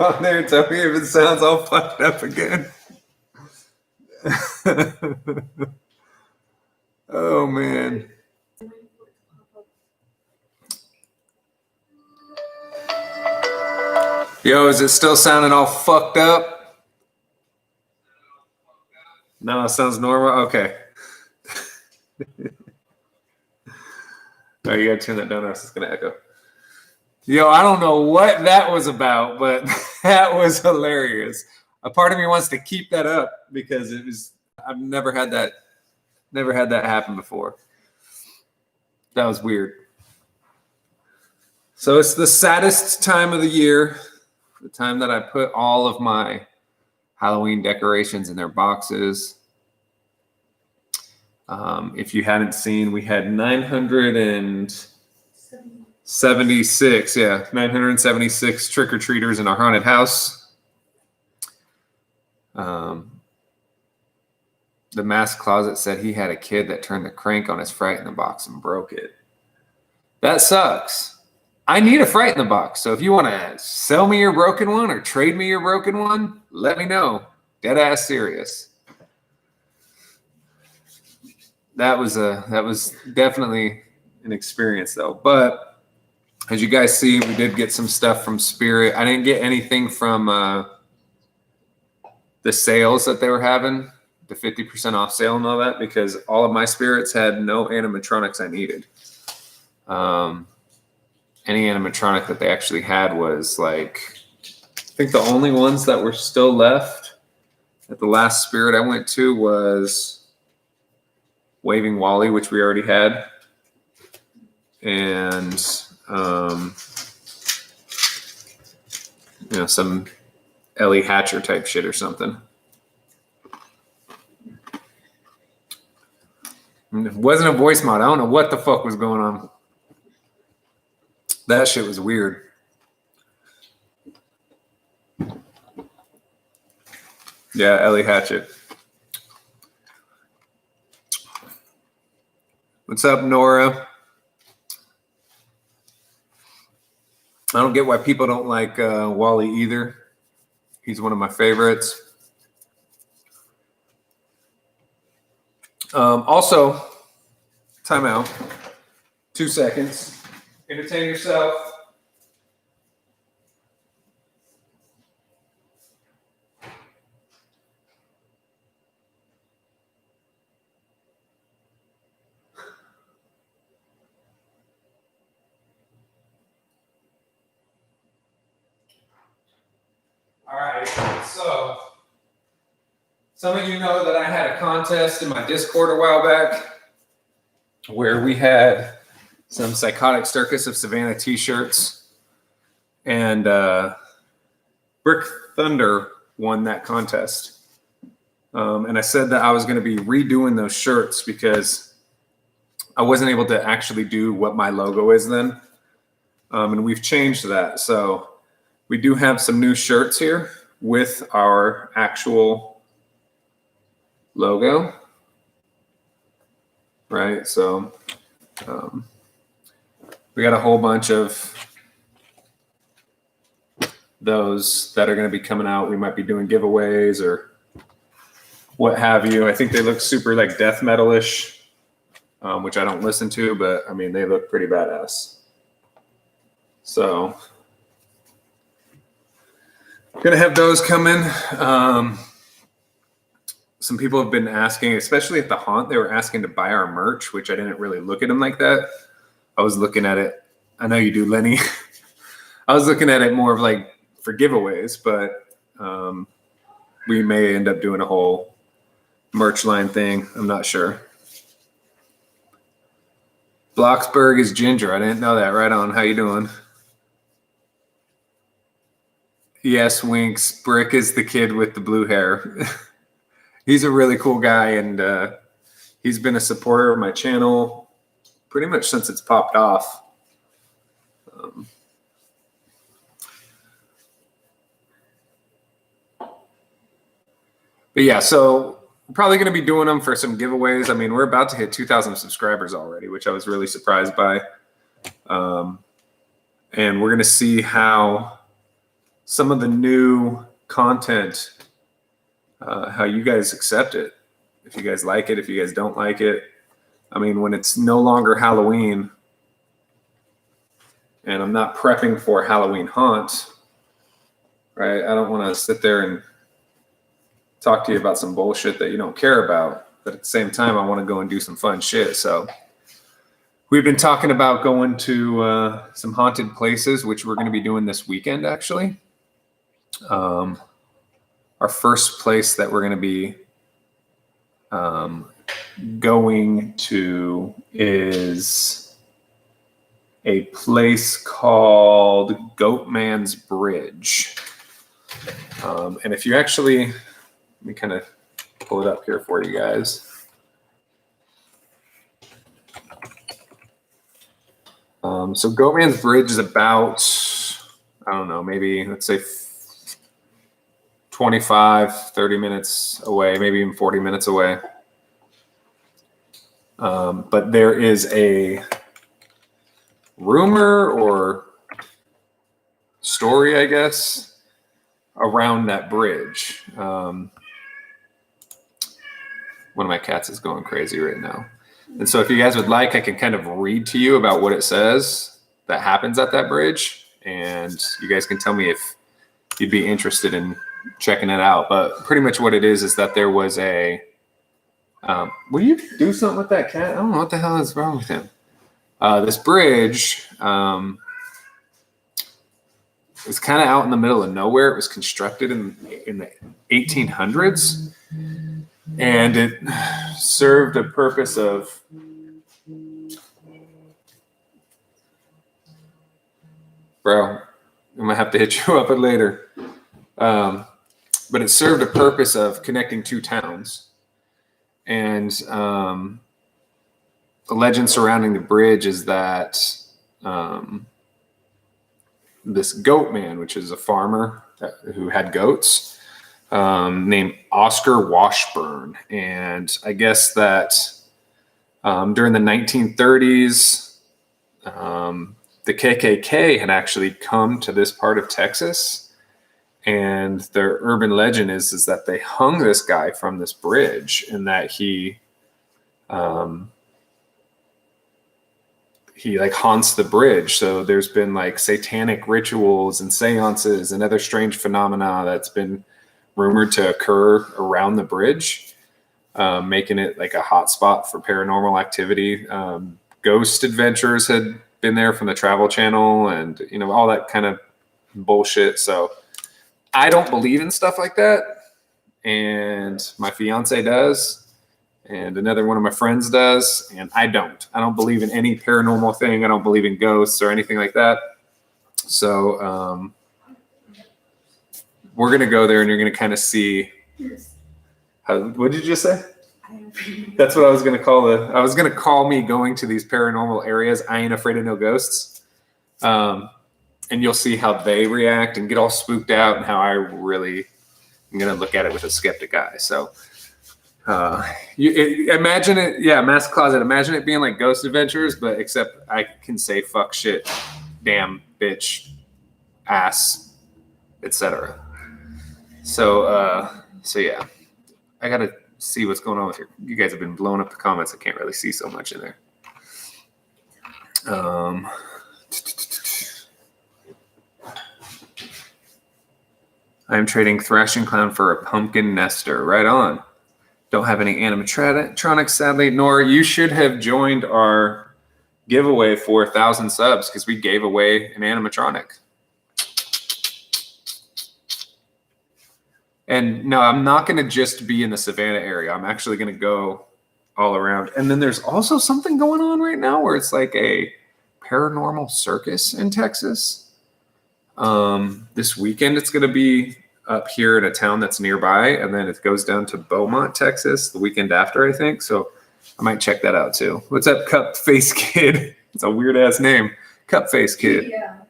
on there and tell me if it sounds all fucked up again. Oh man. Yo, is it still sounding all fucked up? No, it sounds normal. Okay. Oh, you gotta turn that down or else it's gonna echo. Yo, I don't know what that was about, but that was hilarious. A part of me wants to keep that up because it was. I've never had that happen before. That was weird. So it's the saddest time of the year, the time that I put all of my Halloween decorations in their boxes. If you hadn't seen, we had 976, 976 trick-or-treaters in our haunted house. The mask closet said he had a kid that turned the crank on his Fright in the Box and broke it. That sucks. I need a Fright in the Box. So if you want to sell me your broken one or trade me your broken one, let me know. Dead ass serious. That was definitely an experience though. But as you guys see, we did get some stuff from Spirit. I didn't get anything from the sales that they were having, the 50% off sale and all that, because all of my Spirits had no animatronics I needed. Any animatronic that they actually had was like, I think the only ones that were still left at the last Spirit I went to was Waving Wally, which we already had, and some Ellie Hatcher type shit or something. It wasn't a voice mod. I don't know what the fuck was going on. That shit was weird. Yeah, Ellie Hatchet. What's up, Nora? I don't get why people don't like Wally either. He's one of my favorites. Also, time out. 2 seconds. Entertain yourself. All right, so some of you know that I had a contest in my Discord a while back where we had some Psychotic Circus of Savannah t-shirts, and Brick Thunder won that contest. And I said that I was going to be redoing those shirts because I wasn't able to actually do what my logo is then. And we've changed that. So we do have some new shirts here with our actual logo, right? So we got a whole bunch of those that are going to be coming out. We might be doing giveaways or what have you. I think they look super like death metal-ish, which I don't listen to, but I mean, they look pretty badass. So gonna have those coming. Some people have been asking, especially at the haunt, they were asking to buy our merch, which I didn't really look at them like that. I was looking at it. I know you do, Lenny. I was looking at it more of like for giveaways, but we may end up doing a whole merch line thing. I'm not sure. Bloxburg is ginger. I didn't know that. Right on. How you doing? Yes, Winks. Brick is the kid with the blue hair. He's a really cool guy, and he's been a supporter of my channel pretty much since it's popped off. But yeah, so we're probably going to be doing them for some giveaways. I mean, we're about to hit 2,000 subscribers already, which I was really surprised by. And we're going to see how some of the new content, how you guys accept it. If you guys like it, if you guys don't like it. I mean, when it's no longer Halloween and I'm not prepping for Halloween haunt, right? I don't want to sit there and talk to you about some bullshit that you don't care about. But at the same time, I want to go and do some fun shit. So we've been talking about going to some haunted places, which we're going to be doing this weekend, actually. Our first place that we're going to be going to is a place called Goatman's Bridge. And if you actually, let me kind of pull it up here for you guys. So Goatman's Bridge is about, I don't know, maybe let's say 25, 30 minutes away, maybe even 40 minutes away. But there is a rumor or story, I guess, around that bridge. One of my cats is going crazy right now. And so if you guys would like, I can kind of read to you about what it says that happens at that bridge. And you guys can tell me if you'd be interested in checking it out. But pretty much what it is that there was a, will you do something with that cat? I don't know what the hell is wrong with him. This bridge was kind of out in the middle of nowhere. It was constructed in the 1800s. And it served a purpose of bro, I might have to hit you up later. But it served a purpose of connecting two towns. And the legend surrounding the bridge is that this goat man, which is a farmer who had goats, named Oscar Washburn. And I guess that during the 1930s, the KKK had actually come to this part of Texas. And their urban legend is that they hung this guy from this bridge, and that he like haunts the bridge. So there's been like satanic rituals and seances and other strange phenomena that's been rumored to occur around the bridge, making it like a hot spot for paranormal activity. Ghost Adventures had been there from the Travel Channel, and you know, all that kind of bullshit. So I don't believe in stuff like that, and my fiance does, and another one of my friends does, and I don't believe in any paranormal thing. I don't believe in ghosts or anything like that. So we're going to go there, and you're going to kind of see what did you just say? That's what I was going to call I was going to call me going to these paranormal areas. I ain't afraid of no ghosts. And you'll see how they react and get all spooked out, and how I really am going to look at it with a skeptic eye. So imagine it. Yeah. Mask Closet. Imagine it being like Ghost Adventures, but except I can say fuck, shit, damn, bitch, ass, etc. So yeah, I got to see what's going on with you guys have been blowing up the comments. I can't really see so much in there. I'm trading Thrashing Clown for a pumpkin nester. Right on. Don't have any animatronics, sadly. Nor you should have joined our giveaway for 1,000 subs, because we gave away an animatronic. And no, I'm not going to just be in the Savannah area. I'm actually going to go all around. And then there's also something going on right now where it's like a paranormal circus in Texas. This weekend, it's going to be up here in a town that's nearby. And then it goes down to Beaumont, Texas, the weekend after, I think. So I might check that out too. What's up, Cup Face Kid? It's a weird ass name. Cup Face Kid. Yeah.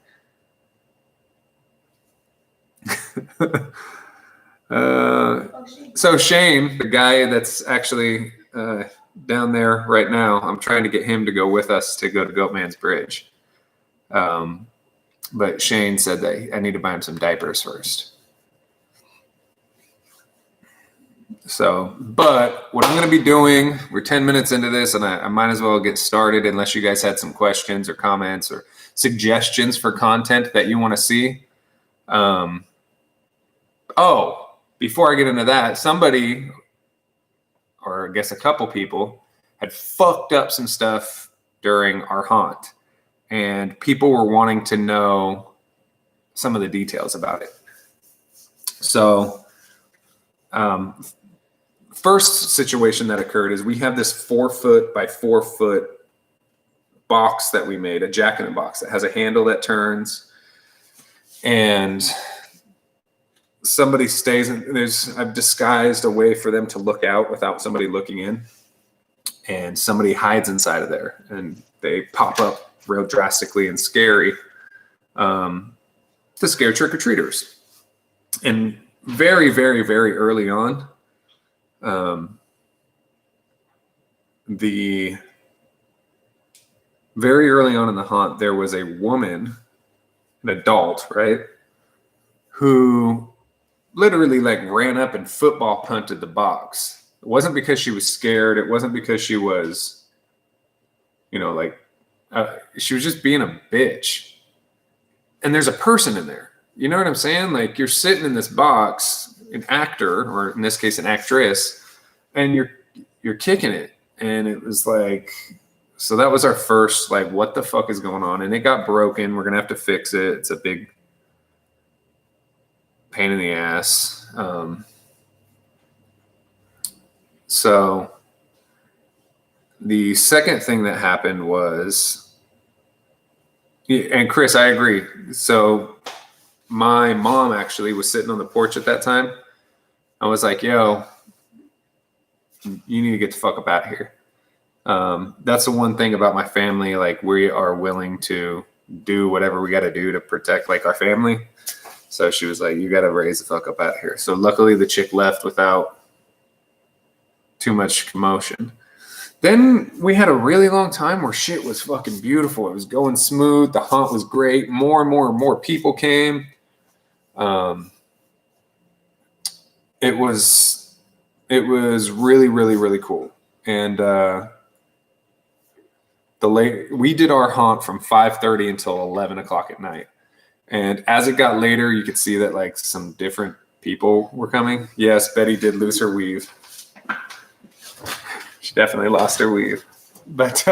So Shane, the guy that's actually down there right now, I'm trying to get him to go with us to go to Goatman's Bridge. But Shane said that I need to buy him some diapers first. So, but what I'm going to be doing, we're 10 minutes into this, and I might as well get started unless you guys had some questions or comments or suggestions for content that you want to see. Before I get into that, somebody, or I guess a couple people, had fucked up some stuff during our haunt, and people were wanting to know some of the details about it. So, first situation that occurred is we have this 4 foot by 4 foot box that we made, a jack-in-the-box that has a handle that turns, and somebody stays in. I've disguised a way for them to look out without somebody looking in, and somebody hides inside of there, and they pop up real drastically and scary to scare trick-or-treaters. And very, very, very early on, very early on in the haunt, there was a woman, an adult, right, who literally like ran up and football punted the box. It wasn't because she was scared. It wasn't because she was, she was just being a bitch. And there's a person in there. You know what I'm saying? Like, you're sitting in this box, an actor, or in this case, an actress, and you're kicking it. And it was like, so that was our first, like, what the fuck is going on? And it got broken. We're going to have to fix it. It's a big pain in the ass. So the second thing that happened was, and Chris, I agree. So my mom actually was sitting on the porch at that time. I was like, yo, you need to get the fuck up out of here. That's the one thing about my family. Like, we are willing to do whatever we got to do to protect like our family. So she was like, you got to raise the fuck up out of here. So luckily the chick left without too much commotion. Then we had a really long time where shit was fucking beautiful. It was going smooth. The haunt was great. More and more and more people came. It was really, really, really cool. And we did our haunt from 5:30 until 11 o'clock at night. And as it got later, you could see that like some different people were coming. Yes, Betty did lose her weave. She definitely lost her weave. But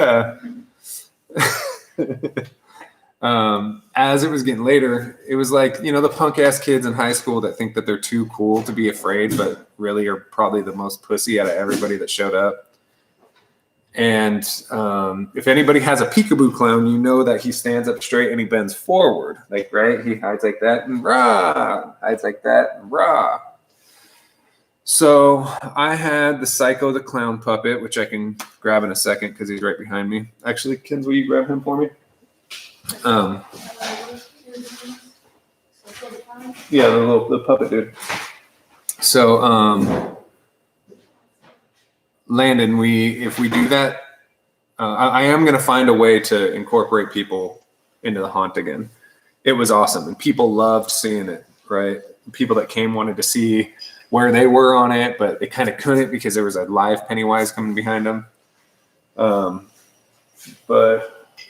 as it was getting later, it was like, the punk ass kids in high school that think that they're too cool to be afraid, but really are probably the most pussy out of everybody that showed up. And if anybody has a peekaboo clown, you know that he stands up straight and he bends forward. Like, right? He hides like that and rah, hides like that and rah. So I had the Psycho the Clown puppet, which I can grab in a second because he's right behind me. Actually, Kins, will you grab him for me? Yeah, the puppet dude. So Landon, if we do that, I am going to find a way to incorporate people into the haunt again. It was awesome, and people loved seeing it, right? People that came wanted to see where they were on it, but they kind of couldn't because there was a live Pennywise coming behind them. But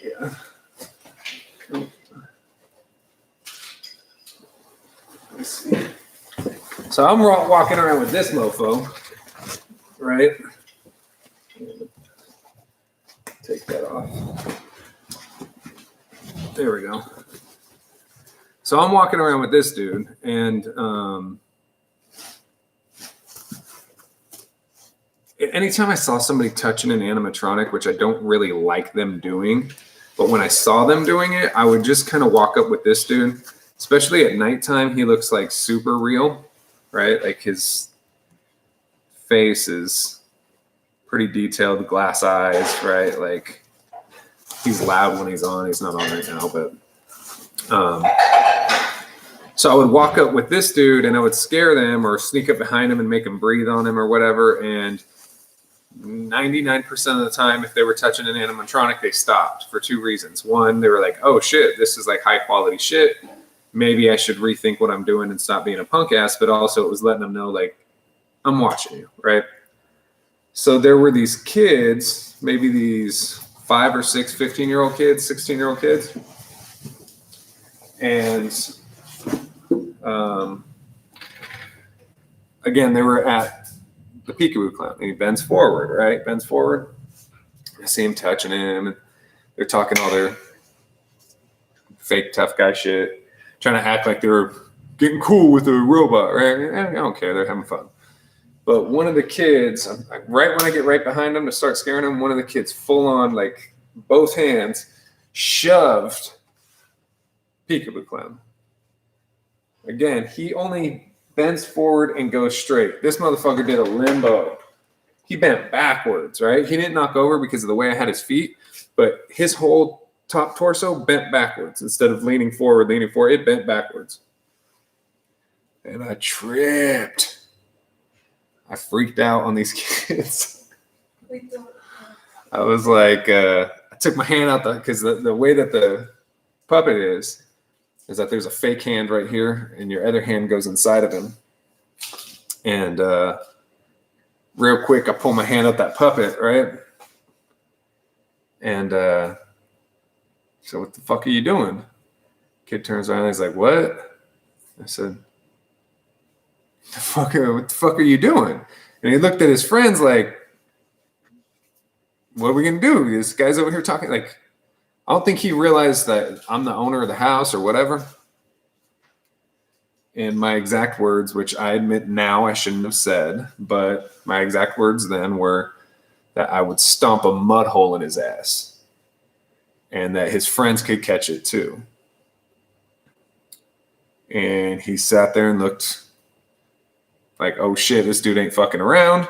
yeah. Let's see. So I'm walking around with this mofo, right? Take that off. There we go. So I'm walking around with this dude, and anytime I saw somebody touching an animatronic, which I don't really like them doing, but when I saw them doing it, I would just kind of walk up with this dude. Especially at nighttime, he looks like super real, right? Like, his face is pretty detailed, glass eyes, right? Like, he's loud when he's on. He's not on right now, but so I would walk up with this dude and I would scare them or sneak up behind him and make them breathe on him or whatever. And 99% of the time, if they were touching an animatronic, they stopped for two reasons. One, they were like, oh shit, this is like high quality shit. Maybe I should rethink what I'm doing and stop being a punk ass. But also it was letting them know, like, I'm watching you, right? So there were these kids, maybe these 5 or 6 15-year-old kids, 16-year-old kids. And again, they were at the Peekaboo Clown. And he bends forward, right? Bends forward. I see him touching him. And they're talking all their fake tough guy shit, trying to act like they're getting cool with a robot, right? I don't care. They're having fun. But one of the kids, right when I get right behind him to start scaring him, one of the kids full on, like both hands, shoved Peekaboo Clown. Again, he only bends forward and goes straight. This motherfucker did a limbo. He bent backwards, right? He didn't knock over because of the way I had his feet, but his whole top torso bent backwards. Instead of leaning forward, it bent backwards. And I tripped. I freaked out on these kids. I was like, I took my hand out because the way that the puppet is that there's a fake hand right here and your other hand goes inside of him. And real quick, I pull my hand out that puppet, right? And so what the fuck are you doing? Kid turns around and he's like, what? I said, what the fuck are you doing? And he looked at his friends like, what are we going to do? This guy's over here talking. Like, I don't think he realized that I'm the owner of the house or whatever. And my exact words, which I admit now I shouldn't have said, but my exact words then were that I would stomp a mud hole in his ass and that his friends could catch it too. And he sat there and looked like, oh shit, this dude ain't fucking around.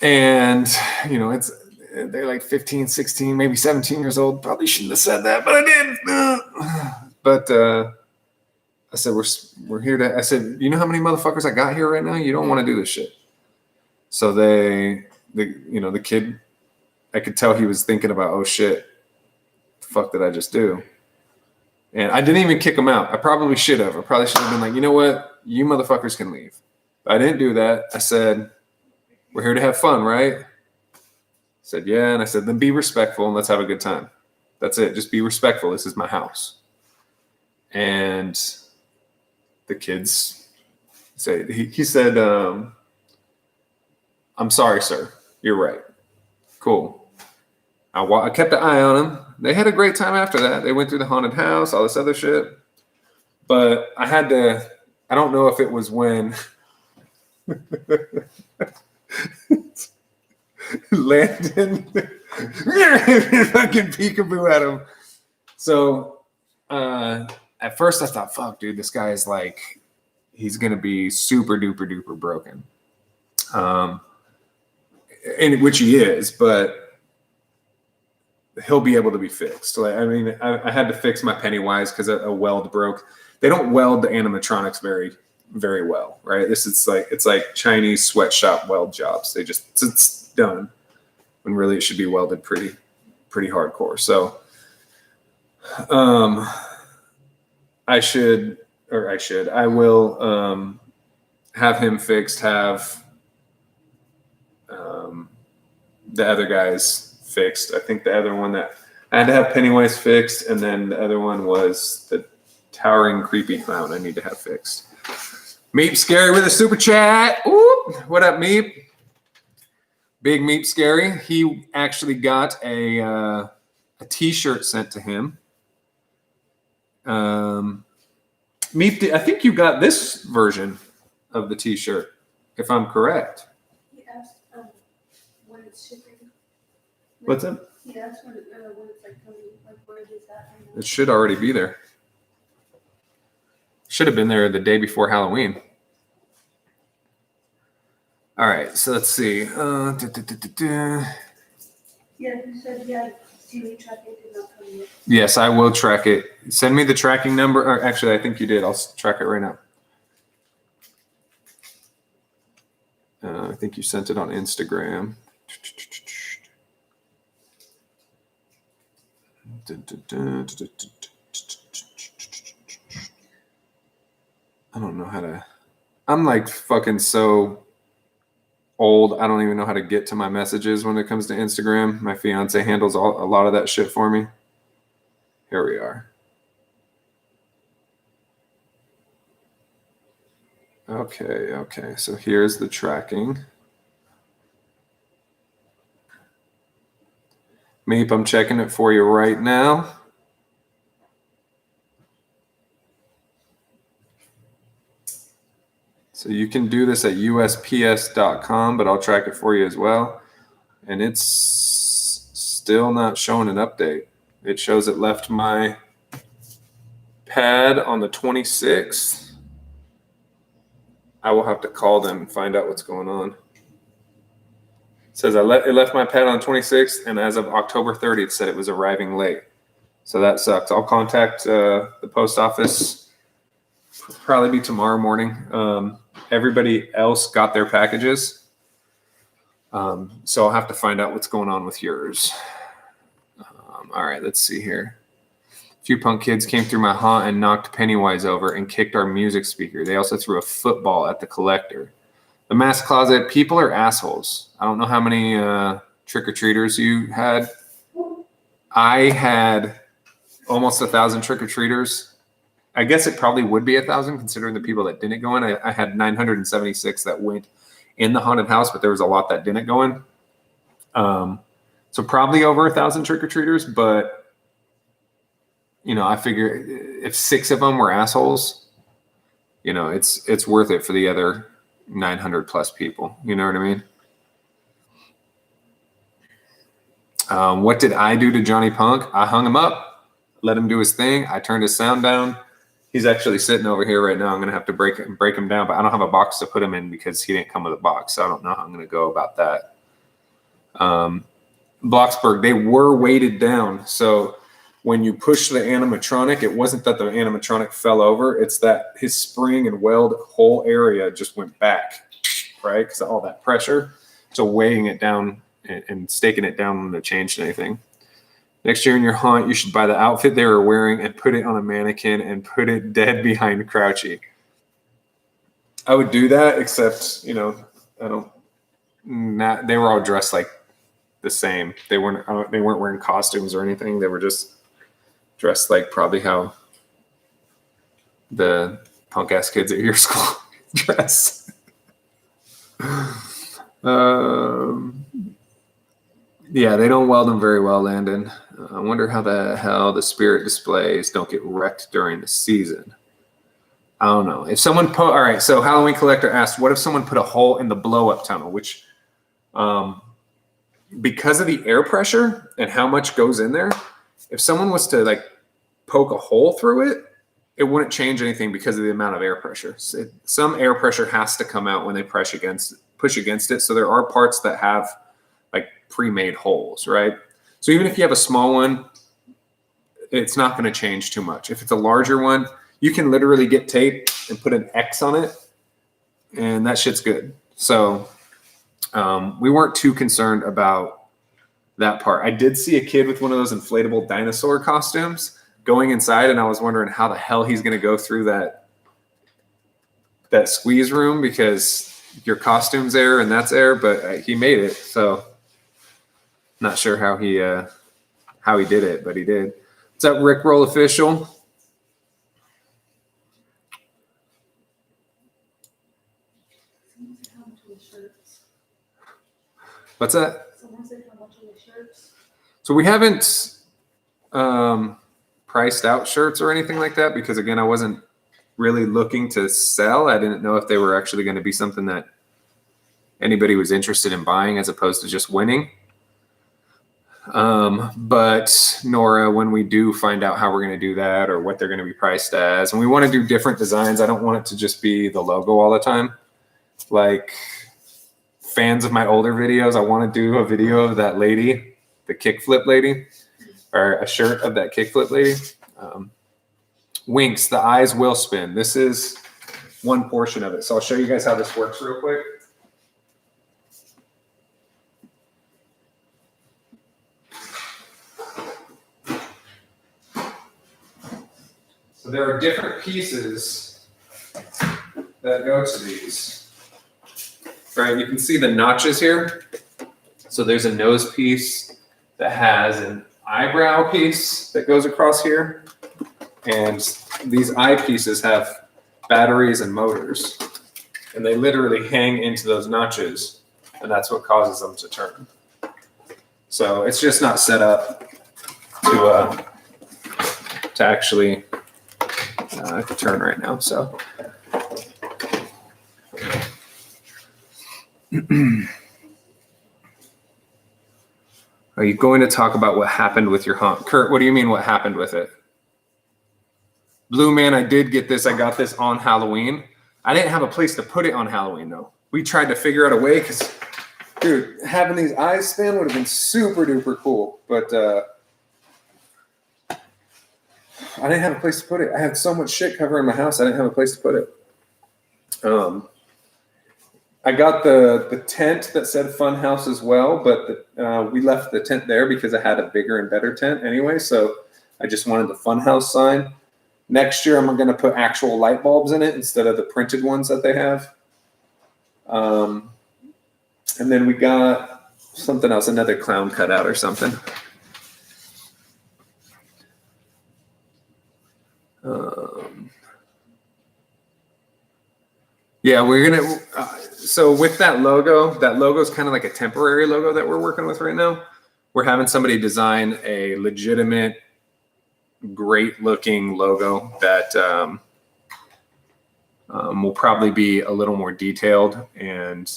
And, you know, they're like 15, 16, maybe 17 years old. Probably shouldn't have said that, but I did. But I said, we're here to, I said, you know how many motherfuckers I got here right now? You don't want to do this shit. So the kid, I could tell he was thinking about, oh shit, the fuck did I just do? And I didn't even kick him out. I probably should have. I probably should have been like, you know what? You motherfuckers can leave. But I didn't do that. I said, we're here to have fun, right? I said, yeah. And I said, then be respectful and let's have a good time. That's it. Just be respectful. This is my house. And the kids say, he said, I'm sorry, sir. You're right. Cool. I kept an eye on them. They had a great time after that. They went through the haunted house, all this other shit. But I had to, I don't know if it was when Landon fucking peekaboo at him. So at first I thought, fuck, dude, this guy is like, he's going to be super duper duper broken. And which he is, but he'll be able to be fixed. Like, I mean, I had to fix my Pennywise because a weld broke. They don't weld the animatronics very, very well, right? It's like Chinese sweatshop weld jobs. It's done when really it should be welded pretty hardcore. So, I will have him fixed. Have the other guys fixed. I think the other one that I had to have Pennywise fixed, and then the other one was the towering creepy clown I need to have fixed. Meep Scary with a super chat. Ooh, what up, Meep? Big Meep Scary. He actually got a T-shirt sent to him. Meep, I think you got this version of the T-shirt, if I'm correct. He asked when it's shipping. What's that? He asked when it's like coming, like where is that? It should already be there. Should have been there the day before Halloween. All right, so let's see. Yeah, he said he had TV tracking did not come yet. Yes, I will track it. Send me the tracking number. Or actually, I think you did. I'll track it right now. I think you sent it on Instagram. I don't know how to. I'm like fucking so old. I don't even know how to get to my messages when it comes to Instagram. My fiance handles a lot of that shit for me. Here we are. Okay. So here's the tracking. Meep, I'm checking it for you right now. So you can do this at USPS.com, but I'll track it for you as well. And it's still not showing an update. It shows it left my pad on the 26th. I will have to call them and find out what's going on. It says it left my pad on the 26th, and as of October 30th, it said it was arriving late. So that sucks. I'll contact the post office. Probably be tomorrow morning. Everybody else got their packages. So I'll have to find out what's going on with yours. All right, let's see here. A few punk kids came through my haunt and knocked Pennywise over and kicked our music speaker. They also threw a football at the collector. The mask closet, people are assholes. I don't know how many trick-or-treaters you had. I had almost 1,000 trick-or-treaters. I guess it probably would be 1,000 considering the people that didn't go in. I had 976 that went in the haunted house, but there was a lot that didn't go in. So probably over 1,000 trick-or-treaters, but you know, I figure if 6 of them were assholes, you know, it's worth it for the other 900 plus people. You know what I mean? What did I do to Johnny Punk? I hung him up, let him do his thing. I turned his sound down. He's actually sitting over here right now. I'm going to have to break him down, but I don't have a box to put him in because he didn't come with a box. So I don't know how I'm going to go about that. Bloxburg, they were weighted down. So when you push the animatronic, it wasn't that the animatronic fell over. It's that his spring and weld whole area just went back, right? Because of all that pressure. So weighing it down and staking it down wouldn't have changed anything. Next year in your haunt, you should buy the outfit they were wearing and put it on a mannequin and put it dead behind Crouchy. I would do that, except, you know, they were all dressed like the same. They weren't wearing costumes or anything. They were just dressed like probably how the punk ass kids at your school dress. Yeah, they don't weld them very well, Landon. I wonder how the hell the spirit displays don't get wrecked during the season. I don't know. If someone all right, so Halloween Collector asked, what if someone put a hole in the blow-up tunnel, which because of the air pressure and how much goes in there, if someone was to like poke a hole through it, it wouldn't change anything because of the amount of air pressure. So some air pressure has to come out when they push against it. So there are parts that have like pre-made holes, right? So even if you have a small one, it's not going to change too much. If it's a larger one, you can literally get tape and put an X on it, and that shit's good. So we weren't too concerned about that part. I did see a kid with one of those inflatable dinosaur costumes going inside, and I was wondering how the hell he's going to go through that squeeze room because your costume's there and that's air, but he made it. So not sure how he did it, but he did. What's up, Rickroll Official? What's that? Someone said how much are the shirts? So we haven't priced out shirts or anything like that because, again, I wasn't really looking to sell. I didn't know if they were actually going to be something that anybody was interested in buying as opposed to just winning. But Nora, when we do find out how we're going to do that or what they're going to be priced as, and we want to do different designs. I don't want it to just be the logo all the time. Like fans of my older videos, I want to do a video of that lady, the kickflip lady, or a shirt of that kickflip lady. Winks, the eyes will spin. This is one portion of it. So I'll show you guys how this works real quick. there are different pieces that go to these. Right, you can see the notches here. So there's a nose piece that has an eyebrow piece that goes across here. And these eyepieces have batteries and motors. And they literally hang into those notches. And that's what causes them to turn. So it's just not set up to actually turn right now. So are you going to talk about what happened with your haunt? Kurt, what do you mean what happened with it? Blue Man, I did get this. I got this on Halloween. I didn't have a place to put it on Halloween, though. We tried to figure out a way because, dude, having these eyes spin would have been super duper cool. But I didn't have a place to put it. I had so much shit covering my house, I didn't have a place to put it. I got the tent that said Fun House as well, but we left the tent there because I had a bigger and better tent anyway. So I just wanted the Fun House sign. Next year, I'm going to put actual light bulbs in it instead of the printed ones that they have. And then we got something else, another clown cutout or something. Yeah, we're going to... so with that logo is kind of like a temporary logo that we're working with right now. We're having somebody design a legitimate, great looking logo that will probably be a little more detailed and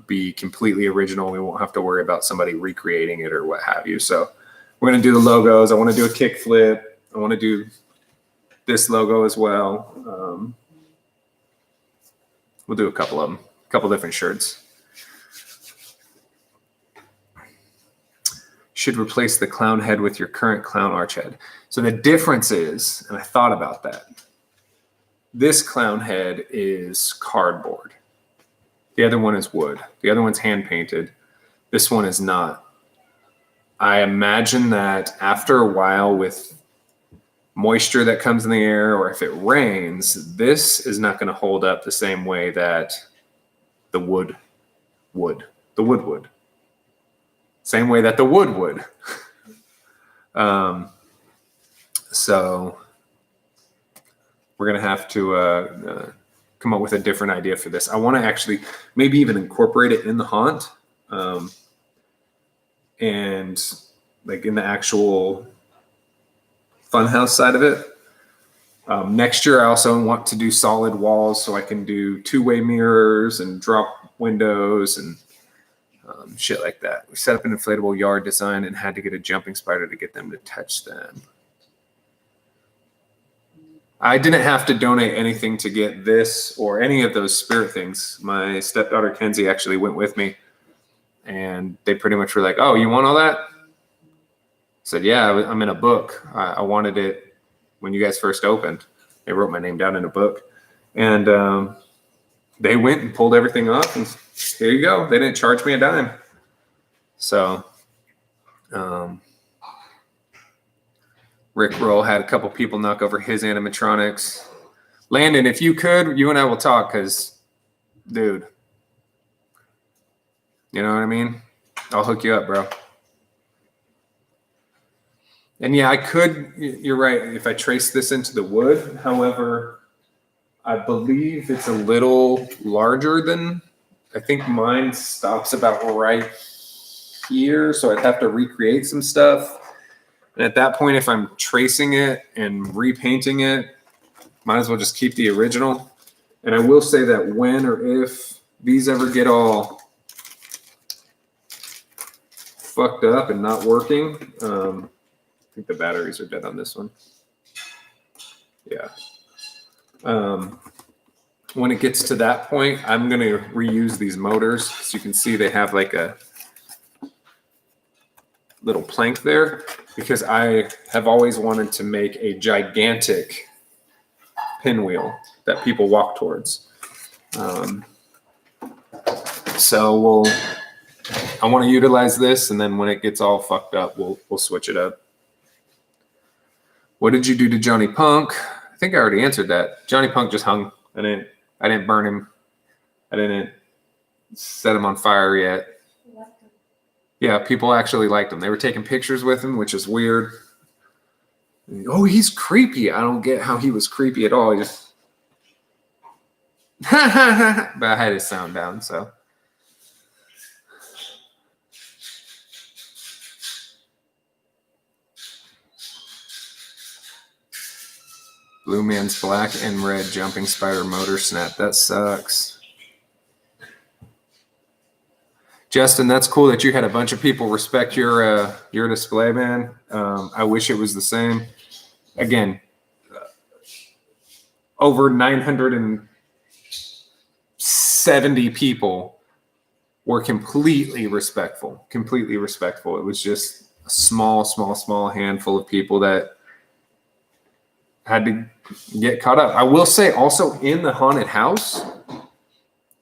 be completely original. We won't have to worry about somebody recreating it or what have you. So we're going to do the logos. I want to do a kickflip. I want to do this logo as well. We'll do a couple of them, a couple different shirts. Should replace the clown head with your current clown arch head. So the difference is, and I thought about that, this clown head is cardboard. The other one is wood. The other one's hand painted. This one is not. I imagine that after a while with moisture that comes in the air, or if it rains, this is not going to hold up the same way that the wood would. Same way that the wood would. So we're going to have to come up with a different idea for this. I want to actually maybe even incorporate it in the haunt, and like in the actual Funhouse side of it. Next year, I also want to do solid walls so I can do two-way mirrors and drop windows and shit like that. We set up an inflatable yard design and had to get a jumping spider to get them to touch them. I didn't have to donate anything to get this or any of those spirit things. My stepdaughter Kenzie actually went with me, and they pretty much were like, "Oh, you want all that?" I said, "Yeah, I'm in a book. I wanted it when you guys first opened." They wrote my name down in a book, and they went and pulled everything off, and here you go. They didn't charge me a dime. So Rick Roll had a couple people knock over his animatronics. Landon, if you could, you and I will talk, because, dude, you know what I mean? I'll hook you up, bro. And yeah, I could, you're right, if I trace this into the wood. However, I believe it's a little larger than, I think mine stops about right here. So I'd have to recreate some stuff. And at that point, if I'm tracing it and repainting it, might as well just keep the original. And I will say that when or if these ever get all fucked up and not working, I think the batteries are dead on this one. Yeah. When it gets to that point, I'm going to reuse these motors. So you can see they have like a little plank there, because I have always wanted to make a gigantic pinwheel that people walk towards. So I want to utilize this, and then when it gets all fucked up, we'll switch it up. What did you do to Johnny Punk? I think I already answered that. Johnny Punk just hung. I didn't burn him. I didn't set him on fire yet. Yeah, people actually liked him. They were taking pictures with him, which is weird. Oh, he's creepy. I don't get how he was creepy at all. He just but I had his sound down, so. Blue man's black and red jumping spider motor snap. That sucks. Justin, that's cool that you had a bunch of people respect your display, man. I wish it was the same. Again, over 970 people were completely respectful. Completely respectful. It was just a small handful of people that had to get caught up. I will say also in the haunted house,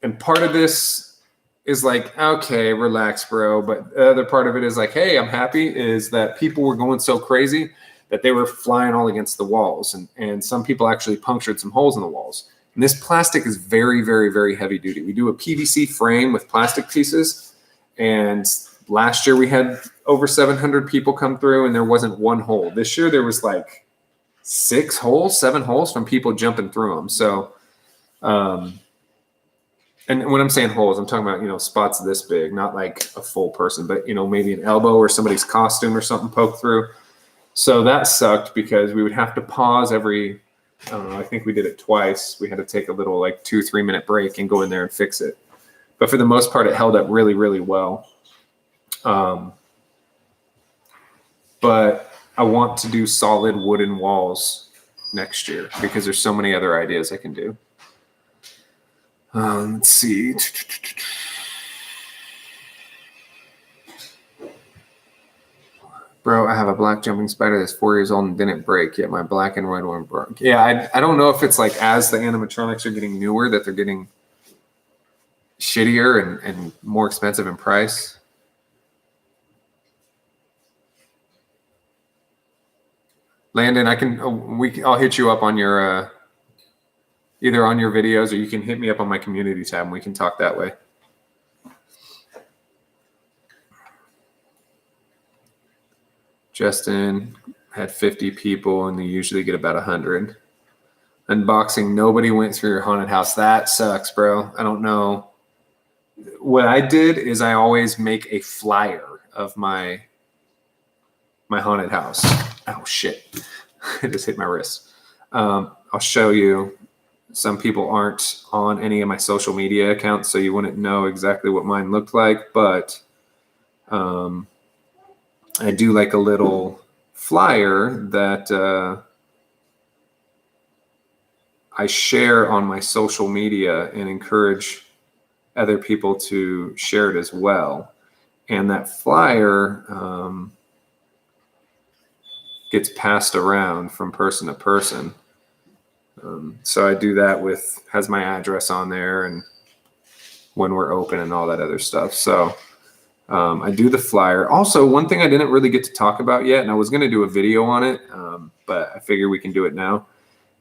and part of this is like, okay, relax, bro. But the other part of it is like, hey, I'm happy, is that people were going so crazy that they were flying all against the walls. And some people actually punctured some holes in the walls. And this plastic is very, very, very heavy duty. We do a PVC frame with plastic pieces. And last year we had over 700 people come through and there wasn't one hole. This year there was like 7 holes from people jumping through them. So, and when I'm saying holes, I'm talking about, spots this big, not like a full person, but, maybe an elbow or somebody's costume or something poked through. So that sucked because we would have to pause every, I don't know, I think we did it twice. We had to take a little 2-3 minute break and go in there and fix it. But for the most part, it held up really, really well. But I want to do solid wooden walls next year because there's so many other ideas I can do. Let's see. Bro, I have a black jumping spider that's 4 years old and didn't break, yet my black and red one broke. Yeah, I don't know if it's like as the animatronics are getting newer that they're getting shittier and more expensive in price. Landon, I'll hit you up on your either on your videos or you can hit me up on my community tab and we can talk that way. Justin had 50 people and they usually get about 100. Unboxing, nobody went through your haunted house. That sucks, bro. I don't know. What I did is I always make a flyer of my haunted house. Oh, shit. I just hit my wrist. I'll show you. Some people aren't on any of my social media accounts, so you wouldn't know exactly what mine looked like, but I do like a little flyer that I share on my social media and encourage other people to share it as well. And that flyer gets passed around from person to person. So I do that has my address on there and when we're open and all that other stuff. So I do the flyer. Also, one thing I didn't really get to talk about yet, and I was going to do a video on it, but I figure we can do it now,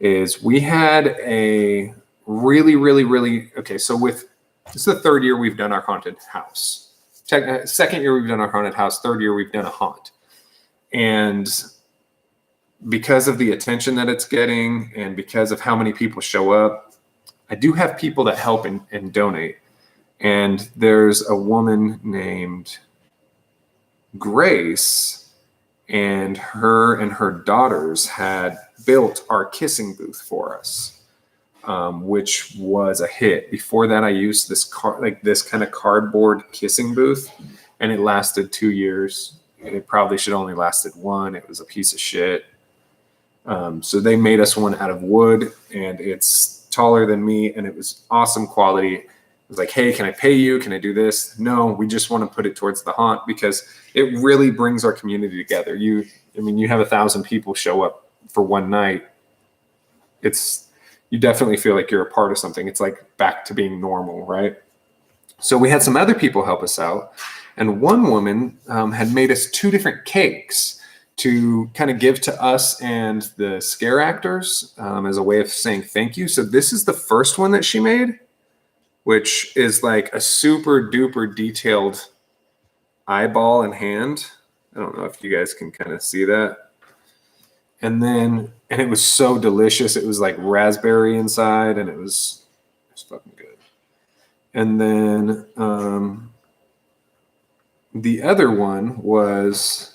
is we had a really, okay, so this is the third year we've done our haunted house. Second year we've done our haunted house. Third year we've done a haunt. And because of the attention that it's getting and because of how many people show up, I do have people that help and donate. And there's a woman named Grace, and her daughters had built our kissing booth for us, which was a hit. Before that, I used this kind of cardboard kissing booth, and it lasted 2 years. It probably should only lasted 1. It was a piece of shit. So they made us one out of wood, and it's taller than me, and it was awesome quality. It was like, hey, can I pay you? Can I do this? No, we just want to put it towards the haunt because it really brings our community together. You have 1,000 people show up for one night. You definitely feel like you're a part of something. It's like back to being normal, right? So we had some other people help us out, and one woman had made us 2 different cakes. to kind of give to us and the scare actors as a way of saying thank you. So this is the first one that she made, which is like a super duper detailed eyeball and hand. I don't know if you guys can kind of see that. And it was so delicious. It was like raspberry inside, and it was fucking good. And then the other one was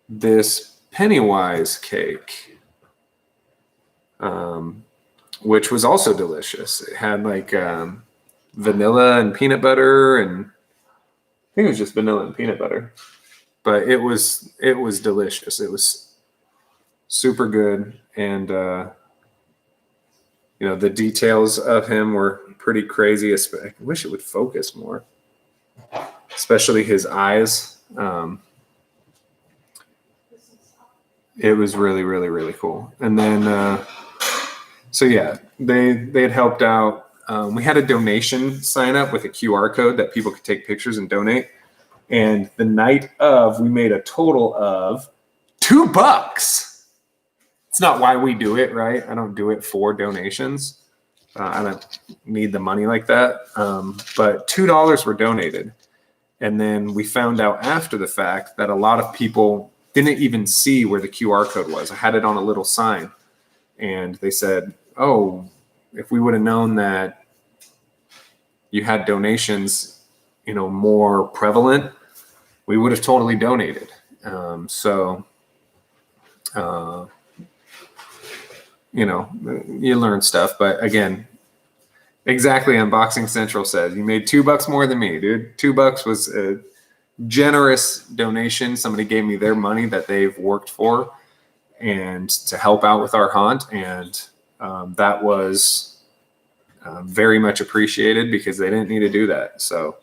this Pennywise cake, which was also delicious. It had like vanilla and peanut butter, and I think it was just vanilla and peanut butter, but it was delicious. It was super good, and the details of him were pretty crazy. I wish it would focus more, especially his eyes. It was really, really, really cool. And then, so yeah, they had helped out. We had a donation sign up with a QR code that people could take pictures and donate. And the night of, we made a total of $2. It's not why we do it, right? I don't do it for donations. I don't need the money like that. But $2 were donated. And then we found out after the fact that a lot of people didn't even see where the QR code was. I had it on a little sign. And they said, oh, if we would have known that you had donations, more prevalent, we would have totally donated. You learn stuff. But again, exactly, Unboxing Central says, you made $2 more than me, dude. $2 was a generous donation. Somebody gave me their money that they've worked for and to help out with our haunt. And that was very much appreciated because they didn't need to do that. So,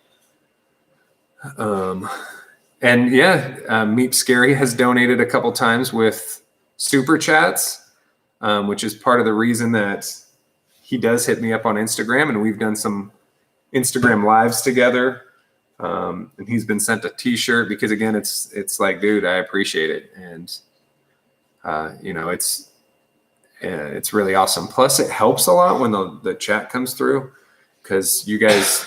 Meep Scary has donated a couple times with super chats, which is part of the reason that he does hit me up on Instagram, and we've done some Instagram lives together. And he's been sent a t-shirt because again, it's like, dude, I appreciate it. And, it's really awesome. Plus it helps a lot when the chat comes through, because you guys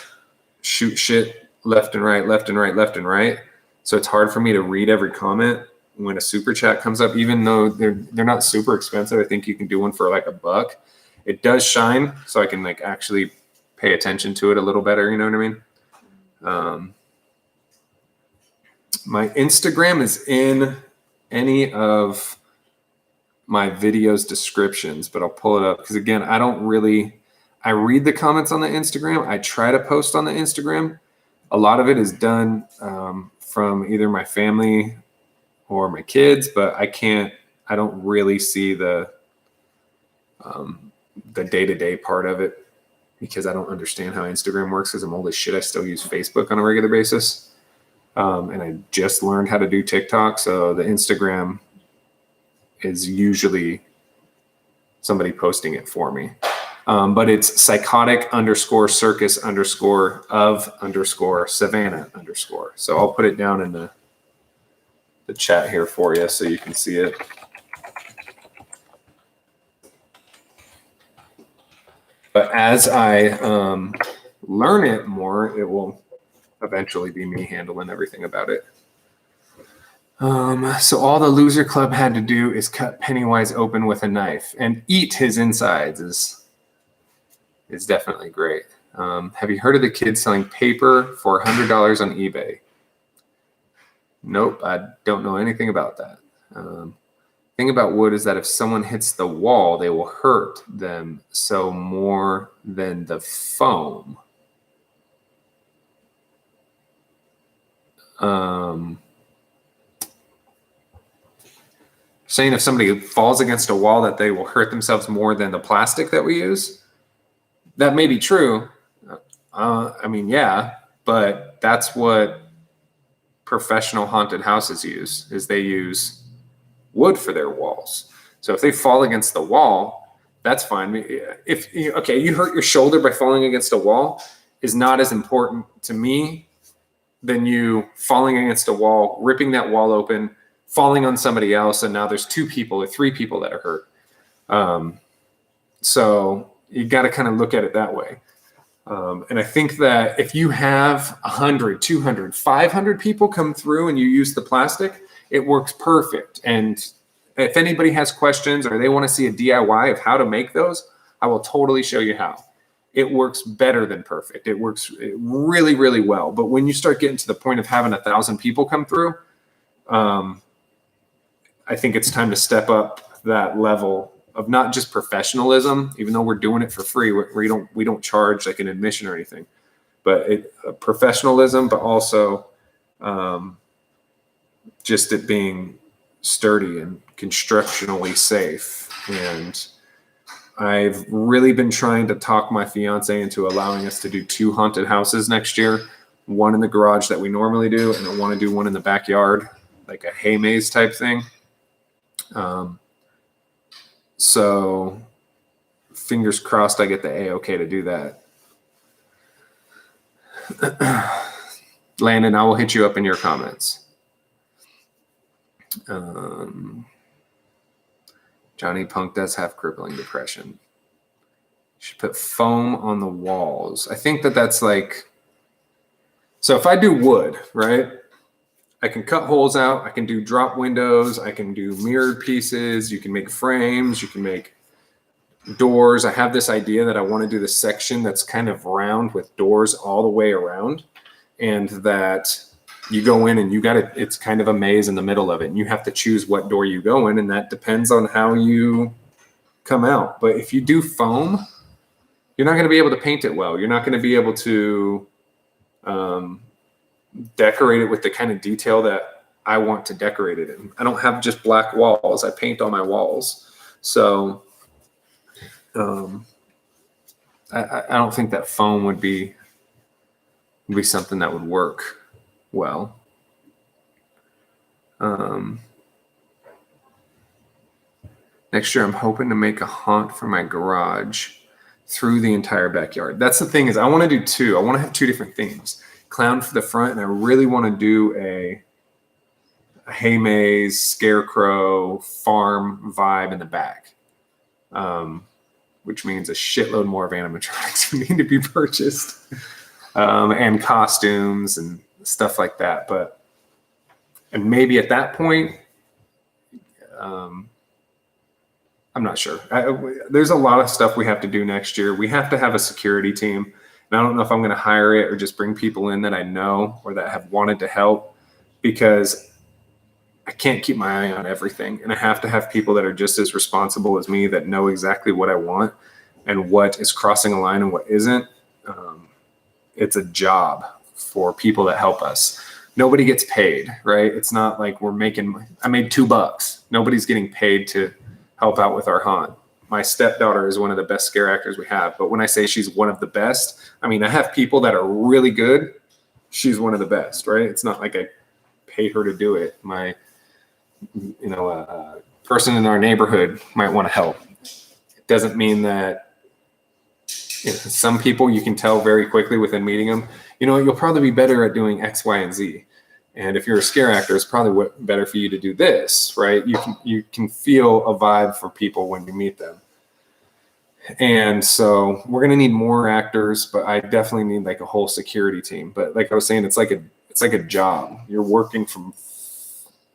shoot shit left and right, left and right, left and right. So it's hard for me to read every comment when a super chat comes up, even though they're not super expensive. I think you can do one for like $1. It does shine, so I can like actually pay attention to it a little better. You know what I mean? My Instagram is in any of my videos descriptions, but I'll pull it up because again, I read the comments on the Instagram. I try to post on the Instagram. A lot of it is done from either my family or my kids, but I don't really see the day-to-day part of it because I don't understand how Instagram works because I'm old as shit. I still use Facebook on a regular basis. And I just learned how to do TikTok. So the Instagram is usually somebody posting it for me. But it's psychotic_circus_of_Savannah_. So I'll put it down in the chat here for you so you can see it. But as I learn it more, it will eventually be me handling everything about it. So all the Loser Club had to do is cut Pennywise open with a knife and eat his insides is definitely great. Have you heard of the kids selling paper for $100 on eBay? Nope, I don't know anything about that. Thing about wood is that if someone hits the wall, they will hurt them so more than the foam. Saying if somebody falls against a wall that they will hurt themselves more than the plastic that we use. That may be true. Yeah, but that's what professional haunted houses use, is they use wood for their walls. So if they fall against the wall, that's fine. If you hurt your shoulder by falling against a wall is not as important to me than you falling against a wall, ripping that wall open, falling on somebody else, and now there's 2 people or 3 people that are hurt. So you got to kind of look at it that way. And I think that if you have 100, 200, 500 people come through and you use the plastic, it works perfect. And if anybody has questions or they want to see a DIY of how to make those, I will totally show you how. It works better than perfect. It works really, really well. But when you start getting to the point of having 1,000 people come through, I think it's time to step up that level of not just professionalism, even though we're doing it for free. We don't charge like an admission or anything, but professionalism, but also just it being sturdy and constructionally safe. And I've really been trying to talk my fiance into allowing us to do 2 haunted houses next year, one in the garage that we normally do, and I want to do one in the backyard, like a hay maze type thing. So fingers crossed I get the A-OK to do that. Landon, I will hit you up in your comments. Johnny Punk does have crippling depression. You should put foam on the walls. I think that's like, so if I do wood, right? I can cut holes out. I can do drop windows. I can do mirrored pieces. You can make frames. You can make doors. I have this idea that I want to do this section that's kind of round with doors all the way around, and that you go in and it's kind of a maze in the middle of it, and you have to choose what door you go in, and that depends on how you come out. But if you do foam, you're not going to be able to paint it well. You're not going to be able to decorate it with the kind of detail that I want to decorate it in. I don't have just black walls. I paint all my walls. So I don't think that foam would be something that would work well. Next year, I'm hoping to make a haunt for my garage through the entire backyard. That's the thing, is I want to do 2. I want to have 2 different themes. Clown for the front, and I really want to do a hay maze, scarecrow, farm vibe in the back, which means a shitload more of animatronics need to be purchased, and costumes and stuff like that. And maybe at that point, I'm not sure. There's a lot of stuff we have to do next year. We have to have a security team. And I don't know if I'm going to hire it or just bring people in that I know or that have wanted to help, because I can't keep my eye on everything. And I have to have people that are just as responsible as me, that know exactly what I want and what is crossing a line and what isn't. It's a job for people that help us. Nobody gets paid, right? It's not like I made $2. Nobody's getting paid to help out with our haunt. My stepdaughter is one of the best scare actors we have. But when I say she's one of the best, I mean, I have people that are really good. She's one of the best, right? It's not like I pay her to do it. My, person in our neighborhood might want to help. It doesn't mean that some people you can tell very quickly within meeting them, you'll probably be better at doing X, Y, and Z. And if you're a scare actor, it's probably better for you to do this, right? You can feel a vibe for people when you meet them. And so we're going to need more actors, but I definitely need like a whole security team. But like I was saying, it's like a job. You're working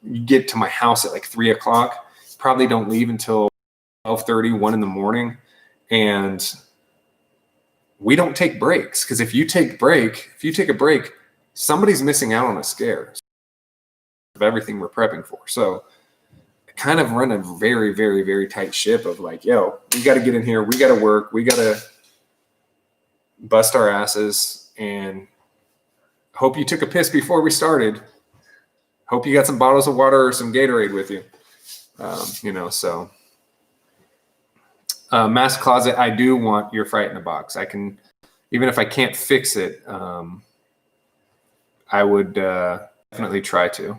you get to my house at like 3:00, probably don't leave until 12:30, 1 in the morning. And we don't take breaks, because if you take a break, somebody's missing out on a scare of everything we're prepping for. So I kind of run a very, very, very tight ship of like, yo, we got to get in here. We got to work. We got to bust our asses, and hope you took a piss before we started. Hope you got some bottles of water or some Gatorade with you. So mask closet, I do want your Fright in the Box. I can, even if I can't fix it, I would definitely try to.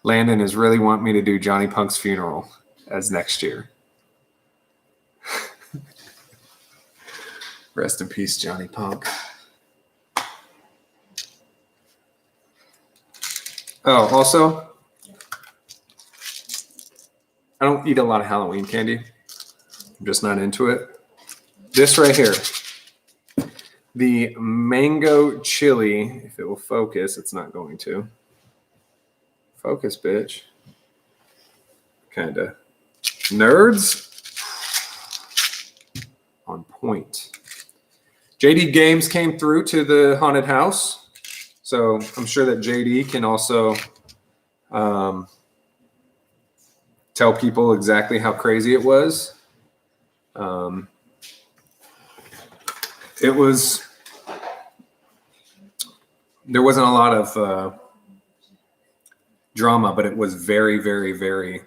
Landon is really wanting me to do Johnny Punk's funeral as next year. Rest in peace, Johnny Punk. Oh, also, I don't eat a lot of Halloween candy. I'm just not into it. This right here, the mango chili, if it will focus, it's not going to. Focus, bitch. Kinda. Nerds. On point. JD Games came through to the haunted house. So I'm sure that JD can also tell people exactly how crazy it was. It was, there wasn't a lot of drama, but it was very, very, very,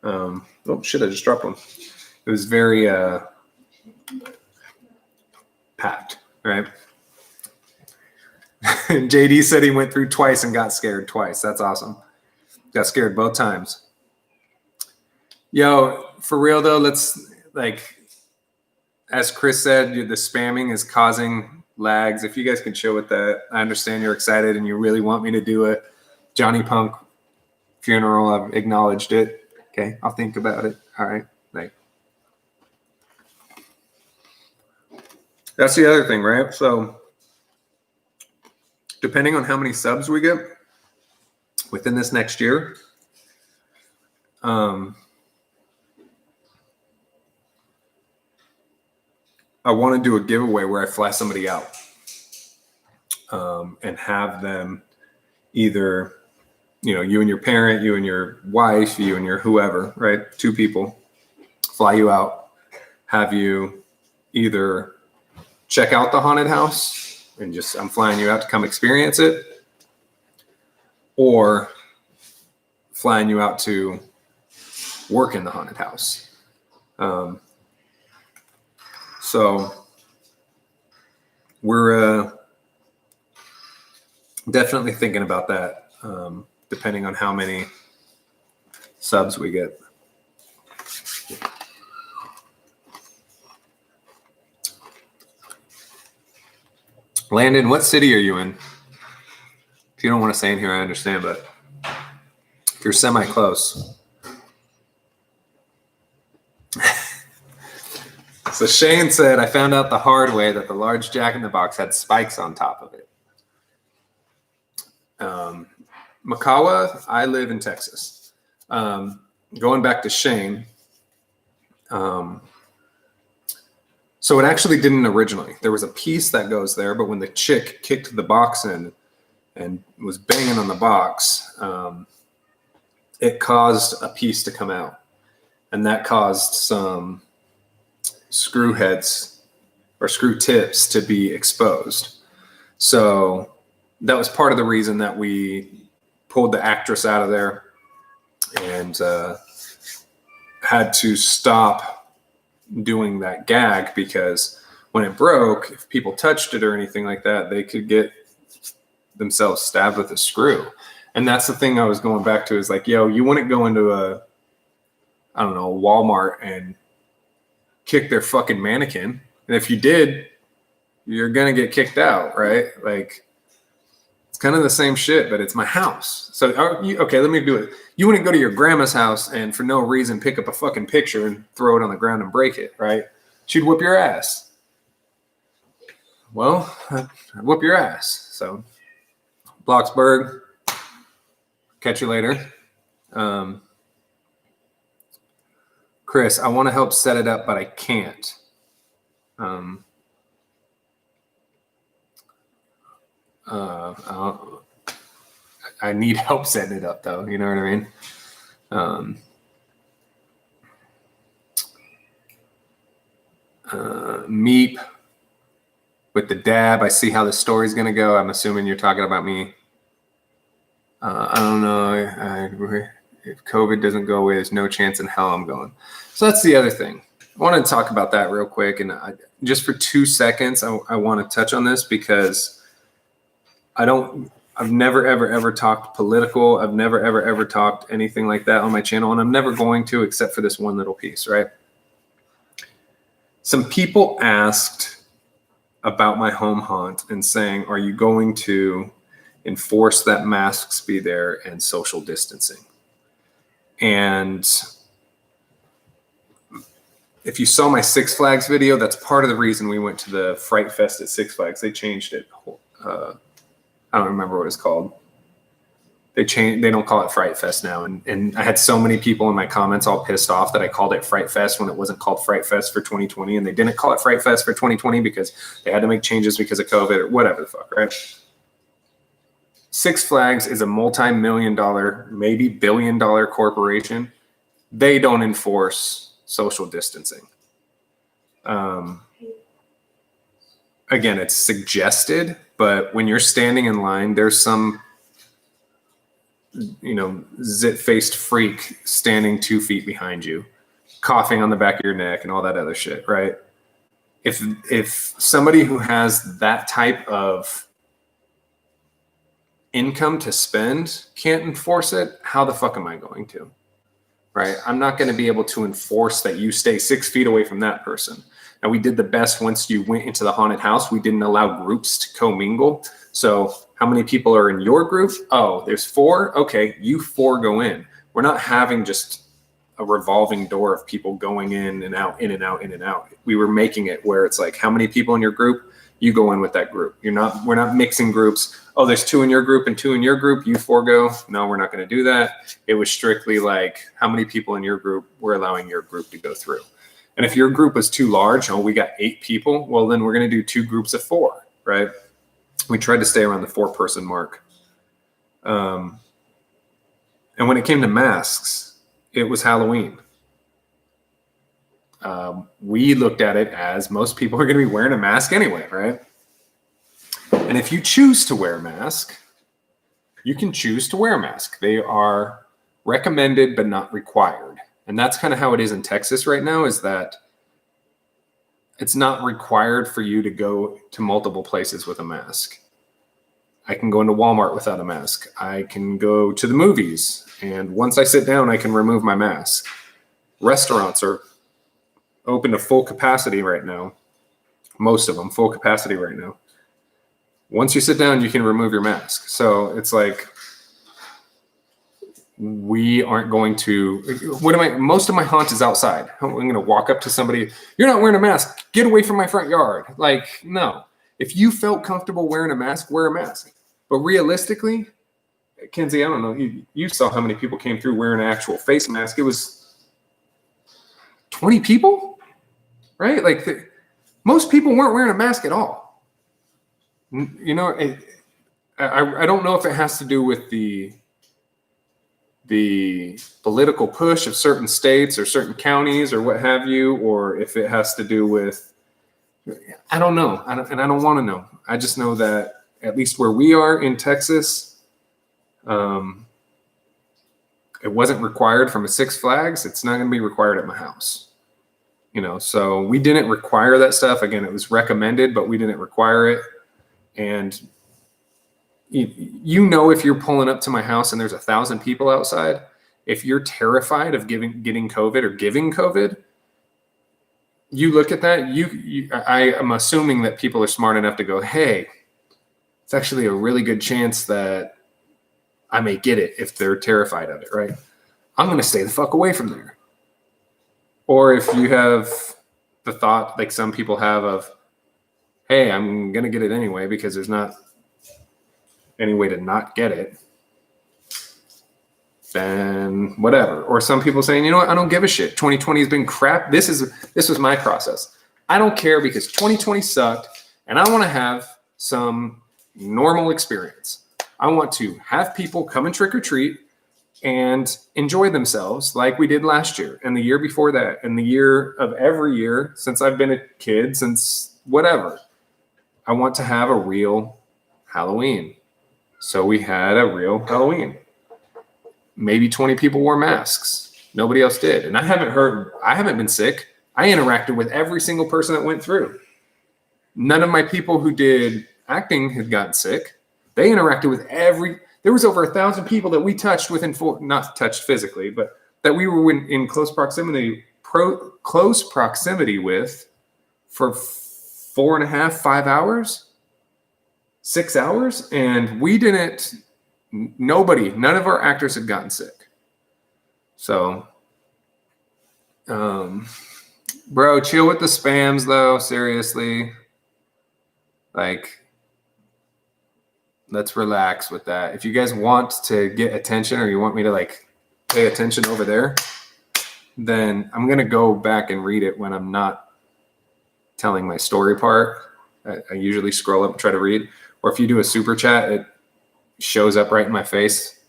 oh shit, I just dropped one. It was very packed, right? JD said he went through twice and got scared twice. That's awesome. Got scared both times. Yo, for real though, let's, like, as Chris said, the spamming is causing lags. If you guys can chill with that, I understand you're excited and you really want me to do a Johnny Punk funeral. I've acknowledged it. Okay, I'll think about it. All right, like, that's the other thing, right? So depending on how many subs we get within this next year, I want to do a giveaway where I fly somebody out and have them either, you know, you and your parent, you and your wife, you and your whoever, right? 2 people fly you out, have you either check out the haunted house and just, I'm flying you out to come experience it, or flying you out to work in the haunted house. So we're definitely thinking about that, depending on how many subs we get. Landon, what city are you in? If you don't want to say in here, I understand, but if you're semi-close. So Shane said, I found out the hard way that the large Jack-in-the-Box had spikes on top of it. Makawa, I live in Texas. Going back to Shane, so it actually didn't originally. There was a piece that goes there, but when the chick kicked the box in and was banging on the box, it caused a piece to come out. And that caused some screw heads or screw tips to be exposed. So that was part of the reason that we pulled the actress out of there and had to stop doing that gag, because when it broke, if people touched it or anything like that, they could get themselves stabbed with a screw. And that's the thing I was going back to, is like, yo, you wouldn't go into a Walmart and kick their fucking mannequin. And if you did, you're going to get kicked out, right? Like, it's kind of the same shit, but it's my house. So, okay, let me do it. You wouldn't go to your grandma's house and for no reason pick up a fucking picture and throw it on the ground and break it, right? She'd whip your ass. Well, I'd whoop your ass. So, Bloxburg, catch you later. Chris, I want to help set it up, but I can't. I need help setting it up, though. You know what I mean? Meep with the dab. I see how the story's going to go. I'm assuming you're talking about me. I don't know. If COVID doesn't go away, there's no chance in hell I'm going. So that's the other thing. I want to talk about that real quick. And just for 2 seconds, I want to touch on this, because I've never, ever talked political. I've never, ever talked anything like that on my channel. And I'm never going to, except for this one little piece, right? Some people asked about my home haunt and saying, are you going to enforce that masks be there and social distancing. And if you saw my Six Flags video, that's part of the reason we went to the Fright Fest at Six Flags. They changed it. I don't remember what it's called. They don't call it Fright Fest now. And I had so many people in my comments all pissed off that I called it Fright Fest when it wasn't called Fright Fest for 2020. And they didn't call it Fright Fest for 2020 because they had to make changes because of COVID or whatever the fuck, right? Six Flags is a multi-million-dollar, maybe billion-dollar corporation. They don't enforce social distancing. Again, it's suggested, but when you're standing in line, there's some, zit-faced freak standing 2 feet behind you, coughing on the back of your neck and all that other shit, right? If somebody who has that type of income to spend can't enforce it, how the fuck am I going to? Right? I'm not going to be able to enforce that you stay 6 feet away from that person. Now, we did the best once you went into the haunted house. We didn't allow groups to commingle. So how many people are in your group? Oh, there's 4. Okay, you 4 go in. We're not having just a revolving door of people going in and out, in and out, in and out. We were making it where it's like, how many people in your group? You go in with that group. We're not mixing groups. Oh, there's 2 in your group and 2 in your group. You 4 go. No, we're not going to do that. It was strictly like, how many people in your group we're allowing your group to go through. And if your group was too large, we got 8 people, well, then we're going to do 2 groups of 4, right? We tried to stay around the 4-person mark. And when it came to masks, it was Halloween. We looked at it as most people are going to be wearing a mask anyway, right? And if you choose to wear a mask, you can choose to wear a mask. They are recommended but not required. And that's kind of how it is in Texas right now, is that it's not required for you to go to multiple places with a mask. I can go into Walmart without a mask. I can go to the movies, and once I sit down, I can remove my mask. Restaurants are open to full capacity right now. Most of them, full capacity right now. Once you sit down, you can remove your mask. So it's like, we aren't going to, most of my haunt is outside. I'm going to walk up to somebody, you're not wearing a mask, get away from my front yard. Like, no. If you felt comfortable wearing a mask, wear a mask. But realistically, Kenzie, I don't know, you saw how many people came through wearing an actual face mask. It was 20 people, right? Like, most people weren't wearing a mask at all. I don't know if it has to do with the political push of certain states or certain counties or what have you, or if it has to do with, I don't know. I don't want to know. I just know that at least where we are in Texas, it wasn't required from a Six Flags. It's not going to be required at my house. So we didn't require that stuff. Again, it was recommended, but we didn't require it. And if you're pulling up to my house and there's 1,000 people outside, if you're terrified of getting COVID or giving COVID, you look at that, I am assuming that people are smart enough to go, hey, it's actually a really good chance that I may get it if they're terrified of it, right? I'm going to stay the fuck away from there. Or if you have the thought, like some people have, of, hey, I'm going to get it anyway because there's not any way to not get it, then whatever. Or some people saying, you know what, I don't give a shit. 2020 has been crap. This was my process. I don't care because 2020 sucked, and I want to have some normal experience. I want to have people come and trick or treat and enjoy themselves like we did last year and the year before that and the year of every year since I've been a kid, since whatever. I want to have a real Halloween. So we had a real Halloween. Maybe 20 people wore masks. Nobody else did. And I haven't been sick. I interacted with every single person that went through. None of my people who did acting had gotten sick. They interacted with there was over 1,000 people that we touched not touched physically, but that we were in close proximity with for 4.5, 5 hours. 6 hours, and we didn't. None of our actors had gotten sick. So, bro, chill with the spams though. Seriously, like, let's relax with that. If you guys want to get attention, or you want me to like pay attention over there, then I'm gonna go back and read it when I'm not telling my story part. I usually scroll up and try to read, or if you do a super chat, it shows up right in my face.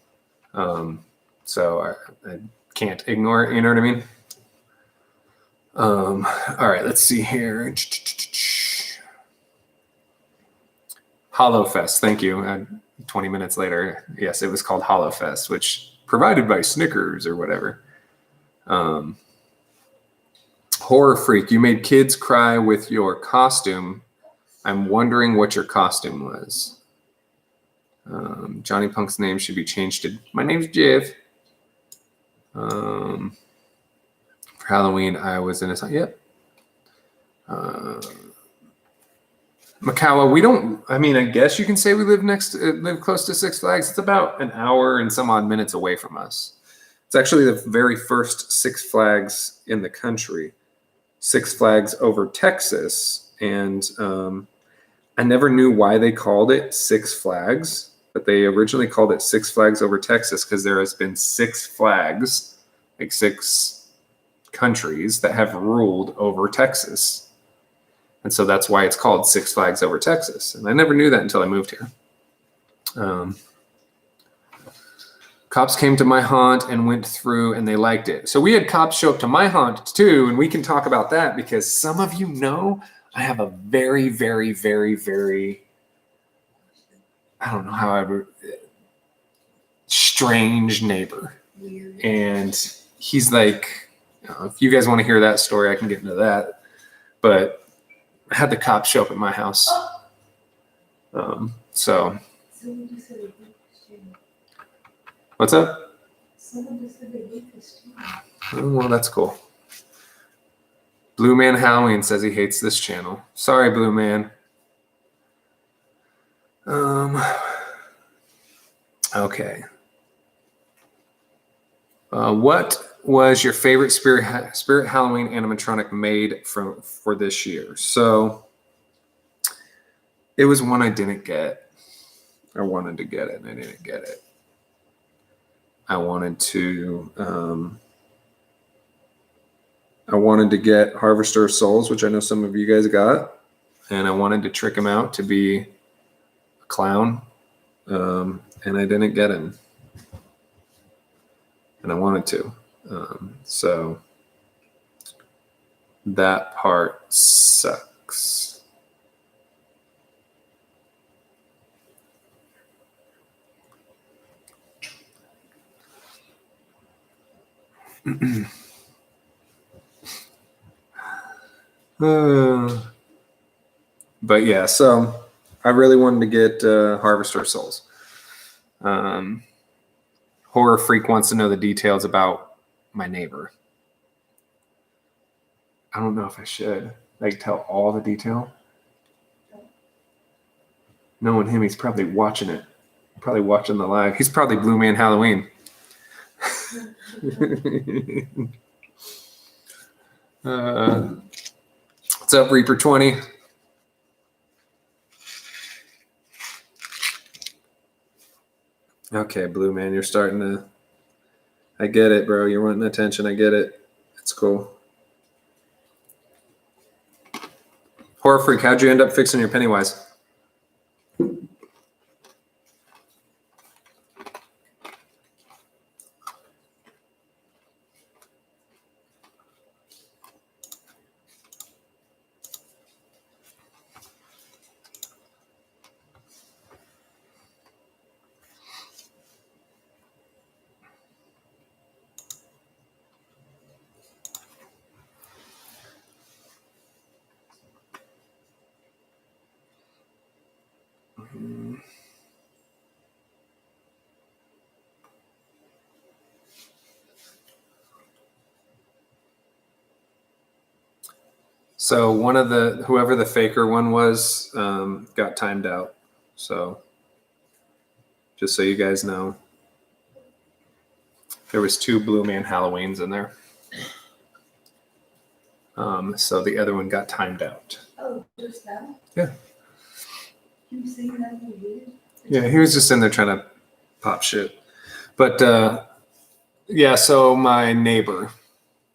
So I can't ignore it. You know what I mean? All right, let's see here. HoloFest, thank you. 20 minutes later, yes, it was called HoloFest, which provided by Snickers or whatever. Horror Freak, you made kids cry with your costume. I'm wondering what your costume was. Johnny Punk's name should be changed to, my name's Jeff. For Halloween, I was in a, yep. Makawa, we don't, I mean, I guess you can say we live close to Six Flags. It's about an hour and some odd minutes away from us. It's actually the very first Six Flags in the country. Six Flags over Texas. And I never knew why they called it Six Flags, but they originally called it Six Flags over Texas because there has been 6 flags, like 6 countries that have ruled over Texas. And so that's why it's called Six Flags over Texas. And I never knew that until I moved here. Cops came to my haunt and went through and they liked it. So we had cops show up to my haunt too. And we can talk about that because some of you know I have a very, very, very, very, I don't know how I would, strange neighbor. Weird. And he's like, if you guys want to hear that story, I can get into that. But I had the cops show up at my house. So Someone just said a weakest channel. what's up? Someone just said a weakest channel. Oh, well, that's cool. Blue Man Halloween says he hates this channel. Sorry, Blue Man. Okay. What was your favorite Spirit Halloween animatronic made for this year? So it was one I didn't get. I wanted to get it and I didn't get it. I wanted to get Harvester of Souls, which I know some of you guys got, and I wanted to trick him out to be a clown, and I didn't get him, and I wanted to. So that part sucks. But yeah, so I really wanted to get Harvester of Souls. Horror Freak wants to know the details about my neighbor. I don't know if I should like tell all the detail. Knowing him, he's probably watching it. Probably watching the live. He's probably Blue Man Halloween. What's up, Reaper 20? Okay, Blue Man, you're starting to. I get it, bro. You're wanting attention. I get it. It's cool. Horror Freak, how'd you end up fixing your Pennywise? So one of whoever the faker one was, got timed out. So just so you guys know, there was 2 Blue Man Halloweens in there. So the other one got timed out. Oh, just that? Yeah. You seen that movie? Yeah, he was just in there trying to pop shit. But yeah, so my neighbor.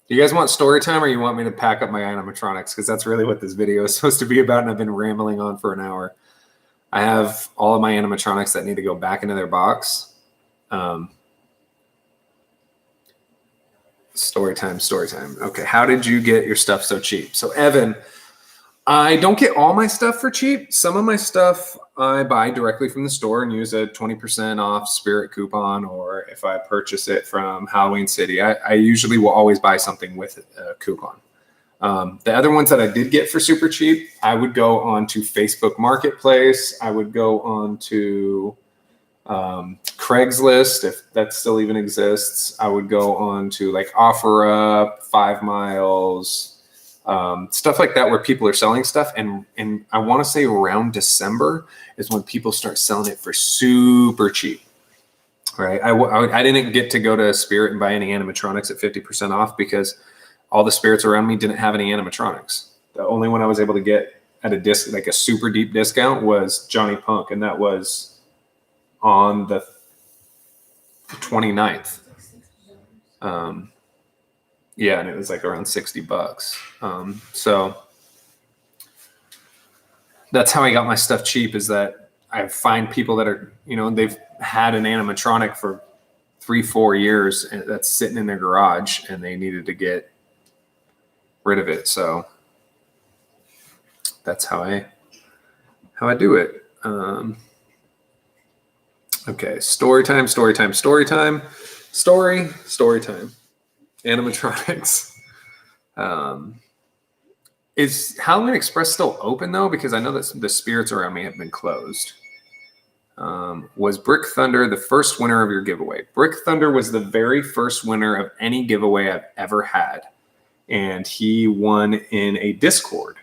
Do you guys want story time or you want me to pack up my animatronics? Because that's really what this video is supposed to be about, and I've been rambling on for an hour. I have all of my animatronics that need to go back into their box. Story time. Okay, how did you get your stuff so cheap? So Evan, I don't get all my stuff for cheap. Some of my stuff I buy directly from the store and use a 20% off Spirit coupon, or if I purchase it from Halloween City, I usually will always buy something with a coupon. The other ones that I did get for super cheap, I would go on to Facebook Marketplace. I would go on to Craigslist, if that still even exists. I would go on to like OfferUp, 5 Miles, stuff like that, where people are selling stuff. And I want to say around December is when people start selling it for super cheap. Right. I didn't get to go to Spirit and buy any animatronics at 50% off because all the Spirits around me didn't have any animatronics. The only one I was able to get at like a super deep discount was Johnny Punk. And that was on the 29th. Yeah, and it was like around $60. So that's how I got my stuff cheap, is that I find people that are, they've had an animatronic for 3-4 years and that's sitting in their garage and they needed to get rid of it. So that's how I do it. Okay, story time. Animatronics. Is Halloween Express still open though? Because I know that the Spirits around me have been closed. Was Brick Thunder the first winner of your giveaway? Brick Thunder was the very first winner of any giveaway I've ever had. And he won in a Discord.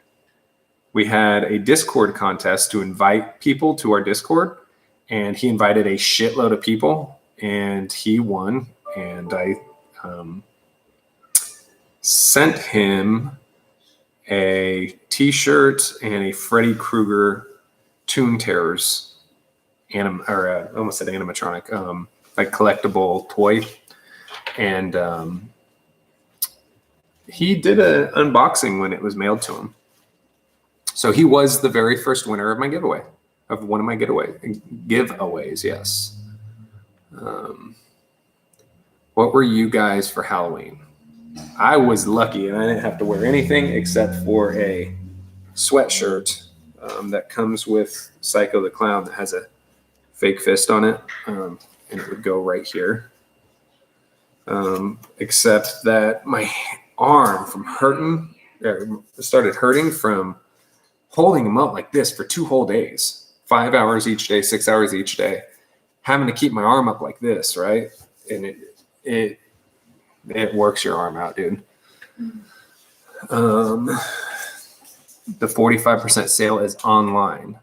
We had a Discord contest to invite people to our Discord. And he invited a shitload of people. And he won. And I sent him a t-shirt and a Freddy Krueger Toon Terrors I almost said animatronic, like collectible toy. And he did an unboxing when it was mailed to him. So he was the very first winner of my giveaway, of one of my giveaways, yes. What were you guys for Halloween? I was lucky and I didn't have to wear anything except for a sweatshirt that comes with Psycho the Clown that has a fake fist on it, and it would go right here. Except that my arm started hurting from holding him up like this for 2 whole days, 5 hours each day, 6 hours each day, having to keep my arm up like this, right? And it works your arm out, dude. The 45% sale is online.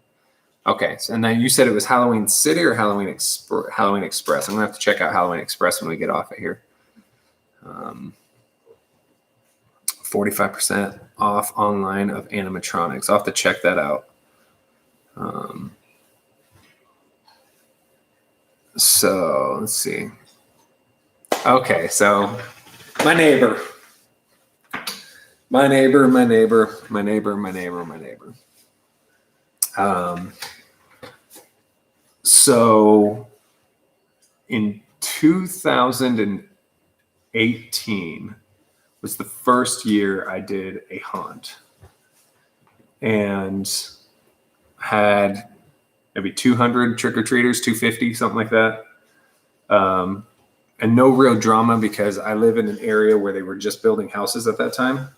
Okay, so and then you said it was Halloween City or Halloween Express. I'm gonna have to check out Halloween Express when we get off of here. 45% off online of animatronics. I'll have to check that out. So let's see. Okay, so my neighbor. So in 2018 was the first year I did a haunt and had maybe 200 trick-or-treaters, 250, something like that. And no real drama because I live in an area where they were just building houses at that time.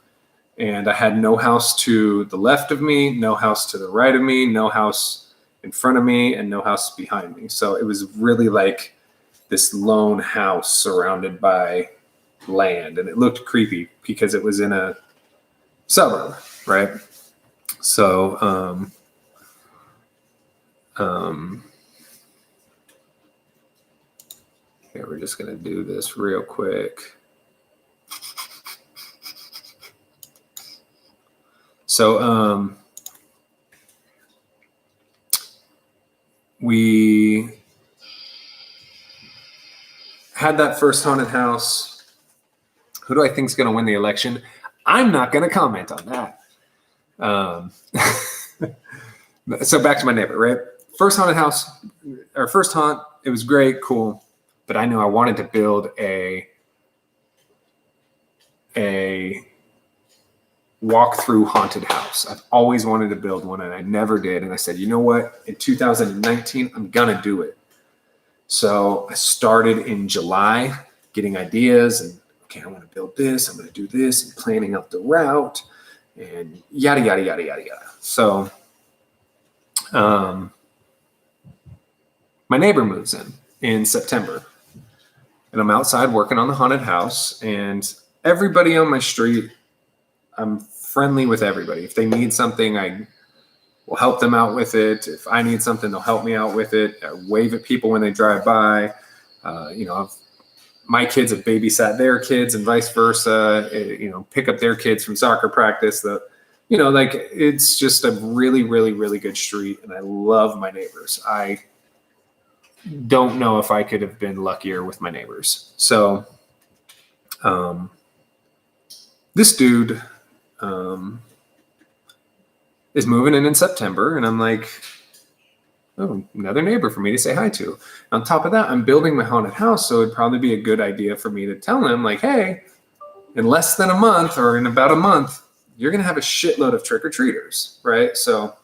And I had no house to the left of me, no house to the right of me, no house in front of me, and no house behind me. So it was really like this lone house surrounded by land. And it looked creepy because it was in a suburb, right? So Here, we're just going to do this real quick. So we had that first haunted house. Who do I think is going to win the election? I'm not going to comment on that. So back to my neighbor, right? First haunted house, or first haunt, it was great, cool. But I knew I wanted to build a walk-through haunted house. I've always wanted to build one, and I never did. And I said, you know what? In 2019, I'm going to do it. So I started in July getting ideas and, okay, I want to build this. I'm going to do this and planning out the route and yada, yada, yada, yada, yada. So my neighbor moves in September. And I'm outside working on the haunted house, and everybody on my street, I'm friendly with everybody. If they need something, I will help them out with it. If I need something, they'll help me out with it. I wave at people when they drive by. My kids have babysat their kids and vice versa. Pick up their kids from soccer practice. It's just a really, really, really good street, and I love my neighbors. I don't know if I could have been luckier with my neighbors. So this dude is moving in September, and I'm like, oh, another neighbor for me to say hi to. On top of that, I'm building my haunted house, so it'd probably be a good idea for me to tell him, like, hey, in less than a month or in about a month, you're going to have a shitload of trick-or-treaters, right? So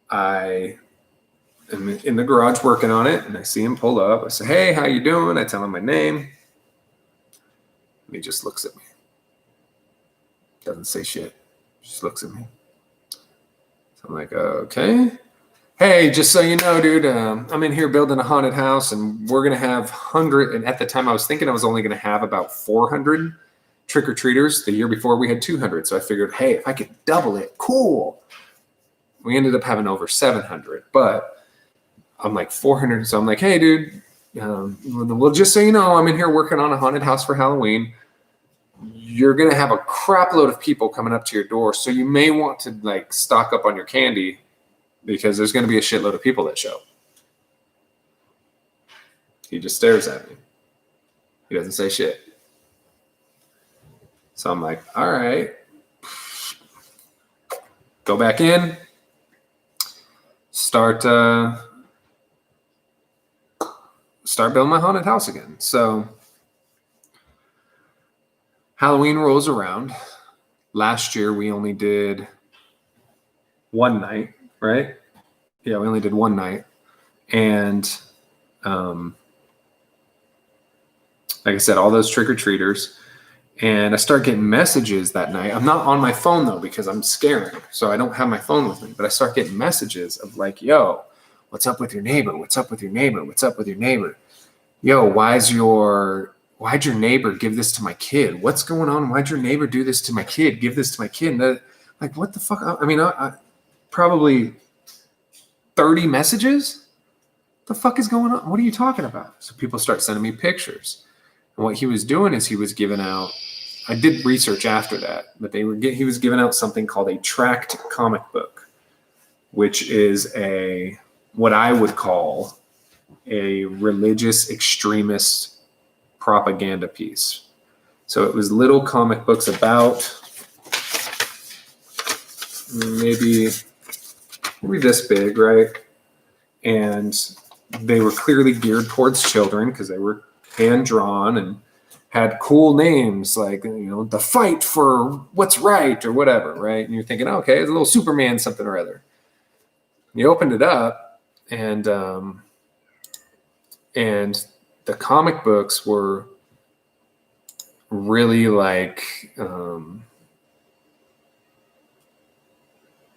I am in the garage working on it, and I see him pull up. I say, hey, how you doing? I tell him my name. And he just looks at me. Doesn't say shit. Just looks at me. So I'm like, okay. Hey, just so you know, dude, I'm in here building a haunted house, and we're going to have 100. And at the time, I was thinking I was only going to have about 400 trick-or-treaters. The year before, we had 200. So I figured, hey, if I could double it, cool. We ended up having over 700. But I'm like 400. So I'm like, hey, dude, well, just so you know, I'm in here working on a haunted house for Halloween. You're going to have a crap load of people coming up to your door. So you may want to stock up on your candy, because there's going to be a shitload of people that show. He just stares at me. He doesn't say shit. So I'm like, all right. Go back in. Start building my haunted house again. So Halloween rolls around. Last year, we only did one night. Right? Yeah, we only did one night. And like I said, all those trick-or-treaters. And I start getting messages that night. I'm not on my phone, though, because I'm scaring. So I don't have my phone with me. But I start getting messages of like, yo, what's up with your neighbor? What's up with your neighbor? What's up with your neighbor? Yo, why'd your neighbor give this to my kid? What's going on? Why'd your neighbor do this to my kid? Give this to my kid? And like, what the fuck? I mean, I probably 30 messages? What the fuck is going on? What are you talking about? So people start sending me pictures. And what he was doing is he was giving out, I did research after that, but he was giving out something called a tracked comic book, which is what I would call a religious extremist propaganda piece. So it was little comic books about maybe this big, right? And they were clearly geared towards children because they were hand-drawn and had cool names like, the fight for what's right or whatever, right? And you're thinking, okay, it's a little Superman something or other. You opened it up, and the comic books were really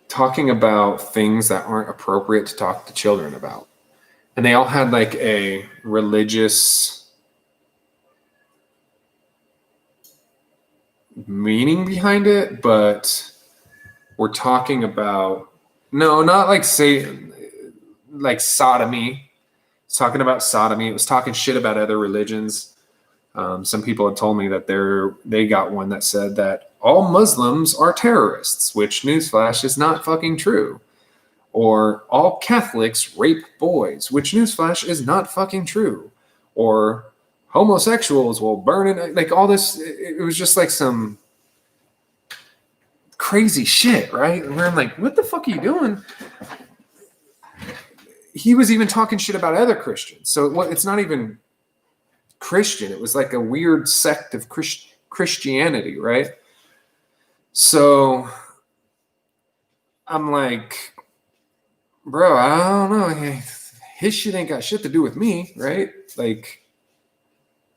talking about things that aren't appropriate to talk to children about. And they all had a religious meaning behind it, but we're talking about, no, not like Satan. like sodomy. It's talking about sodomy. It was talking shit about other religions. Some people had told me that they got one that said that all Muslims are terrorists, which, newsflash, is not fucking true. Or all Catholics rape boys, which, newsflash, is not fucking true. Or homosexuals will burn it. Like all this, it was just like some crazy shit, right? And where I'm like, what the fuck are you doing? He was even talking shit about other Christians. So it's not even Christian. It was like a weird sect of Christianity, right? So I'm like, bro, I don't know. His shit ain't got shit to do with me, right? Like,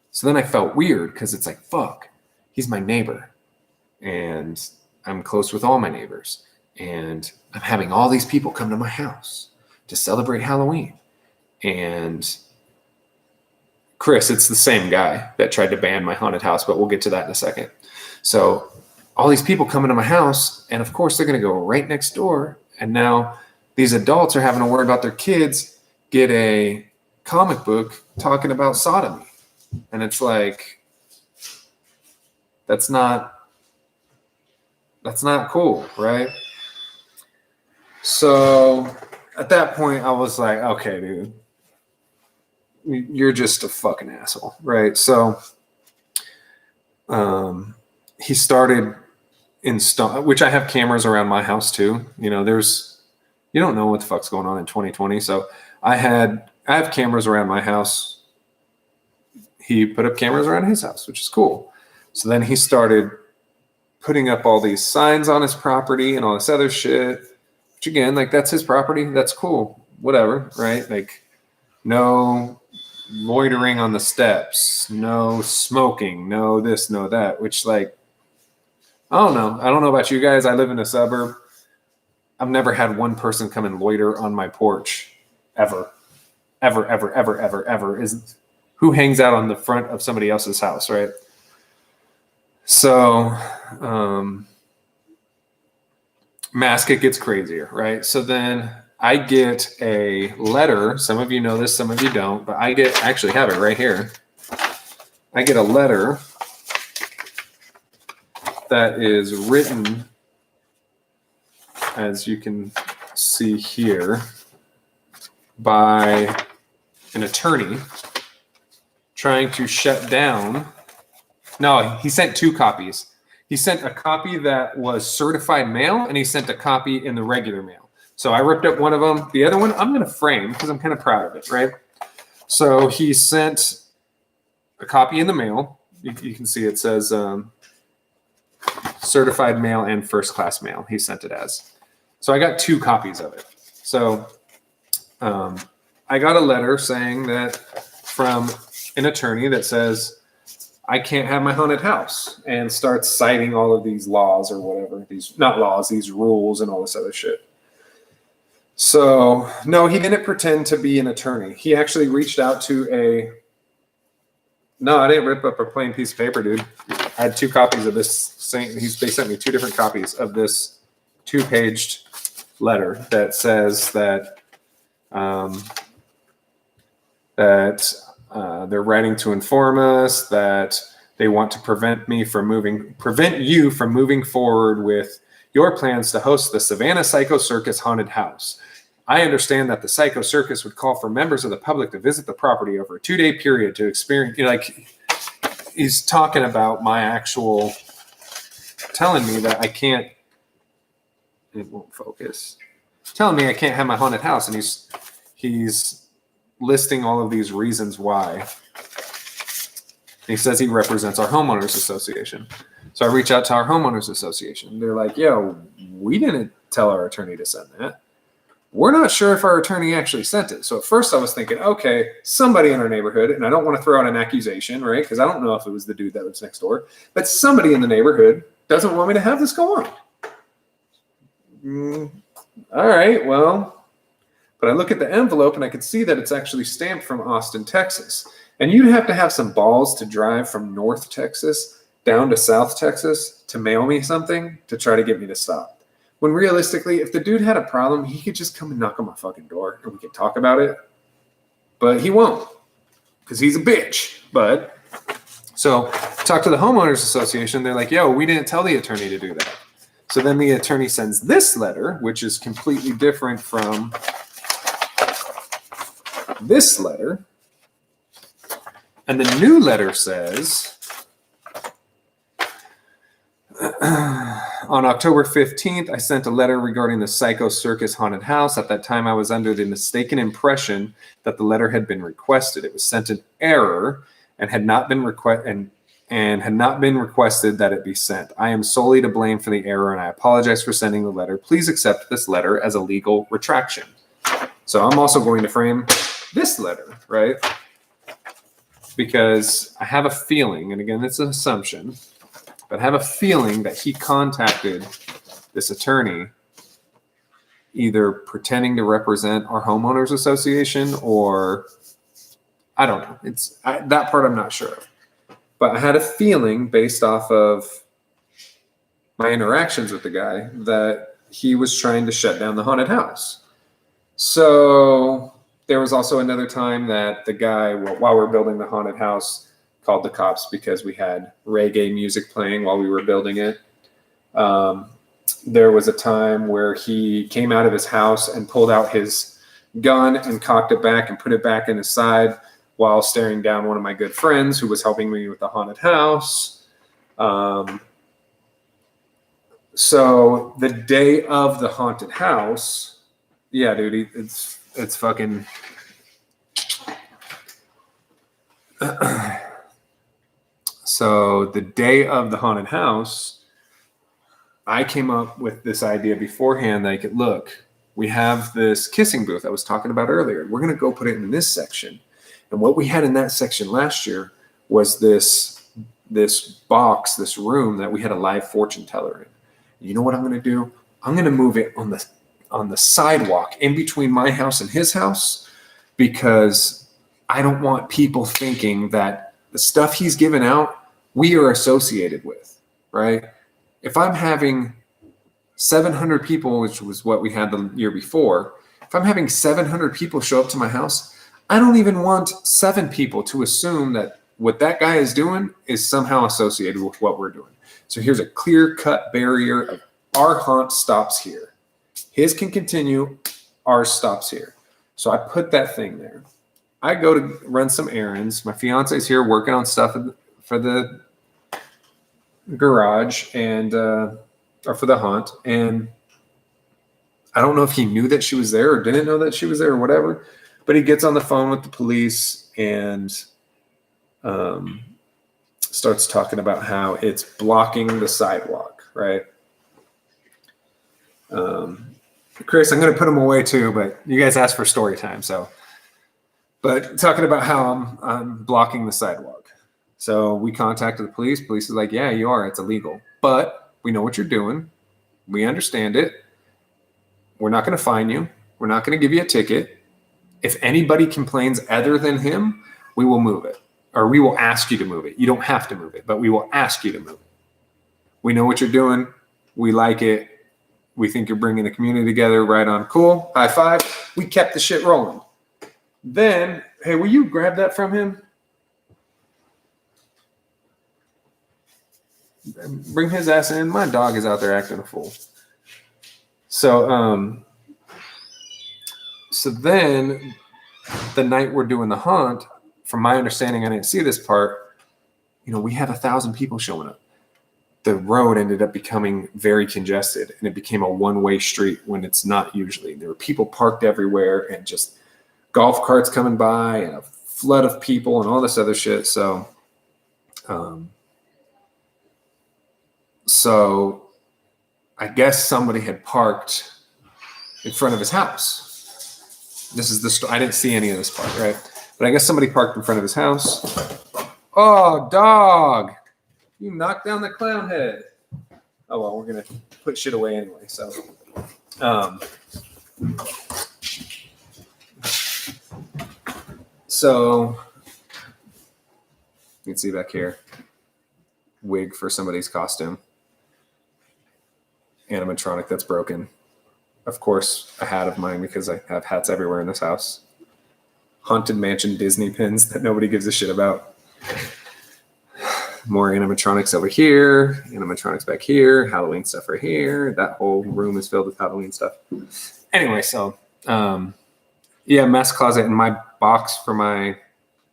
so then I felt weird because it's like, fuck, he's my neighbor. And I'm close with all my neighbors. And I'm having all these people come to my house to celebrate Halloween. And Chris, it's the same guy that tried to ban my haunted house, but we'll get to that in a second. So all these people come into my house, and of course they're going to go right next door. And now these adults are having to worry about their kids get a comic book talking about sodomy. And it's like, that's not cool, right? So at that point, I was like, okay, dude, you're just a fucking asshole, right? So he started which I have cameras around my house too. You know, you don't know what the fuck's going on in 2020. So I have cameras around my house. He put up cameras around his house, which is cool. So then he started putting up all these signs on his property and all this other shit, which again, like, that's his property. That's cool. Whatever, right? Like, no loitering on the steps, no smoking, no this, no that, which, like, I don't know. I don't know about you guys. I live in a suburb. I've never had one person come and loiter on my porch ever. Who hangs out on the front of somebody else's house, right? So, mask, it gets crazier, right? So then I get a letter. Some of you know this, some of you don't, but I actually have it right here. I get a letter that is written, as you can see here, by an attorney trying to shut down. No, he sent two copies. He sent a copy that was certified mail, and he sent a copy in the regular mail. So I ripped up one of them. The other one I'm going to frame because I'm kind of proud of it, right? So he sent a copy in the mail. You can see it says certified mail and first class mail. He sent it as. So I got two copies of it. So I got a letter saying that from an attorney that says I can't have my haunted house, and starts citing all of these laws or whatever. These rules and all this other shit. So no, he didn't pretend to be an attorney. He actually reached out to No, I didn't rip up a plain piece of paper, dude. I had two copies of this. They sent me two different copies of this 2-paged letter that says that they're writing to inform us that they want to prevent you from moving forward with your plans to host the Savannah Psycho Circus Haunted House. I understand that the Psycho Circus would call for members of the public to visit the property over a 2-day period to experience, he's talking about my actual, telling me that I can't, it won't focus, telling me I can't have my haunted house. And he's listing all of these reasons why. He says he represents our homeowners association. So I reach out to our homeowners association. They're like, yo, we didn't tell our attorney to send that. We're not sure if our attorney actually sent it. So at first I was thinking, okay, somebody in our neighborhood, and I don't want to throw out an accusation, right? Because I don't know if it was the dude that lives next door, but somebody in the neighborhood doesn't want me to have this go on. All right, well, but I look at the envelope and I can see that it's actually stamped from Austin, Texas. And you'd have to have some balls to drive from North Texas down to South Texas to mail me something to try to get me to stop. When realistically, if the dude had a problem, he could just come and knock on my fucking door and we could talk about it. But he won't, because he's a bitch. But so talk to the homeowners association. They're like, yo, we didn't tell the attorney to do that. So then the attorney sends this letter, which is completely different from this letter. And the new letter says, on October 15th, I sent a letter regarding the Psycho Circus haunted house. At that time, I was under the mistaken impression that the letter had been requested. It was sent in error and had not been requested that it be sent. I am solely to blame for the error, and I apologize for sending the letter. Please accept this letter as a legal retraction. So I'm also going to frame this letter, right? Because I have a feeling, and again, it's an assumption, but I have a feeling that he contacted this attorney either pretending to represent our homeowners association or I don't know. That part I'm not sure of. But I had a feeling based off of my interactions with the guy that he was trying to shut down the haunted house. So there was also another time that the guy, while we were building the haunted house, called the cops because we had reggae music playing while we were building it. There was a time where he came out of his house and pulled out his gun and cocked it back and put it back in his side while staring down one of my good friends who was helping me with the haunted house. So the day of the haunted house, yeah, dude, it's fucking... So the day of the haunted house, I came up with this idea beforehand that I could, look, we have this kissing booth I was talking about earlier. We're going to go put it in this section. And what we had in that section last year was this box, this room that we had a live fortune teller in. You know what I'm going to do? I'm going to move it on the sidewalk in between my house and his house because I don't want people thinking that the stuff he's given out, we are associated with, right? If I'm having 700 people, which was what we had the year before, if I'm having 700 people show up to my house, I don't even want 7 people to assume that what that guy is doing is somehow associated with what we're doing. So here's a clear-cut barrier of our haunt stops here. His can continue, ours stops here. So I put that thing there. I go to run some errands. My fiance's here working on stuff for the garage and or for the haunt. And I don't know if he knew that she was there or didn't know that she was there or whatever. But he gets on the phone with the police and starts talking about how it's blocking the sidewalk, right? Chris, I'm going to put him away too, but you guys asked for story time, so. But talking about how I'm blocking the sidewalk. So we contacted the police. Police is like, yeah, you are. It's illegal. But we know what you're doing. We understand it. We're not going to fine you. We're not going to give you a ticket. If anybody complains other than him, we will move it. Or we will ask you to move it. You don't have to move it, but we will ask you to move it. We know what you're doing. We like it. We think you're bringing the community together. Right on. Cool. High five. We kept the shit rolling. Then, hey, will you grab that from him? Bring his ass in. My dog is out there acting a fool. So then the night we're doing the haunt, from my understanding, I didn't see this part, we had 1,000 people showing up. The road ended up becoming very congested and it became a one-way street when it's not usually. There were people parked everywhere and just golf carts coming by and a flood of people and all this other shit. So I guess somebody had parked in front of his house. This is the I didn't see any of this part, right? But I guess somebody parked in front of his house. Oh, dog! You knocked down the clown head. Oh well, we're gonna put shit away anyway. So, you can see back here, wig for somebody's costume. animatronic that's broken. Of course, a hat of mine because I have hats everywhere in this house. Haunted Mansion Disney pins that nobody gives a shit about. More animatronics over here, animatronics back here, Halloween stuff right here. That whole room is filled with Halloween stuff. Anyway, so yeah, mess closet, and my box for my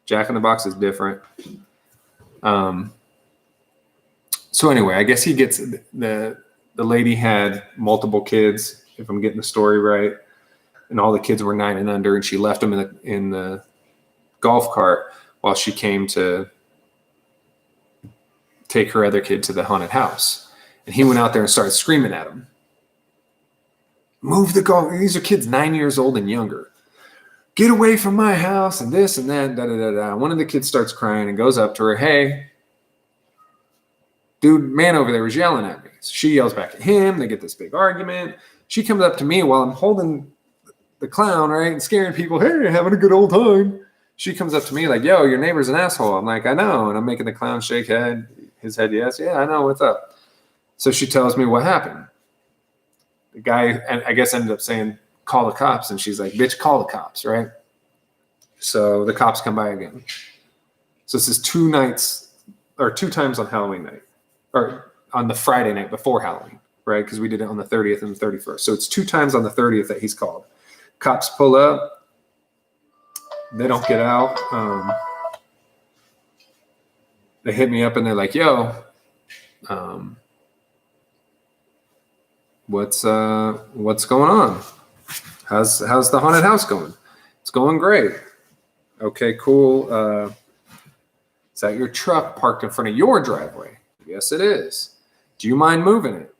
Jack in the Box is different. So anyway, I guess he gets the lady had multiple kids, if I'm getting the story right, and all the kids were 9 and under, and she left them in the golf cart while she came to take her other kid to the haunted house. And he went out there and started screaming at him. Move the golf. These are kids 9 years old and younger. Get away from my house and this and that. Da, da, da, da. One of the kids starts crying and goes up to her. Hey, dude, man over there was yelling at me. So she yells back at him. They get this big argument. She comes up to me while I'm holding the clown, right, and scaring people. Hey, having a good old time. She comes up to me like, yo, your neighbor's an asshole. I'm like, I know. And I'm making the clown shake his head, yes. Yeah, I know. What's up? So she tells me what happened. The guy, I guess, ended up saying, call the cops. And she's like, bitch, call the cops, right? So the cops come by again. So this is 2 times on Halloween night, or on the Friday night before Halloween, right? Because we did it on the 30th and the 31st. So it's 2 times on the 30th that he's called. Cops pull up. They don't get out. They hit me up and they're like, yo, what's going on? How's the haunted house going? It's going great. Okay, cool. Is that your truck parked in front of your driveway? Yes, it is. Do you mind moving it?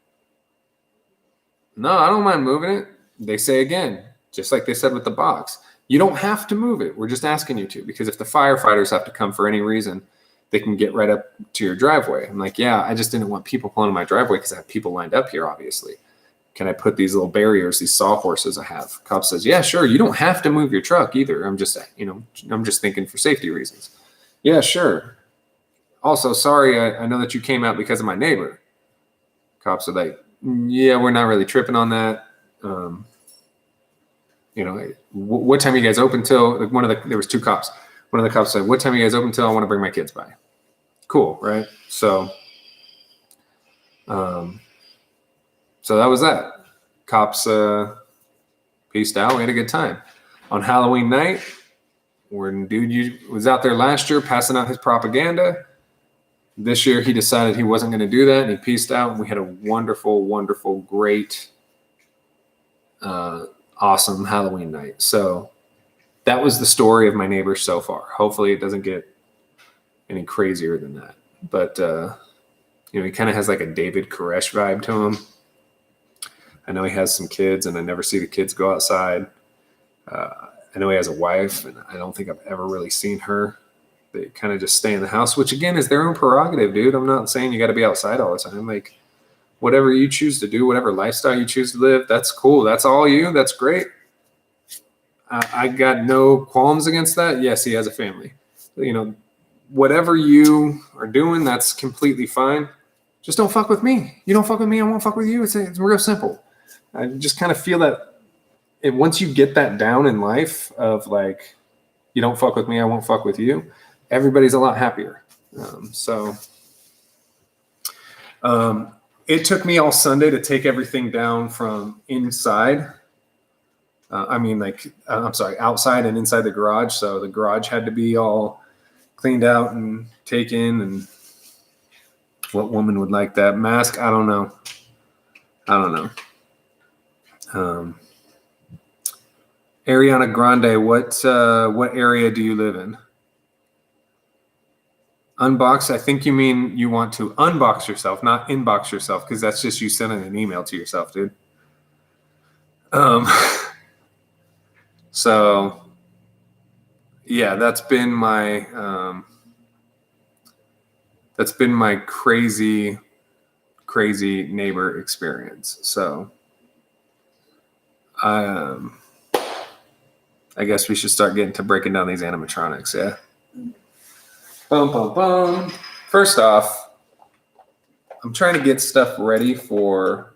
No, I don't mind moving it. They say again, just like they said with the box, you don't have to move it. We're just asking you to, because if the firefighters have to come for any reason, they can get right up to your driveway. I'm like, yeah, I just didn't want people pulling in my driveway because I have people lined up here, obviously. Can I put these little barriers, these sawhorses I have? Cop says, yeah, sure. You don't have to move your truck either. I'm just thinking for safety reasons. Yeah, sure. Also, sorry, I know that you came out because of my neighbor. Cops are like, yeah, we're not really tripping on that. What time are you guys open till? There was 2 cops. One of the cops said, what time are you guys open till? I want to bring my kids by. Cool, right? So that was that. Cops peaced out. We had a good time. On Halloween night, when dude was out there last year passing out his propaganda, this year he decided he wasn't going to do that, and he peaced out, and we had a wonderful, wonderful, great, awesome Halloween night. So that was the story of my neighbor so far. Hopefully it doesn't get any crazier than that. But, he kind of has like a David Koresh vibe to him. I know he has some kids, and I never see the kids go outside. I know he has a wife, and I don't think I've ever really seen her. They kind of just stay in the house, which again is their own prerogative, dude. I'm not saying you got to be outside all the time. Like, whatever you choose to do, whatever lifestyle you choose to live, that's cool. That's all you. That's great. I got no qualms against that. Yes, he has a family. Whatever you are doing, that's completely fine. Just don't fuck with me. You don't fuck with me, I won't fuck with you. It's real simple. I just kind of feel that once you get that down in life of like, you don't fuck with me, I won't fuck with you, everybody's a lot happier. It took me all Sunday to take everything down from inside. Outside and inside the garage. So the garage had to be all cleaned out and taken. And what woman would like that mask? I don't know. Ariana Grande, what area do you live in? Unbox, I think you mean you want to unbox yourself, not inbox yourself, because that's just you sending an email to yourself, dude. So yeah, that's been my crazy neighbor experience. So I guess we should start getting to breaking down these animatronics. Yeah. Bum, bum, bum. First off, I'm trying to get stuff ready for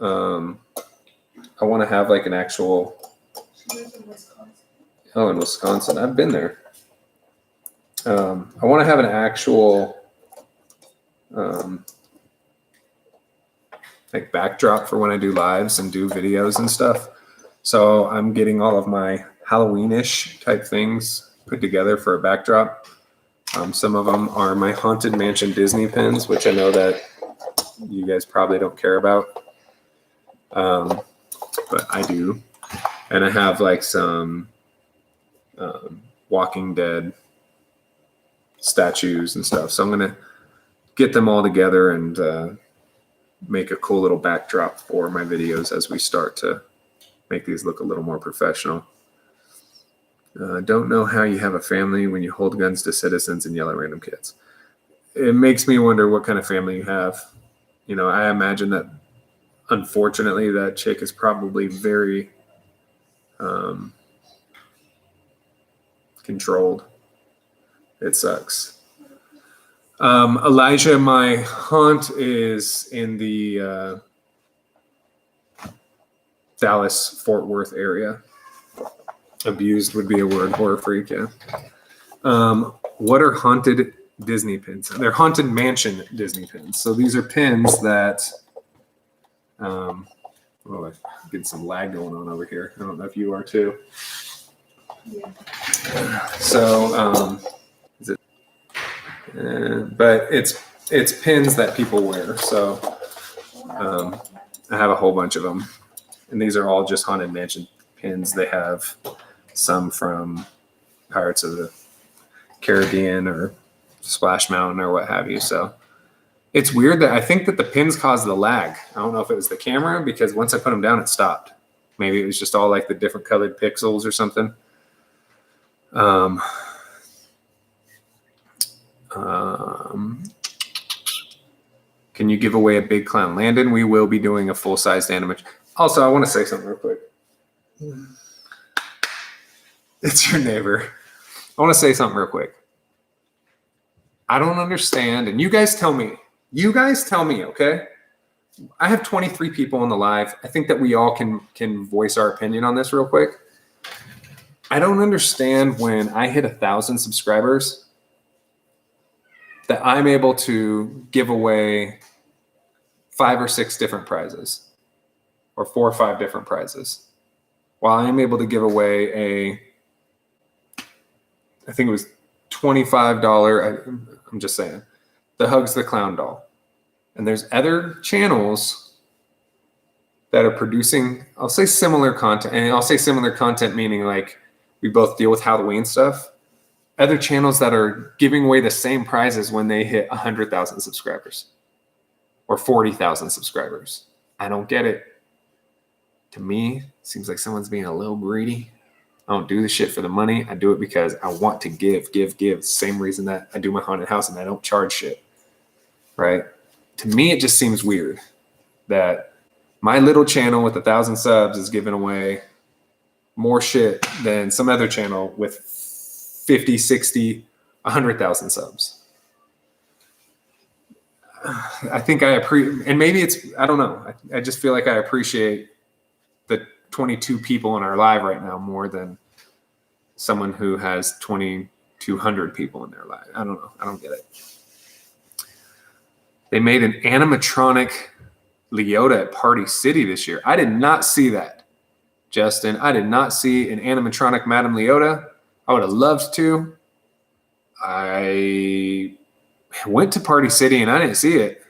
I want to have like an actual. She lives in Wisconsin. Oh, in Wisconsin, I've been there. I want to have an actual like backdrop for when I do lives and do videos and stuff. So I'm getting all of my Halloween-ish type things put together for a backdrop. Some of them are my Haunted Mansion Disney pins, which I know that you guys probably don't care about, but I do. And I have like some Walking Dead statues and stuff. So I'm going to get them all together and make a cool little backdrop for my videos as we start to make these look a little more professional. Don't know how you have a family when you hold guns to citizens and yell at random kids. It makes me wonder what kind of family you have. You know, I imagine that unfortunately that chick is probably very controlled. It sucks. Elijah, my haunt is in the Dallas-Fort Worth area. Abused would be a word. Horror freak, yeah. What are haunted Disney pins? They're Haunted Mansion Disney pins. So these are pins that, I'm getting some lag going on over here. I don't know if you are too. Yeah. So, but it's pins that people wear. So I have a whole bunch of them, and these are all just Haunted Mansion pins. They have some from Pirates of the Caribbean or Splash Mountain or what have you. So it's weird that I think that the pins caused the lag. I don't know if it was the camera, because once I put them down, it stopped. Maybe it was just all like the different colored pixels or something. Can you give away a big clown? Landon, we will be doing a full-sized animation. Also, I want to say something real quick. It's your neighbor. I want to say something real quick. I don't understand, and you guys tell me, okay? I have 23 people on the live. I think that we all can voice our opinion on this real quick. I don't understand when I hit 1,000 subscribers that I'm able to give away 5 or 6 different prizes, or 4 or 5 different prizes, while I'm able to give away I think it was $25, I'm just saying, the Hugs the Clown doll. And there's other channels that are producing, I'll say similar content, and I'll say similar content meaning like we both deal with Halloween stuff. Other channels that are giving away the same prizes when they hit 100,000 subscribers or 40,000 subscribers. I don't get it. To me, it seems like someone's being a little greedy. I don't do this shit for the money. I do it because I want to give. Same reason that I do my haunted house and I don't charge shit, right? To me, it just seems weird that my little channel with 1,000 subs is giving away more shit than some other channel with 50, 60, 100,000 subs. I think and maybe it's, I don't know. I just feel like I appreciate the 22 people in our live right now more than someone who has 2,200 people in their live. I don't know. I don't get it. They made an animatronic Leota at Party City this year. I did not see that, Justin. I did not see an animatronic Madame Leota. I would have loved to. I went to Party City and I didn't see it.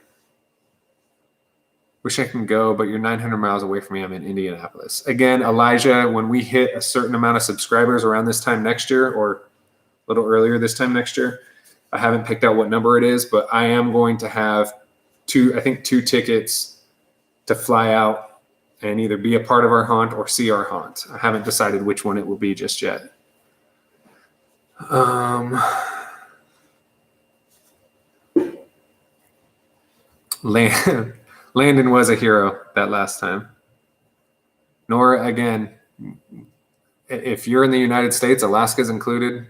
Wish I can go, but you're 900 miles away from me. I'm in Indianapolis. Again, Elijah, when we hit a certain amount of subscribers around this time next year, or a little earlier this time next year, I haven't picked out what number it is, but I am going to have 2 tickets to fly out and either be a part of our haunt or see our haunt. I haven't decided which one it will be just yet. Landon was a hero that last time. Nora, again, if you're in the United States, Alaska's included.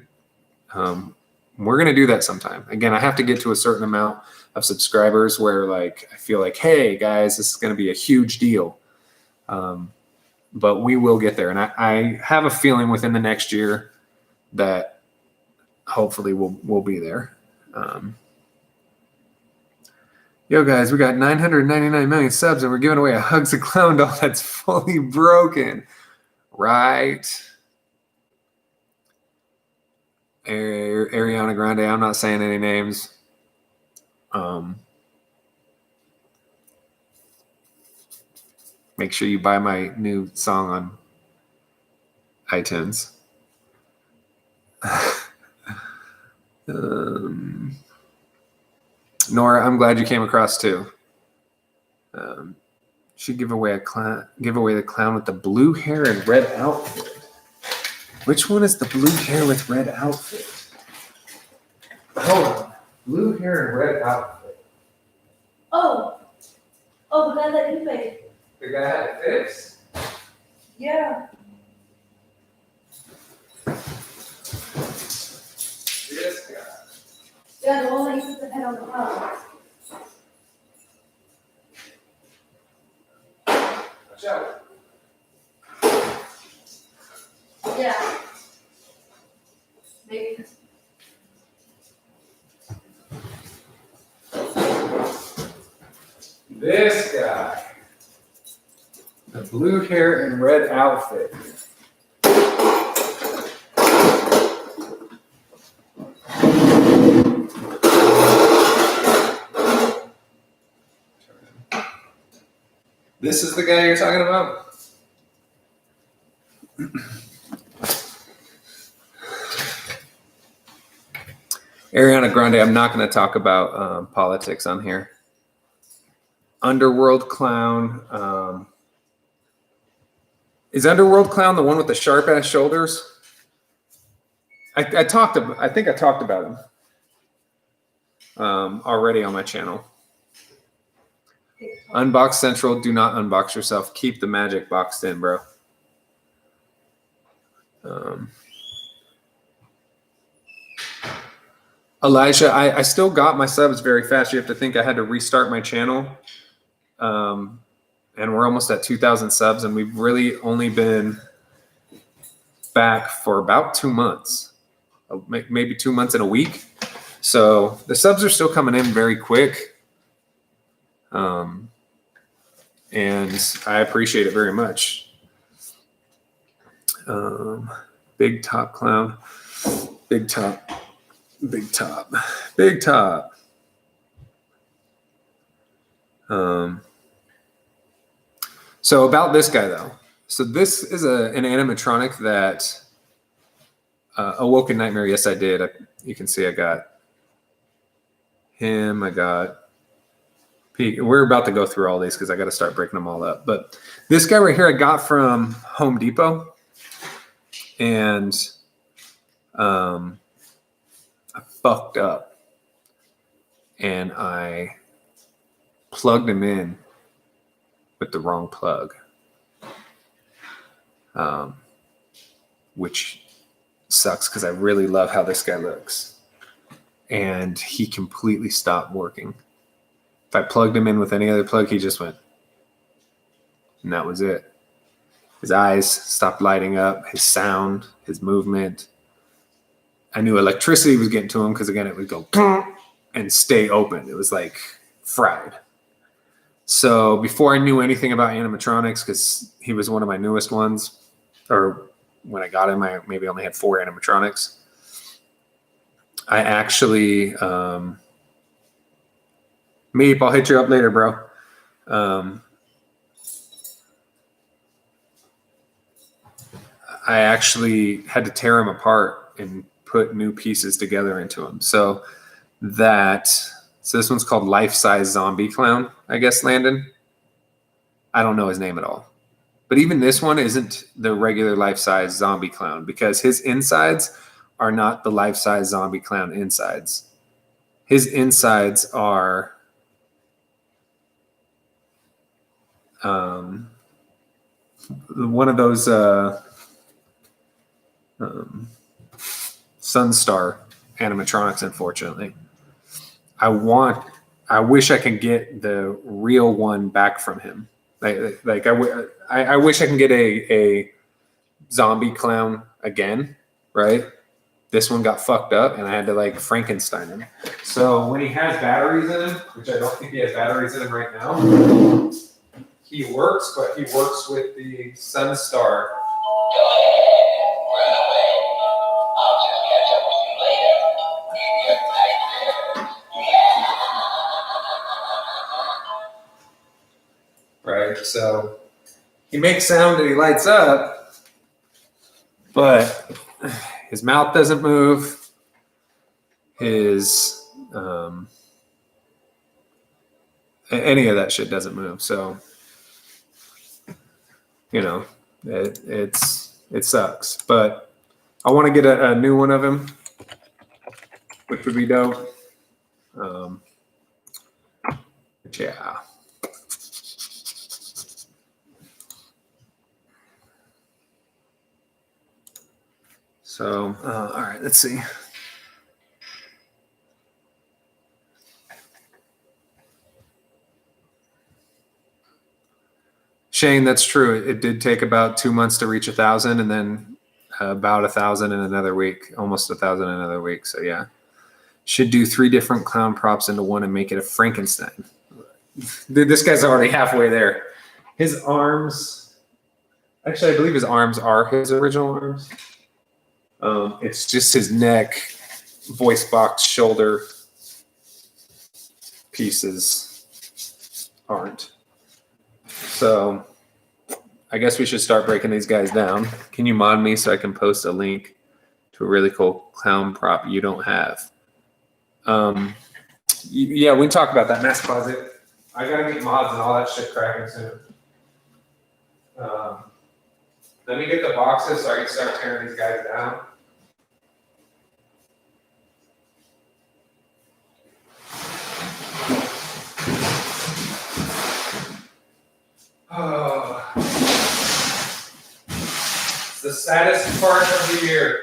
we're going to do that sometime. Again, I have to get to a certain amount of subscribers where like I feel like, hey guys, this is going to be a huge deal. But we will get there, and I have a feeling within the next year that hopefully we'll be there. Yo guys, we got 999 million subs, and we're giving away a Hugs the Clown doll that's fully broken. Right. Ariana Grande, I'm not saying any names. Make sure you buy my new song on iTunes. Nora, I'm glad you came across too. Should give away the clown with the blue hair and red outfit. Which one is the blue hair with red outfit? Hold on. Blue hair and red outfit. Oh, the guy that you made. The guy had it fixed? Yeah. This guy. Yeah, the one that you put the head on the top. Watch out. Yeah. Maybe. This guy. The blue hair and red outfit. This is the guy you're talking about? Ariana Grande, I'm not going to talk about politics on here. Underworld Clown. Is Underworld Clown the one with the sharp ass shoulders? I think I talked about him already on my channel. Unbox Central. Do not unbox yourself. Keep the magic boxed in, bro. Elijah, I still got my subs very fast. You have to think I had to restart my channel. And we're almost at 2,000 subs, and we've really only been back for about 2 months, maybe 2 months and a week. So the subs are still coming in very quick. And I appreciate it very much. Big top clown, big top, big top, big top. So about this guy though. So this is an animatronic that Awoken Nightmare. Yes, I did. You can see I got him. I got Pete. We're about to go through all these because I got to start breaking them all up. But this guy right here I got from Home Depot. And I fucked up. And I plugged him in with the wrong plug, which sucks because I really love how this guy looks. And he completely stopped working. If I plugged him in with any other plug, he just went. And that was it. His eyes stopped lighting up, his sound, his movement. I knew electricity was getting to him because, again, it would go and stay open. It was like fried. So before I knew anything about animatronics, because he was one of my newest ones, or when I got him, I maybe only had 4 animatronics. I actually, Meep, I'll hit you up later, bro. I actually had to tear him apart and put new pieces together into him. So this one's called Life Size Zombie Clown, I guess, Landon. I don't know his name at all. But even this one isn't the regular life-size zombie clown because his insides are not the life-size zombie clown insides. His insides are one of those Sunstar Animatronics, unfortunately. I wish I could get the real one back from him. Like I wish I can get a zombie clown again, right? This one got fucked up and I had to like Frankenstein him. So when he has batteries in him, which I don't think he has batteries in him right now, he works, but he works with the Sunstar. Right, so he makes sound and he lights up, but his mouth doesn't move. His any of that shit doesn't move. So it sucks. But I want to get a new one of him, which would be dope. But yeah. So, all right, let's see. Shane, that's true. It did take about 2 months to reach 1,000 and then about 1,000 in another week, almost 1,000 in another week. So yeah, should do 3 different clown props into one and make it a Frankenstein. Dude, this guy's already halfway there. His arms, actually, I believe his arms are his original arms. It's just his neck, voice box, shoulder pieces aren't. So I guess we should start breaking these guys down. Can you mod me so I can post a link to a really cool clown prop you don't have? Yeah, we can talk about that mass closet. I gotta get mods and all that shit cracking soon. Let me get the boxes so I can start tearing these guys down. Oh, it's the saddest part of the year.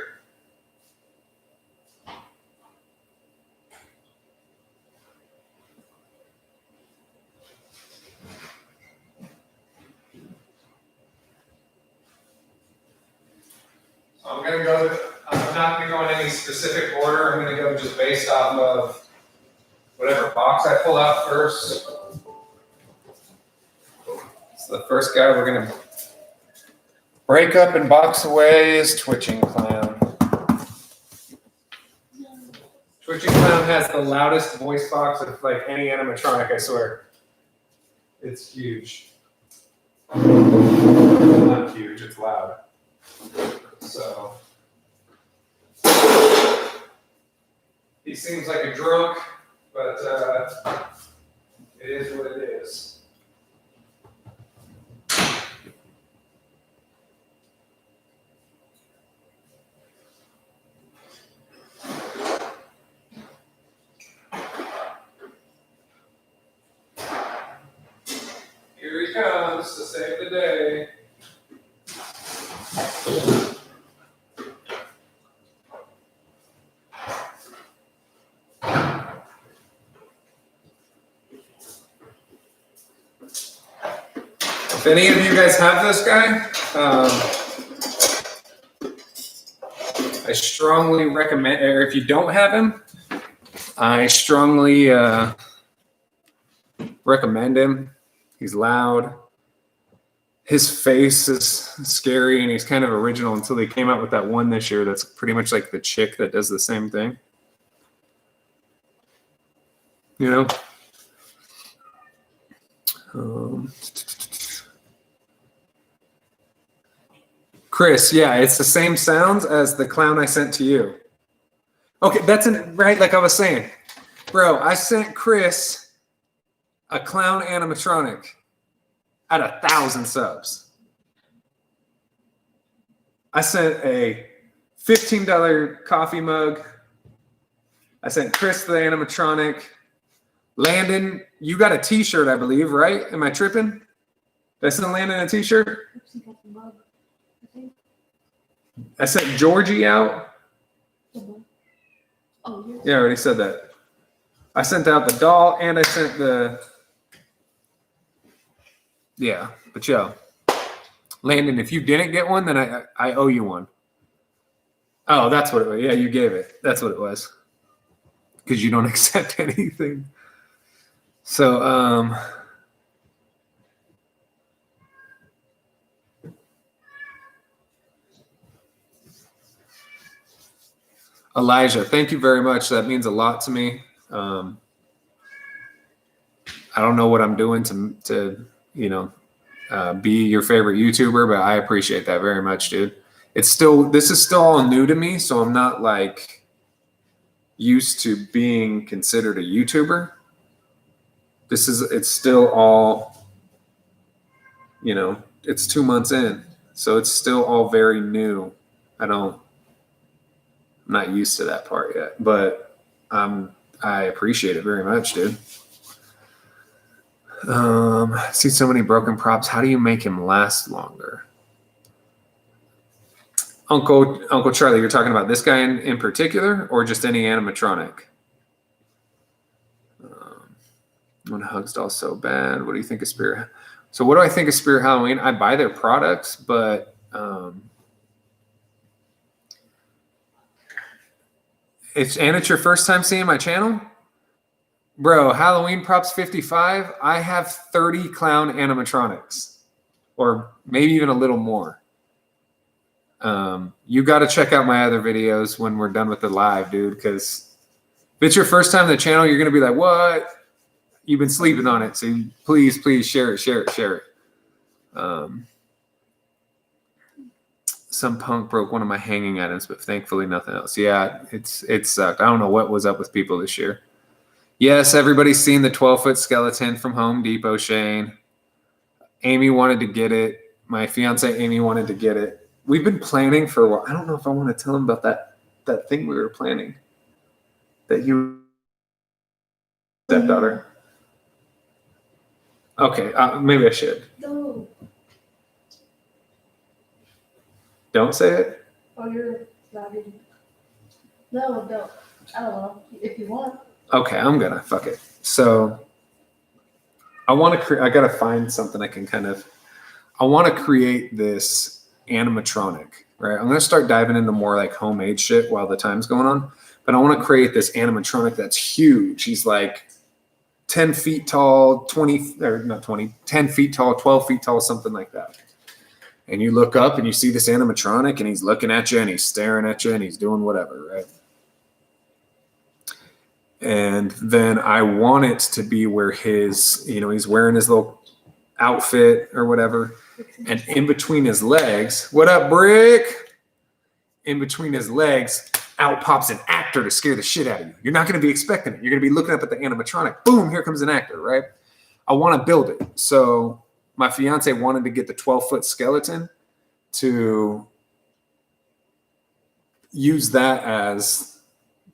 So I'm not gonna go in any specific order. I'm gonna go just based off of whatever box I pull out first. So the first guy we're gonna break up and box away is Twitching Clown. Twitching Clown has the loudest voice box of like any animatronic, I swear. It's huge. Not huge, it's loud. So he seems like a drunk, but it is what it is. Here he comes to save the day. If any of you guys have this guy, I strongly recommend, or if you don't have him, I strongly recommend him. He's loud. His face is scary, and he's kind of original until they came out with that one this year that's pretty much like the chick that does the same thing. You know? Chris, yeah, it's the same sounds as the clown I sent to you. Okay, right, like I was saying. Bro, I sent Chris a clown animatronic at 1,000 subs. I sent a $15 coffee mug. I sent Chris the animatronic. Landon, you got a t-shirt, I believe, right? Am I tripping? Did I send Landon a t-shirt? I sent Georgie out. Oh, yours. Yeah, I already said that. I sent out the doll and I sent the. Yeah, but yo, Landon, if you didn't get one, then I owe you one. Oh, that's what it was. Yeah, you gave it. That's what it was. Because you don't accept anything. So, Elijah, thank you very much. That means a lot to me. I don't know what I'm doing to be your favorite YouTuber, but I appreciate that very much, dude. This is still all new to me, so I'm not like used to being considered a YouTuber. It's still all, it's 2 months in, so it's still all very new. I'm not used to that part yet, but I appreciate it very much, dude. I see so many broken props. How do you make him last longer? Uncle Charlie, you're talking about this guy in particular, or just any animatronic? When Hugs Doll so bad. What do you think of Spirit? So what do I think of Spirit Halloween? I buy their products, but it's your first time seeing my channel? Bro, Halloween Props 55, I have 30 clown animatronics, or maybe even a little more. You got to check out my other videos when we're done with the live, dude, because if it's your first time on the channel, you're going to be like, what? You've been sleeping on it, so please share it. Some punk broke one of my hanging items, but thankfully nothing else. Yeah, it sucked. I don't know what was up with people this year. Yes, everybody's seen the 12-foot skeleton from Home Depot, Shane. Amy wanted to get it. My fiance Amy wanted to get it. We've been planning for a while. I don't know if I want to tell him about that thing we were planning. That you stepdaughter. Okay, maybe I should. No. Don't say it? Oh, you're not in. No, don't. I don't know. If you want. Okay, I'm gonna. Fuck it. So I want to I gotta find something I can I want to create this animatronic, right? I'm gonna start diving into more like homemade shit while the time's going on. But I want to create this animatronic that's huge. He's like 10 feet tall, 10 feet tall, 12 feet tall, something like that. And you look up and you see this animatronic and he's looking at you and he's staring at you and he's doing whatever, right? And then I want it to be where he's wearing his little outfit or whatever. And in between his legs, what up, Brick? In between his legs, out pops an actor to scare the shit out of you. You're not going to be expecting it. You're going to be looking up at the animatronic. Boom, here comes an actor, right? I want to build it. So my fiance wanted to get the 12-foot skeleton to use that as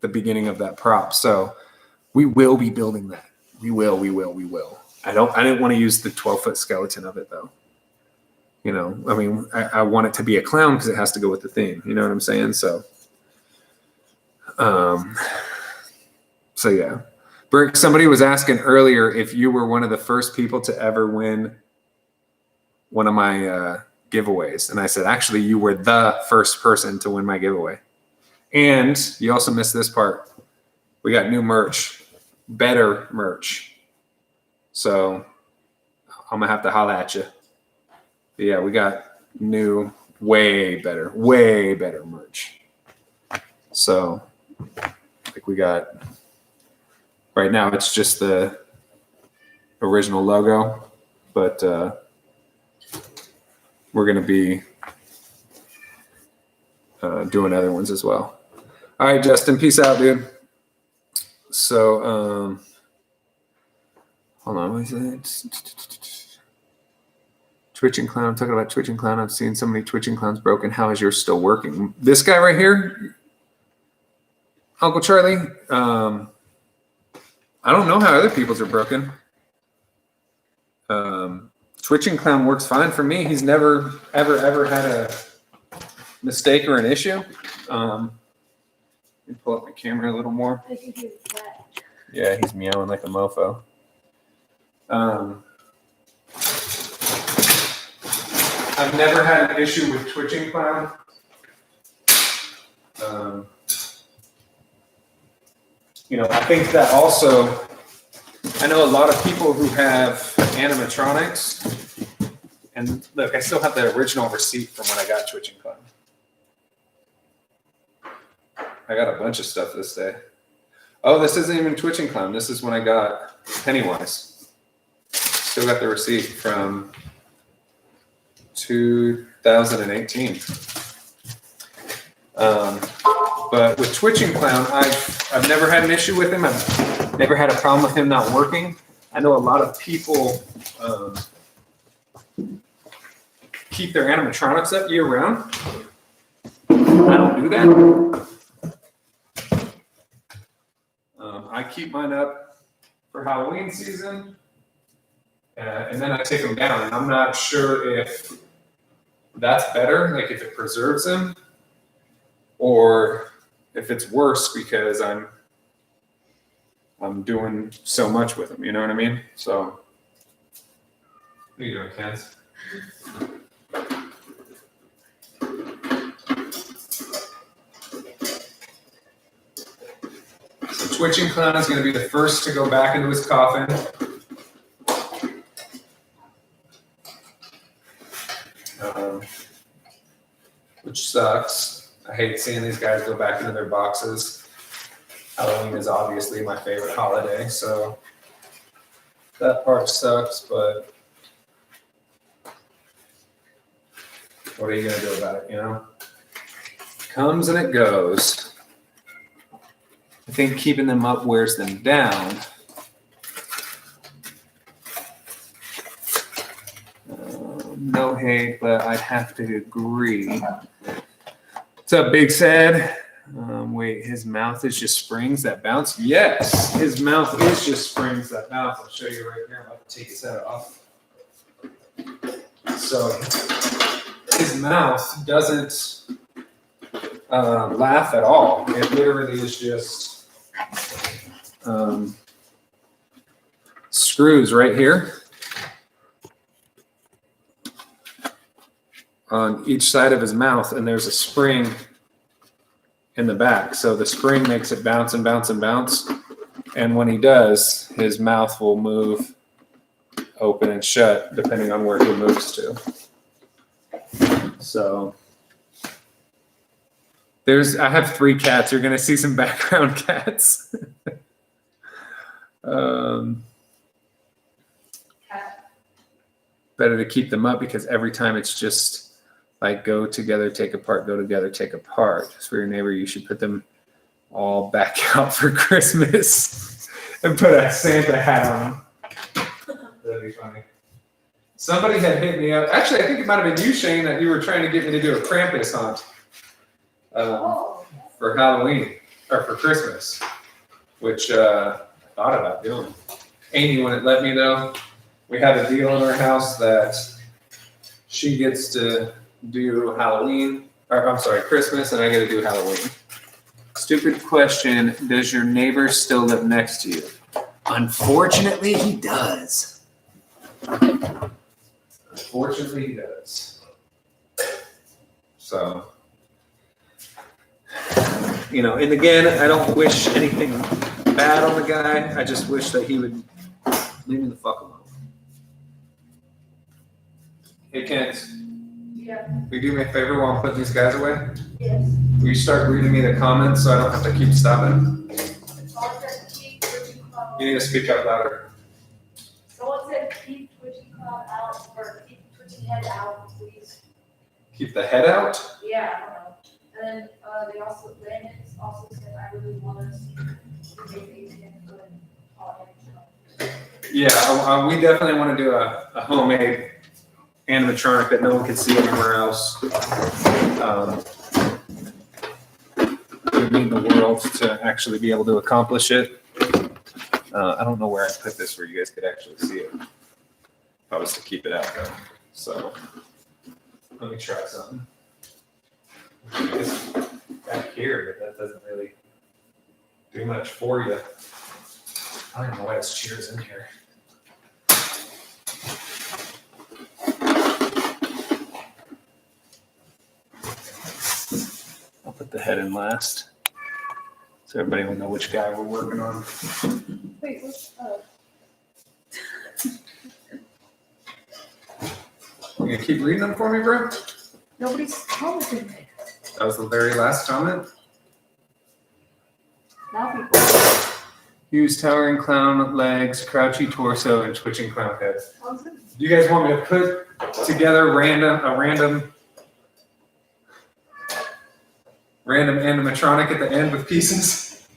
the beginning of that prop. So we will be building that. We will. I didn't want to use the 12-foot skeleton of it though. I want it to be a clown because it has to go with the theme. You know what I'm saying? So yeah. Brick, somebody was asking earlier if you were one of the first people to ever win one of my giveaways. And I said, actually, you were the first person to win my giveaway. And you also missed this part. We got new merch, better merch. So I'm going to have to holla at you. But yeah, we got new, way better merch. So like we got, right now it's just the original logo, but we're going to be doing other ones as well. All right, Justin, peace out, dude. So, hold on, what is it? Twitching Clown, I'm talking about Twitching Clown. I've seen so many Twitching Clowns broken. How is yours still working? This guy right here, Uncle Charlie, I don't know how other people's are broken. Twitching Clown works fine for me. He's never, ever had a mistake or an issue. Let me pull up my camera a little more. I think he's that. Yeah, he's meowing like a mofo. I've never had an issue with twitching clown. I think that also, I know a lot of people who have animatronics, and look, I still have the original receipt from when I got twitching clown. I got a bunch of stuff this day. Oh, this isn't even twitching clown. This is when I got Pennywise. Still got the receipt from 2018. But with twitching clown, I've never had an issue with him. I've never had a problem with him not working. I know a lot of people keep their animatronics up year round. I don't do that. I keep mine up for Halloween season, and then I take them down. And I'm not sure if that's better, like if it preserves them, or if it's worse because I'm doing so much with them. You know what I mean? So, what are you doing, Kens? Twitching clown is going to be the first to go back into his coffin. Which sucks. I hate seeing these guys go back into their boxes. Halloween is obviously my favorite holiday, so that part sucks, but what are you going to do about it, Comes and it goes. I think keeping them up wears them down. No hate, but I'd have to agree. What's up, Big Sad? Wait, his mouth is just springs that bounce? Yes, his mouth is just springs that bounce. I'll show you right here. I'm about to take his head off. So his mouth doesn't laugh at all. It literally is just screws right here on each side of his mouth, and there's a spring in the back. So the spring makes it bounce and bounce and bounce. And when he does, his mouth will move open and shut depending on where he moves to. So I have 3 cats. You're going to see some background cats. Better to keep them up because every time it's just like go together, take apart, go together, take apart. Just for your neighbor, you should put them all back out for Christmas and put a Santa hat on them. That'd be funny. Somebody had hit me up. Actually, I think it might have been you, Shane, that you were trying to get me to do a Krampus hunt for Halloween or for Christmas, which I thought about doing. Amy wouldn't let me though. We have a deal in our house that she gets to do Christmas, and I get to do Halloween. Stupid question. Does your neighbor still live next to you? Unfortunately, he does. Unfortunately, he does. So, and again, I don't wish anything bad on the guy. I just wish that he would leave me the fuck alone. Hey, Kent. Yeah. Will you do me a favor while I'm putting these guys away? Yes. Will you start reading me the comments so I don't have to keep stopping? Someone said keep twitching cloud. You need to speak up louder. Someone said keep twitching cloud out or keep twitching head out, please. Keep the head out? Yeah, I don't know. And then Landon also said I really want to see the baby and go and call him. Yeah, we definitely want to do a homemade animatronic that no one can see anywhere else. It would mean the world to actually be able to accomplish it. I don't know where I put this where you guys could actually see it. If I was to keep it out though. So let me try something. It's back here, but that doesn't really too much for you. I don't even know why this chair's in here. I'll put the head in last, so everybody will know which guy we're working on. Wait, what's You gonna keep reading them for me, bro? nobody's commenting. That was the very last comment. Now people. Use towering clown legs, crouchy torso, and twitching clown head. How's it? Do you guys want me to put together a random animatronic at the end with pieces?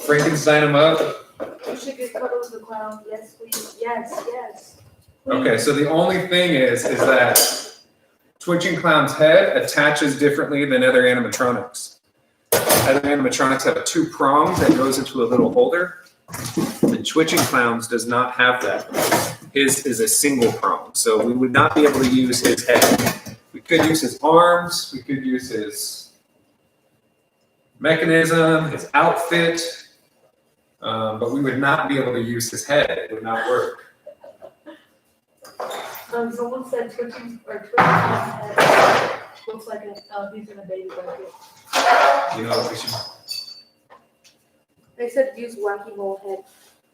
Frankenstein them up? You should get Cuddles the Clown. Yes, please. Yes, yes. Please. Okay, so the only thing is that twitching clown's head attaches differently than other animatronics. Other animatronics have a 2-prong that goes into a little holder. And twitching clowns does not have that. His is a single prong, so we would not be able to use his head. We could use his arms, we could use his mechanism, his outfit, but we would not be able to use his head. It would not work. Someone said twitching clown head looks like he's in a baby blanket. You know, we should. They said use wacky mole head.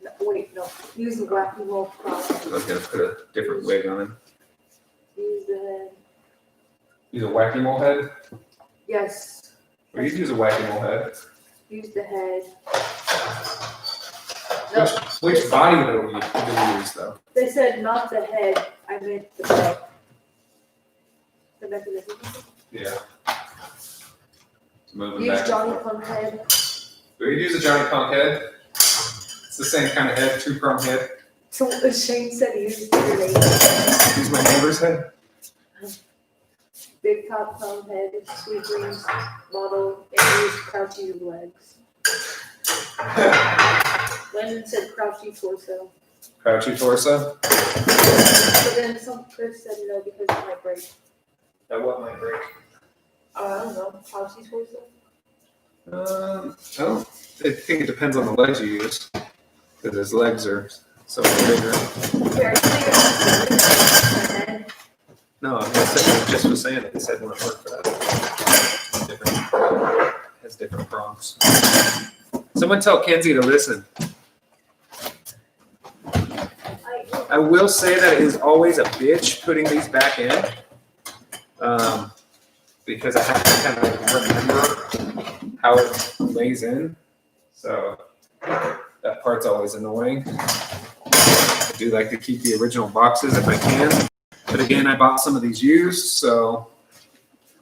No, wait, no. Use the wacky mole clown. I was gonna put a different wig on him. Use the head. Use a wacky mole head. Yes. Or you use a wacky mole head. Use the head. No, Which body do we use though? they said not the head. I meant the head. The mechanism. Yeah. Moving Use back. Johnny Punk head. Do we use a Johnny Punk head? It's the same kind of head, 2-prong head. So Shane said use your name. Use my neighbor's head. Big top clown head, sweet dreams model, and use crouchy legs. Lennon said crouchy torso. Crouchy torso. But then some Chris said no because it might break. That what might break? I don't know. Crouchy torso? Oh, I think it depends on the legs you use, because his legs are so much bigger. Wait, are you saying head? No, I just was saying it. It said wouldn't work for that. Different, has different prongs. Someone tell Kenzie to listen. I will say that it is always a bitch putting these back in, because I have to kind of remember how it lays in. So that part's always annoying. I do like to keep the original boxes if I can. But again, I bought some of these used, so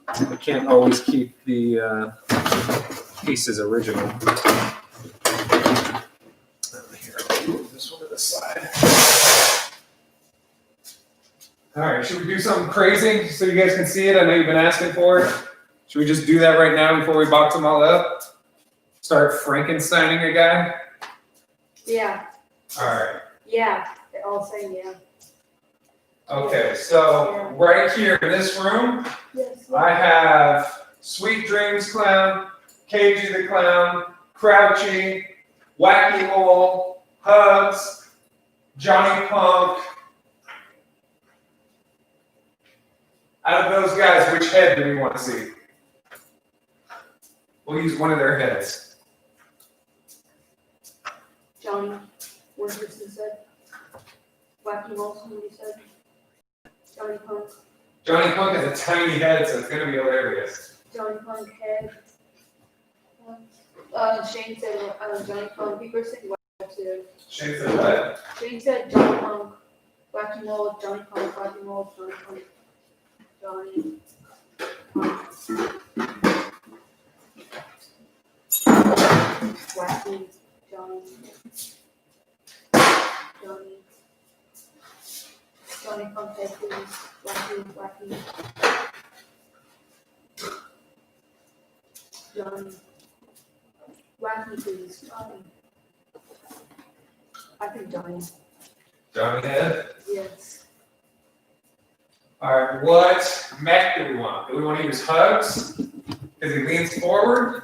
I can't always keep the pieces original. Here, I'll move this one to the side. All right, should we do something crazy so you guys can see it? I know you've been asking for it. Should we just do that right now before we box them all up? Start Frankensteining a guy? Yeah. All right. Yeah. They're all saying yeah. Okay, so right here in this room, Yes. I have Sweet Dreams Clown, Cagey the Clown, Crouchy, Wacky Mole, Hugs, Johnny Punk. Out of those guys, which head do we want to see? We'll use one of their heads. Johnny, one person said. Wacky Mole, somebody said. Johnny Punk. Johnny Punk has a tiny head, so it's going to be hilarious. Johnny Punk head. Shane said Johnny Punk. People are saying Wacky too. Shane said what? Shane said Johnny Punk. Wacky Mole, Johnny Punk, Wacky Mole, Johnny Punk. Johnny Punk. Wacky Johnny. Johnny Punk head, please. Wacky. Johnny. Wacky, please. Johnny. I think Johnny. Johnny head? Yes. All right, what mech do we want? Do we want to use Hugs? Because he leans forward?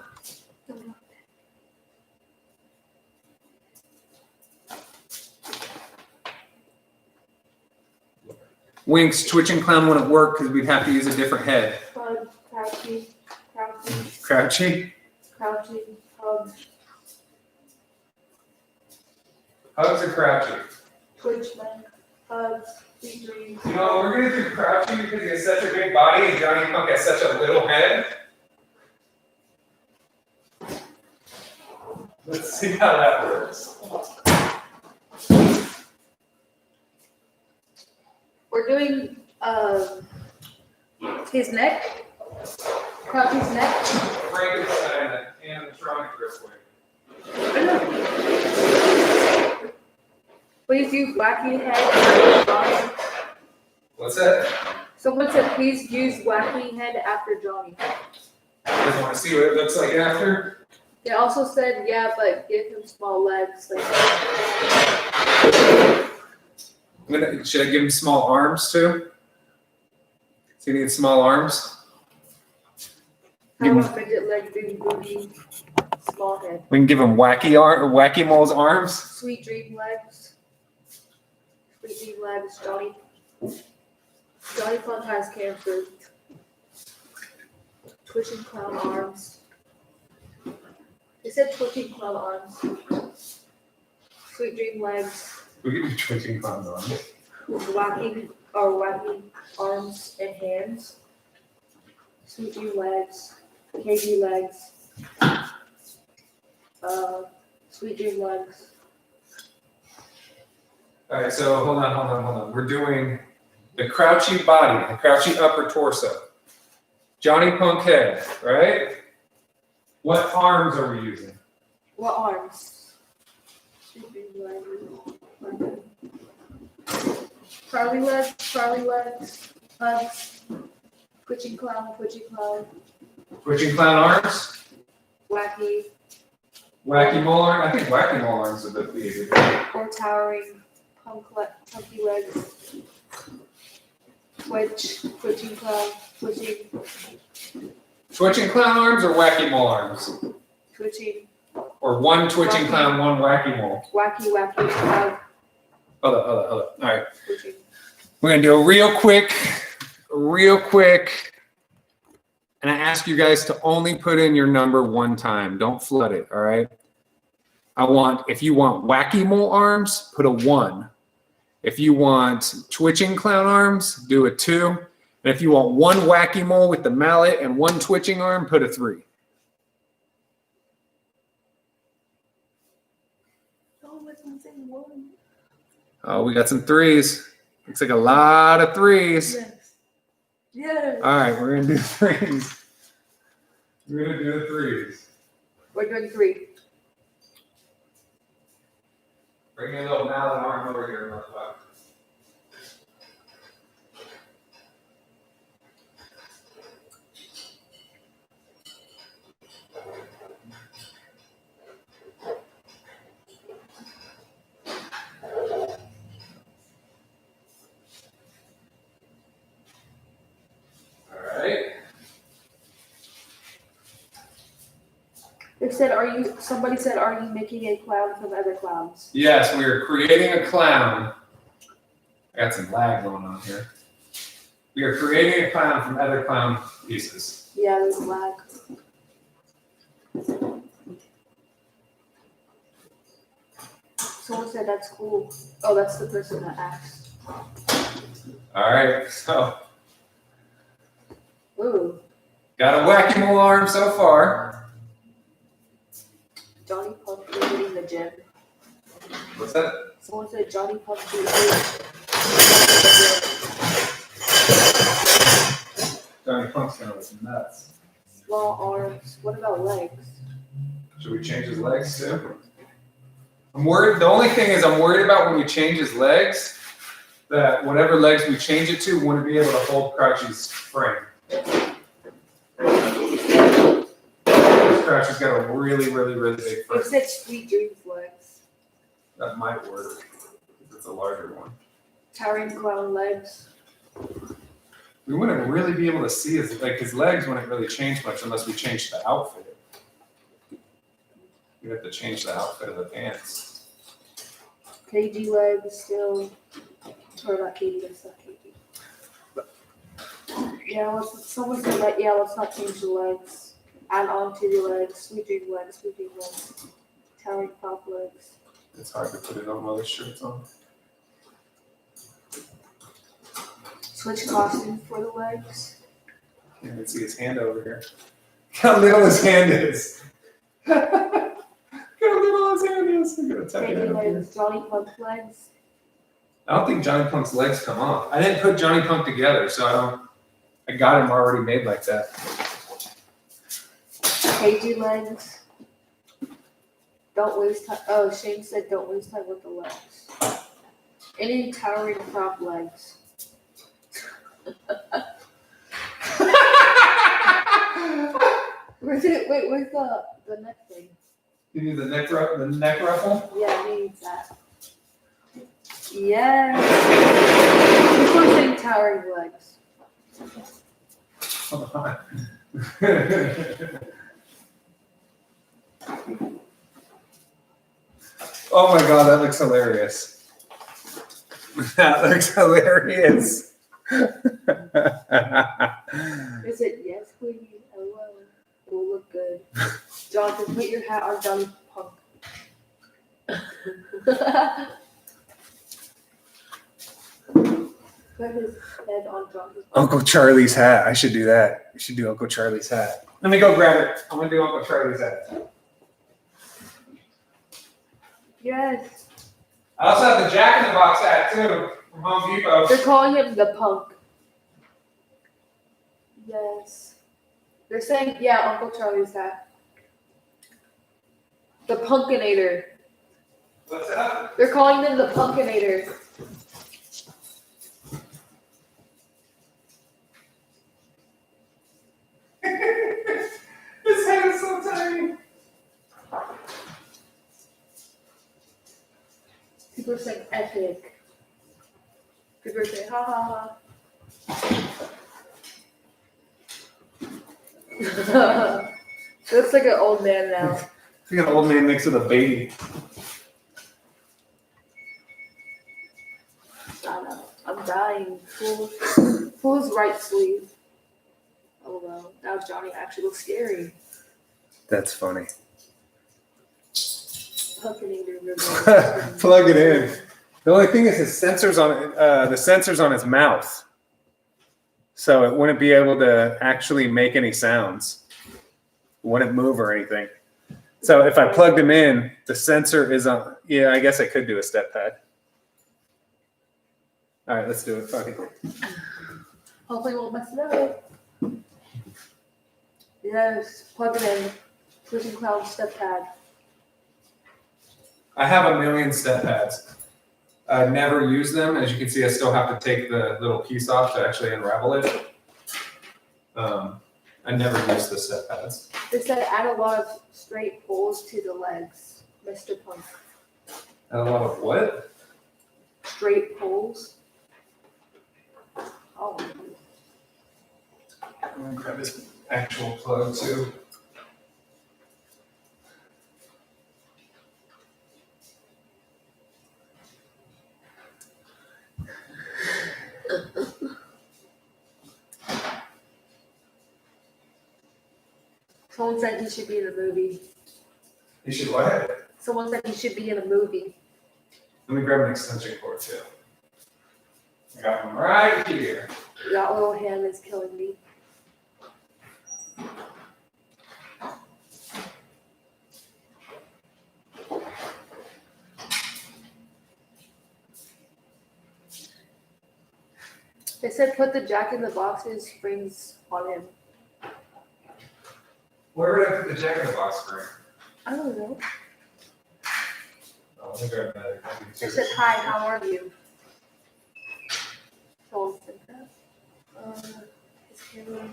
Winks, twitching clown wouldn't work because we'd have to use a different head. Hug, crouchy, crouchy, Crouchy? crouchy, hug, Hugs or crouchy? twitch, leg, hugs, sweet dreams. You know, we're gonna do crouchy because he has such a big body and Johnny Punk has such a little head. Let's see how that works. We're doing his neck, Crouchy's neck. Frankenstein Animatronics real quick. Please use wacky head. What's that? Someone said please use wacky head after Johnny. You guys want to see what it looks like after? They also said yeah, but give him small legs. Like, Should I give him small arms too? Does he need small arms? how about midget leg, big booty, small head. We can give him wacky mole's arms. Sweet dream legs. Sweet dream legs, Johnny. Johnny Punk has cancer. Twitching clown arms. They said twitching clown arms. Sweet dream legs. We can do twitching clown arms. Wacky arms and hands. Sweet dream legs. KG legs. Sweet dream legs. All right, so hold on. We're doing the crouchy body, the crouchy upper torso. Johnny Punk head, right? What arms are we using? What arms? Sweet dream legs. Charlie legs, hugs, twitching clown. Twitching clown arms? Wacky Wacky mole arm? I think wacky mole arms are the easier. or towering, punky legs. Twitching clown, Twitching clown arms or wacky mole arms? twitching, Or one twitching clown, one wacky mole? wacky, hug, Hold up. All right. twitching. We're going to do a real quick. And I ask you guys to only put in your number one time. Don't flood it, all right? If you want wacky mole arms, put a 1. If you want twitching clown arms, do a 2. And if you want one wacky mole with the mallet and one twitching arm, put a 3. Oh, we got some 3s. Looks like a lot of 3s. Yes. All right, we're gonna do 3s. We're gonna do the 3s. We're doing 3. Bring your little mallet arm over here, motherfucker. All right. They said, somebody said, are you making a clown from other clowns? Yes, we are creating a clown. I got some lag going on here. We are creating a clown from other clown pieces. Yeah, there's lag. Someone said that's cool. Oh, that's the person that asked. All right, so Ooh, got a whack-a-mole arm so far. Johnny Punk in the gym. What's that? Someone said Johnny Punk Johnny Punk's gonna look nuts. Small arms. What about legs? Should we change his legs too? I'm worried. The only thing is, I'm worried about when we change his legs, that whatever legs we change it to wouldn't be able to hold Crouchy's frame. Crouchy's got a really, really, really big frame. You said Sweet Dreams legs. That might work. It's a larger one. Towering clown legs. We wouldn't really be able to see his legs wouldn't really change much unless we changed the outfit. We'd have to change the outfit of the pants. KG legs still. Or not KG, that's not KG. Yeah, someone said that, yeah, let's not change the legs. Add on to the legs, sweeping legs, towering prop legs. It's hard to put it on while the shirt's on. Switch costume for the legs. Can't even see his hand over here. How little his hand is. How little his hand is. I'm gonna tuck it Baby in up here. legs, Johnny Punk legs. I don't think Johnny Punk's legs come off. I didn't put Johnny Punk together, so I got him already made like that. Cagey legs. Don't waste time. Oh, Shane said don't waste time with the legs. Any towering prop legs. Where's the neck thing? You need the neck ruffle? Yeah, he needs that. Yes. People are saying towering legs. Hold on. Oh my god, that looks hilarious. That looks hilarious. Is it yes, Queenie? Oh, well, it will look good. Jonathan, put your hat on Johnny Punk. Put his head on Johnny Punk. Uncle Charlie's hat. I should do that. I should do Uncle Charlie's hat. Let me go grab it. I'm gonna do Uncle Charlie's hat. Yes. I also have the Jack in the Box hat too from Home Depot. They're calling him the Punk. Yes. They're saying, yeah, Uncle Charlie's hat. The Punkinator. What's that? They're calling him the Punkinator. His head is so tiny. People are saying epic. People are saying ha ha ha. Looks like an old man now. It's like an old man mixed with a baby. I don't know. I'm dying. Pull his right sleeve. Oh well. Now Johnny actually looks scary. That's funny. Punkinator river. Plug it in. The only thing is his sensors on it. The sensors on his mouth, so it wouldn't be able to actually make any sounds. It wouldn't move or anything. So if I plugged him in, the sensor is on. Yeah, I guess I could do a step pad. All right, let's do it. Fuck it. Hopefully we won't mess it up. Yes, plug it in. Pushing Cloud step pad. I have a million step pads. I never use them. As you can see, I still have to take the little piece off to actually unravel it. I never use the step pads. They said add a lot of straight pulls to the legs, Mr. Punk. And a lot of what? Straight pulls. Oh. I'm gonna grab this actual plug too. Someone said he should be in a movie. You should what? Someone said he should be in a movie. Let me grab an extension cord too. I got one right here. That little hand is killing me. They said put the Jack in the Box's springs on him. Where would I put the Jack in the Box spring? I don't know. Oh, let me grab another. They said hi, how are you? Someone said that. It's camera.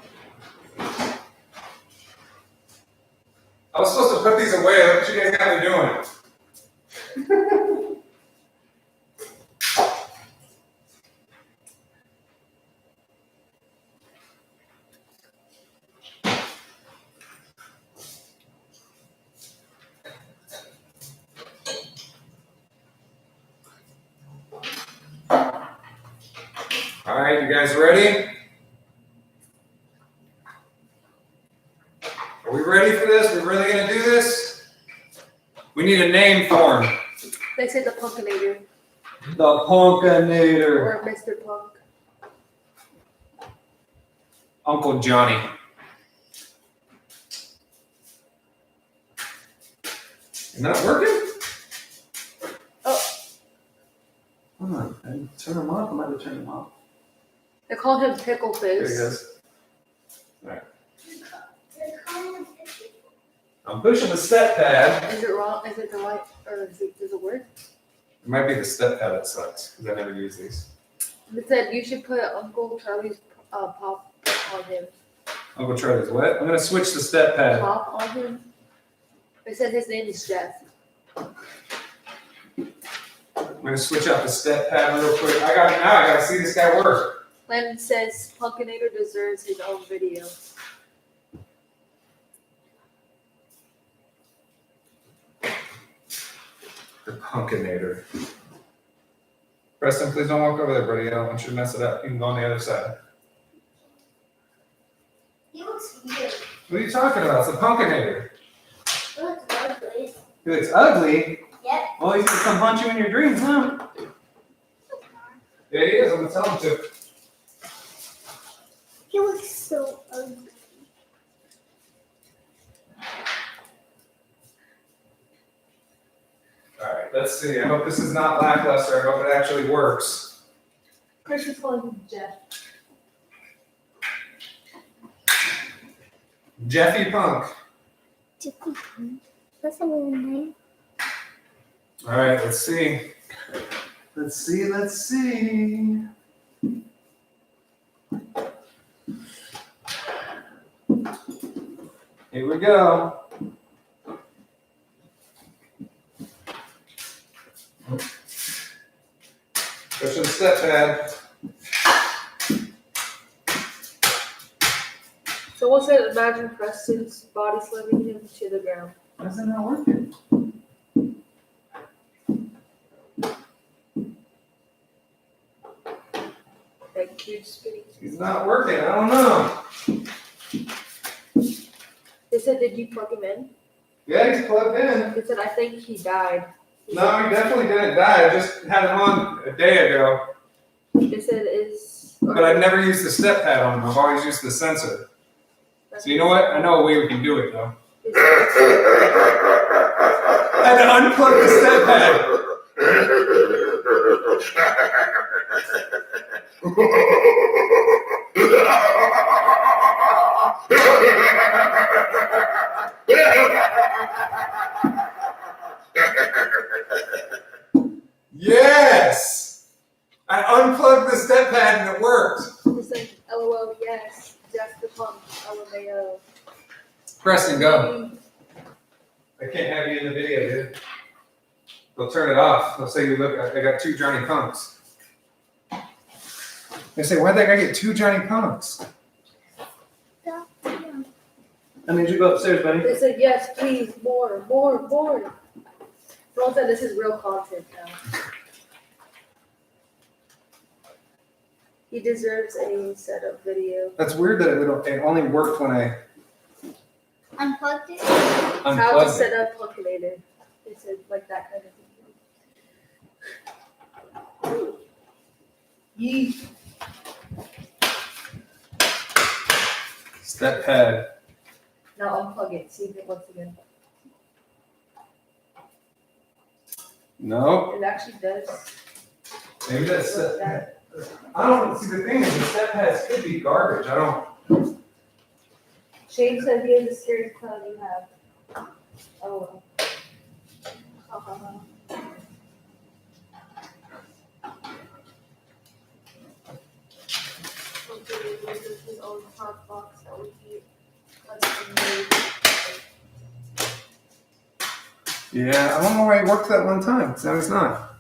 I was supposed to put these away. Look what you guys got me doing. All right, you guys ready? ready for this? We're really gonna do this? We need a name for him. They said the Punkinator The Punkinator. or Mr. Punk. Uncle Johnny. Not working? Oh. Hold on. I turn them off. I might have turned them off. They call him Pickle There he Face. goes. Alright. I'm pushing the step pad. Is it wrong? Is it the right? Or does it work? It might be the step pad that sucks because I never use these. It said you should put Uncle Charlie's pop on him. Uncle Charlie's what? I'm gonna switch the step pad. Pop on him. They said his name is Jeff. I'm gonna switch out the step pad real quick. I gotta see this guy work. Landon says Punkinator deserves his own video. The Punkinator. Preston, please don't walk over there, buddy. I don't want you to mess it up. You can go on the other side. He looks weird. What are you talking about? It's the Punkinator. He looks ugly. He looks ugly. Yep. Well, he's gonna come haunt you in your dreams, huh? Yeah, he is. I'm gonna tell him to. He looks so ugly. All right, let's see. I hope this is not lackluster. I hope it actually works. Christian's calling him Jeff. Jeffy Punk. What's the name? All right, let's see. Let's see. Here we go. Pushing the step pad. Someone said imagine Preston's body slamming him to the ground. Why is it not working? Like huge spinning. He's not working. I don't know. They said, did you plug him in? Yeah, he's plugged in. They said, I think he died. No, he definitely didn't die. I just had him on a day ago. They said, is. But I've never used the step pad on him. I've always used the sensor. So you know what? I know a way we can do it though. I had to unplug the step pad. Yes! I unplugged the step pad and it worked. It's like, LOL, yes. Jeff the Punk. LMAO. Preston, go. I can't have you in the video, dude. They'll turn it off. They'll say, look, I got two Johnny Punks. They say, why'd that guy get two Johnny Punks? I need you to go upstairs, buddy. They said, yes, please, more. Someone said this is real content now. He deserves a set of video. That's weird that it only worked when I Unplugged it. How to unplugged it. set up Punkinator. They said like that kind of thing. Yeet. Step pad. Now unplug it. See if it works again. No, It actually does. maybe that's Look step at that. I don't see the thing is the step pads could be garbage. I don't. Shane said he has the scariest clown you have. Oh well. Ha, ha, ha. Okay, this is his own hot box that would be Yeah, I don't know why it worked that one time. So it's not.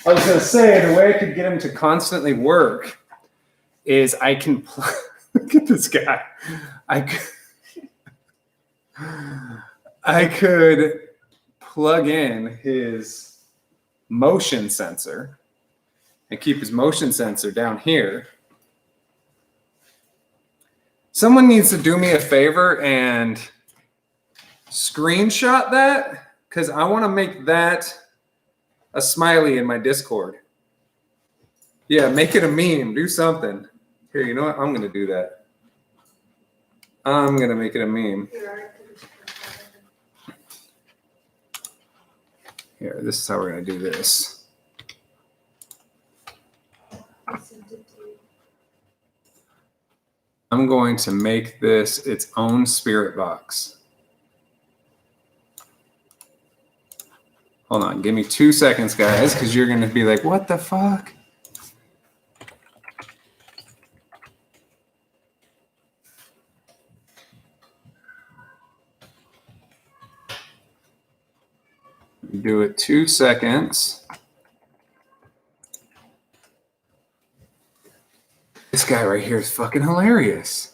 I was gonna say the way I could get him to constantly work is I can look at this guy. I could plug in his motion sensor and keep his motion sensor down here. Someone needs to do me a favor and screenshot that because I want to make that a smiley in my Discord. Yeah, make it a meme. Do something. Here, you know what? I'm going to do that. I'm going to make it a meme. Here, this is how we're going to do this. I'm going to make this its own spirit box. Hold on, give me 2 seconds, guys, because you're going to be like, what the fuck? Do it 2 seconds. This guy right here is fucking hilarious.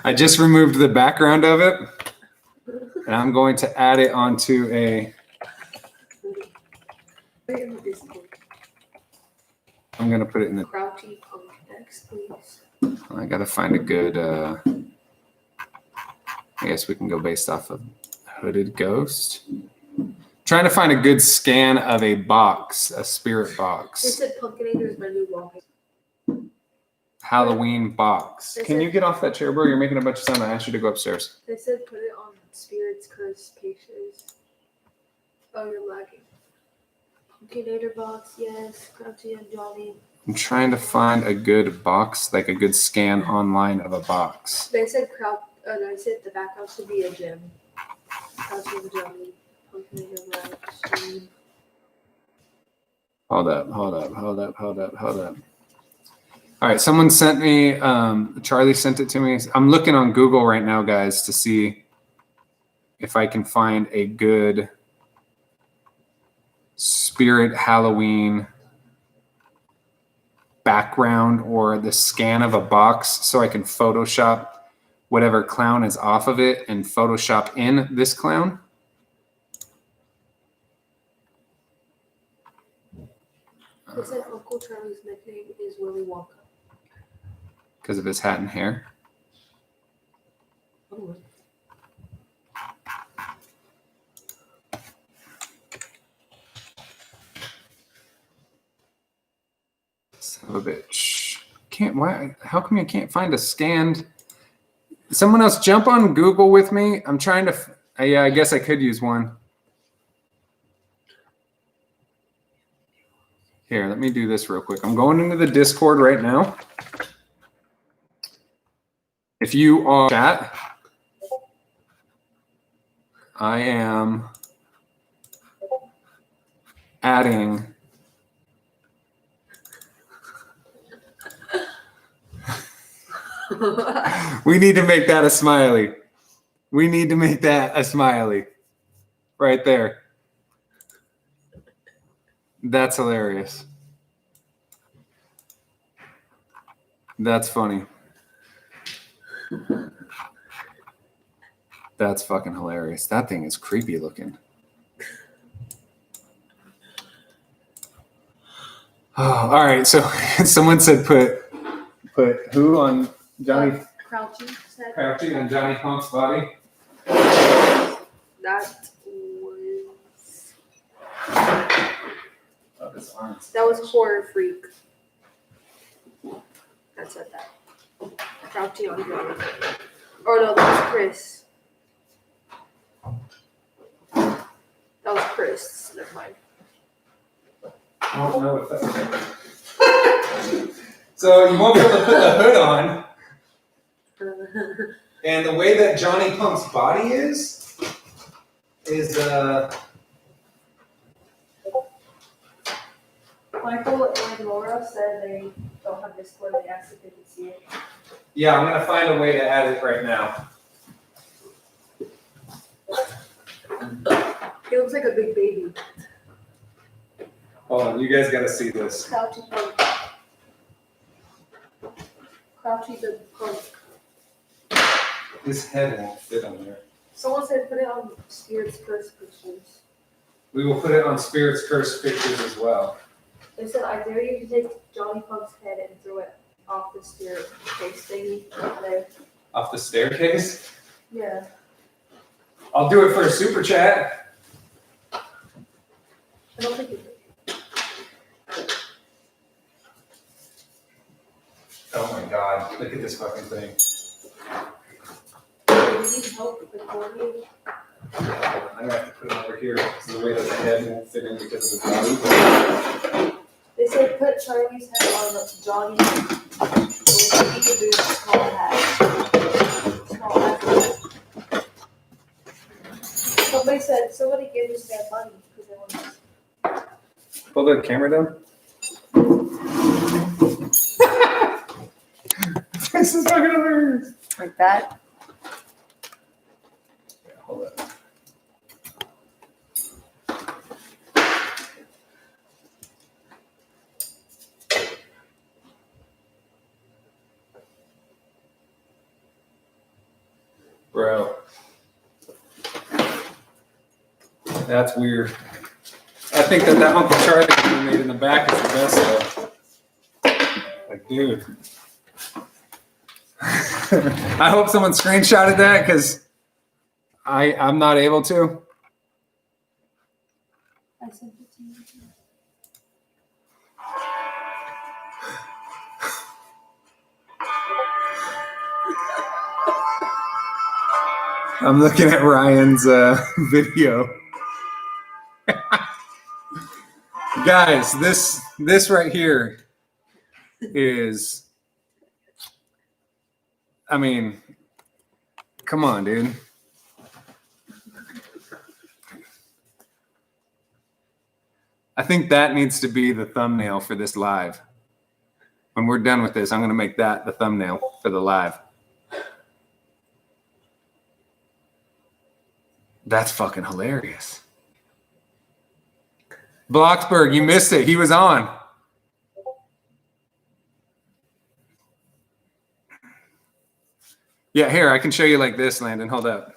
I just removed the background of it, and I'm going to add it onto a. I'm going to put it in the. Crouchy Punk next, please. I got to find a good. I guess we can go based off of Hooded Ghost. Trying to find a good scan of a box, a spirit box. They said Pumpkinator is my new login. Halloween box. Can you get off that chair, bro? You're making a bunch of sound. I asked you to go upstairs. They said put it on Spirits Curse pictures. Oh, you're lagging. Pumpkinator box, yes. Crouchy and Jolly. I'm trying to find a good box, like a good scan online of a box. They said they said the background should be a gem. Crouchy and Jolly. Pumpkinator box. Hold up. All right, someone sent me, Charlie sent it to me. I'm looking on Google right now, guys, to see if I can find a good spirit Halloween background or the scan of a box so I can Photoshop whatever clown is off of it and Photoshop in this clown. They said Uncle Charlie's nickname is Willy Wonka. Because of his hat and hair. Oh. Son of a bitch. Why? How come you can't find a scanned? Someone else jump on Google with me. I'm trying to. Yeah, I guess I could use one. Here, let me do this real quick. I'm going into the Discord right now. If you are chat, I am adding we need to make that a smiley. We need to make that a smiley. Right there. That's hilarious. That's funny. That's fucking hilarious. That thing is creepy looking. Oh, all right. So someone said put who on Johnny Crouchy said. Crouchy on Johnny Punk's body? That was. Oh, his arms. That was Horror Freak. That said that. Crouchy on Jolly. Or no, that was Chris. That was Chris. Never mind. I don't know if that's. So you won't be able to put the hood on. And the way that Johnny Punk's body is Michael and Laura said they don't have Discord. They asked if they could see it. yeah, I'm gonna find a way to add it right now. He looks like a big baby. Hold on, you guys gotta see this. Crouchy Punk. Crouchy the Punk. His head won't fit on there. Someone said put it on Spirits Curse pictures. We will put it on Spirit's Curse pictures as well. They said, I dare you to take Johnny Punk's head and throw it off the staircase thingy over there. Off the staircase? Yeah. I'll do it for a super chat. I don't think it Oh my god, look at this fucking thing. You need help recording? I'm gonna have to put it over here because the way that the head won't fit in because of the body. They said put Charlie's head on Johnny. So he could do a small hat. Small hat. Somebody gave us that money because they wanted to. Pull the camera down. This is fucking hilarious. Like that. Yeah, hold up. Bro. That's weird. I think that Uncle Charlie that we made in the back is the best though. Like, dude. I hope someone screenshotted that because I'm not able to. I sent it to you. I'm looking at Ryan's video. Guys, this right here is, I mean, come on, dude. I think that needs to be the thumbnail for this live. When we're done with this, I'm going to make that the thumbnail for the live. That's fucking hilarious. Bloxburg, you missed it. He was on. Yeah, here, I can show you like this, Landon. Hold up.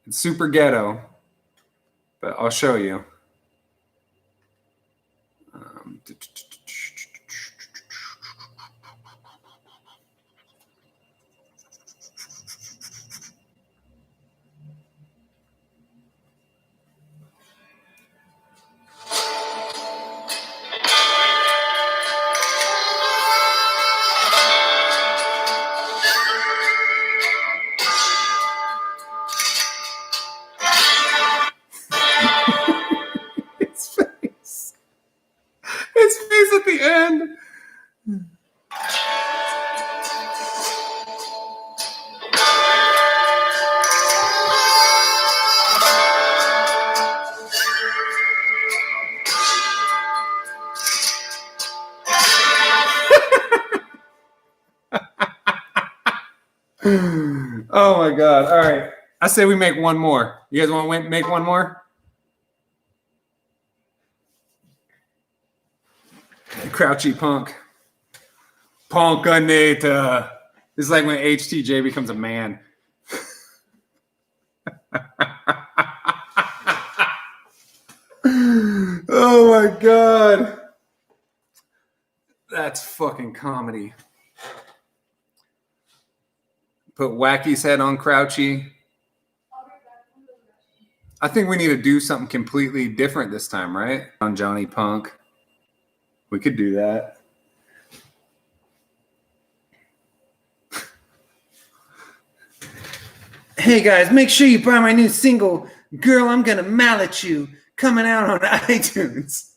It's super ghetto, but I'll show you. His face at the end. Oh my God. All right. I say we make one more. You guys want to make one more? Crouchy Punk. Punkaneta. This is like when HTJ becomes a man. Oh my God. That's fucking comedy. Put Wacky's head on Crouchy. I think we need to do something completely different this time, right? On Johnny Punk. We could do that. Hey guys, make sure you buy my new single, Girl, I'm Gonna Mallet You, coming out on iTunes.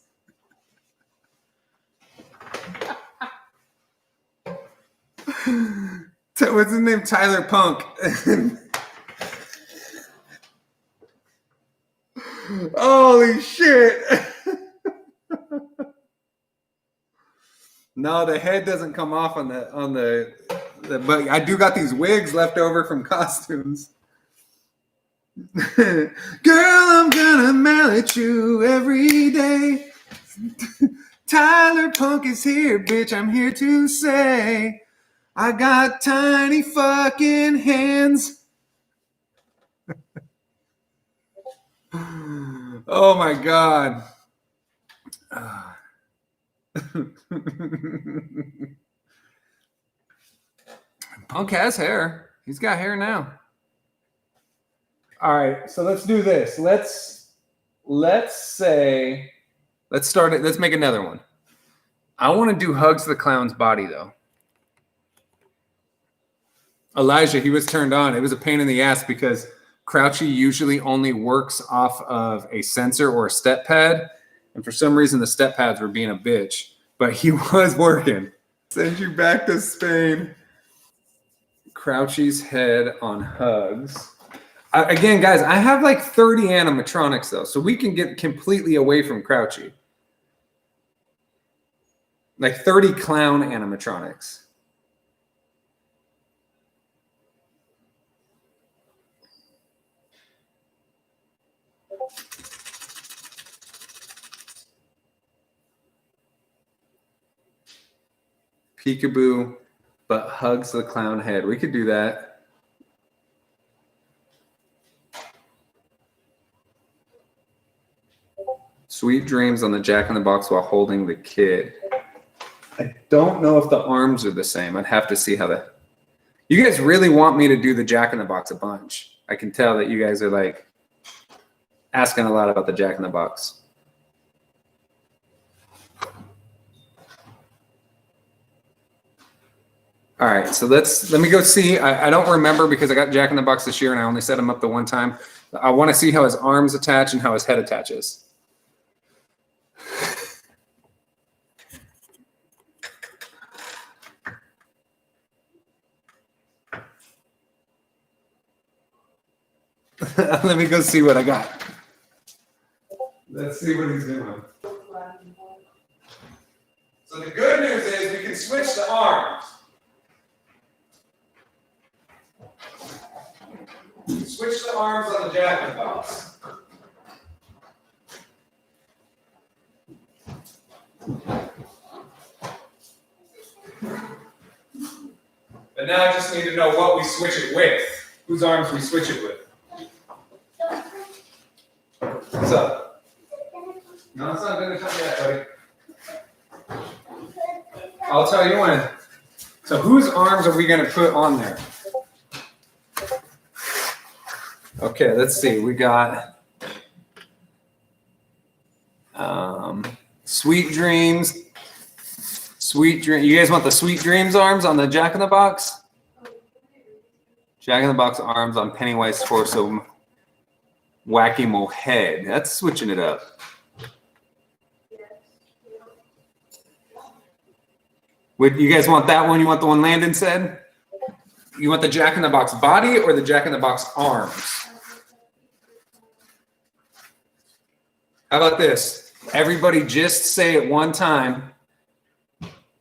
What's his name? Tyler Punk. Holy shit. No, the head doesn't come off on the but I do got these wigs left over from costumes. Girl, I'm gonna mallet you every day. Tyler Punk is here, bitch. I'm here to say I got tiny fucking hands. Oh my God. Punk has hair. He's got hair now. All right, so let's do this. Let's start it. Let's make another one. I want to do Hugs the Clown's body though. Elijah, he was turned on. It was a pain in the ass because Crouchy usually only works off of a sensor or a step pad. And for some reason, the step pads were being a bitch. But he was working. Send you back to Spain. Crouchy's head on Hugs. Again, guys, I have like 30 animatronics, though. So we can get completely away from Crouchy. Like 30 clown animatronics. Peekaboo, but hugs the clown head. We could do that. Sweet dreams on the Jack in the Box while holding the kid. I don't know if the arms are the same. I'd have to see how the... You guys really want me to do the Jack in the Box a bunch. I can tell that you guys are like asking a lot about the Jack in the Box. All right, so let me go see. I don't remember because I got Jack in the Box this year and I only set him up the one time. I want to see how his arms attach and how his head attaches. Let me go see what I got. Let's see what he's doing. So the good news is we can switch the arms. Switch the arms on the Jack in the Box. But now I just need to know what we switch it with. Whose arms we switch it with. What's up? No, it's not good enough yet, buddy. I'll tell you when. So whose arms are we going to put on there? Okay, let's see. We got Sweet Dreams. Sweet Dream. You guys want the Sweet Dreams arms on the Jack in the Box? Jack in the Box arms on Pennywise torso. Whack-a-mole head. That's switching it up. Would you guys want that one? You want the one Landon said? You want the Jack in the Box body or the Jack in the Box arms? How about this? Everybody just say at one time,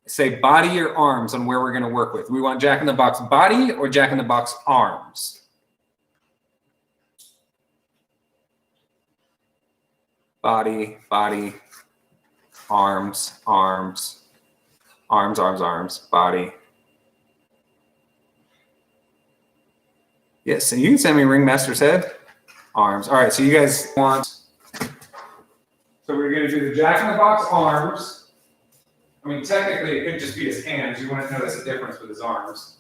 say body or arms on where we're going to work with. We want Jack in the Box body or Jack in the Box arms? Body, body, arms, arms, arms, arms, arms, body. Yes, and you can send me Ringmaster's head, arms. All right, so you guys want... So we're going to do the Jack in the Box arms. I mean, technically, it could just be his hands. You wouldn't notice a difference with his arms.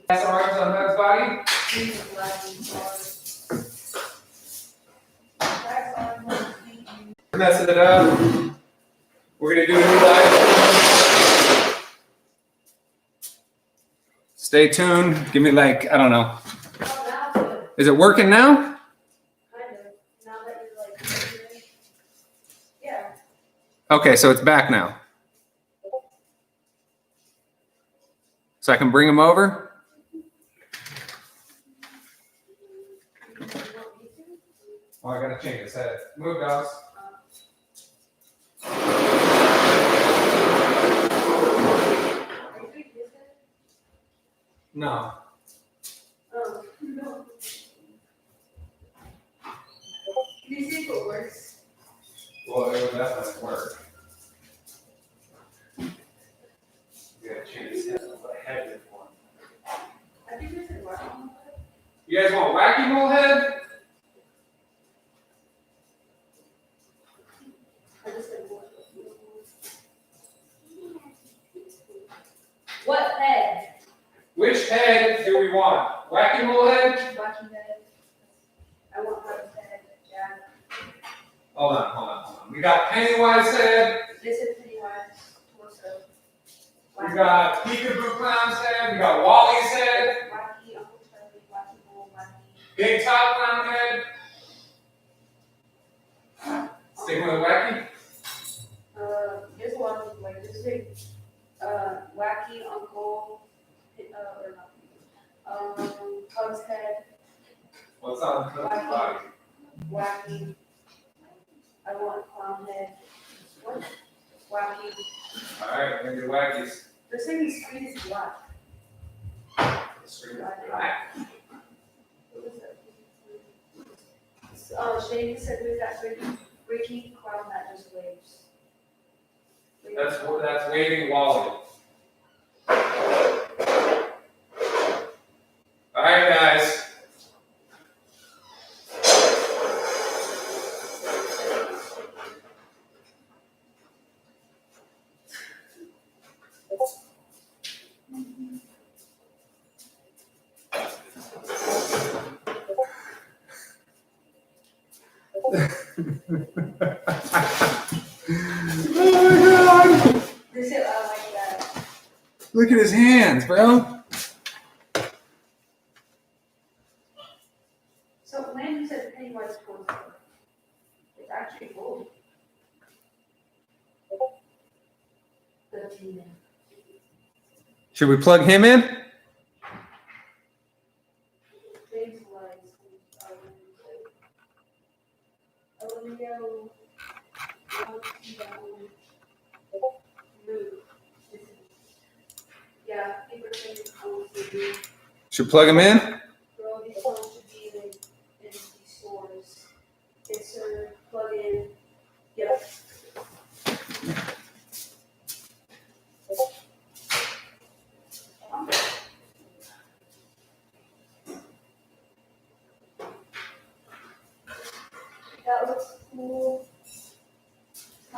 That's arms on Hug's body. Messing it up. We're going to do a new live. Stay tuned. Give me like, I don't know. Is it working now? Okay, so it's back now. So I can bring him over? Oh, I gotta change his head. Move, dogs. No. Oh, no. Can you see if it works? Well, it would definitely work. You gotta change his head. Put a head in for him. I think there's a whack-a-mole head. You guys want whack-a-mole head? I just Hold on. We got Pennywise head. This is Pennywise torso. We got Peekaboo Clown's head. We got Wally's head. Wacky Uncle Charlie, Wacky Bull, Wacky. Big Top Clown head. Sticking with Wacky. There's a lot of like this big, Wacky Uncle, or not, Pug's head. What's on the Wacky. Wacky. I want clown head. What? Wacky. Alright, we're gonna do Wackies. They're saying the screen is black. Screen black. What is that? Shane said we've got Ricky clown that just waves. That's waving Wally. Alright guys. This is like that. Look at his hands, bro. So when you said Pennywise torso, it's actually gold. The demon. Should we plug him in? James Lights. Olivia. Yeah, people think it's cool to do. Should plug him in? Girl, these phones should be in these stores. Insert, plug in. Yep. That looks cool. I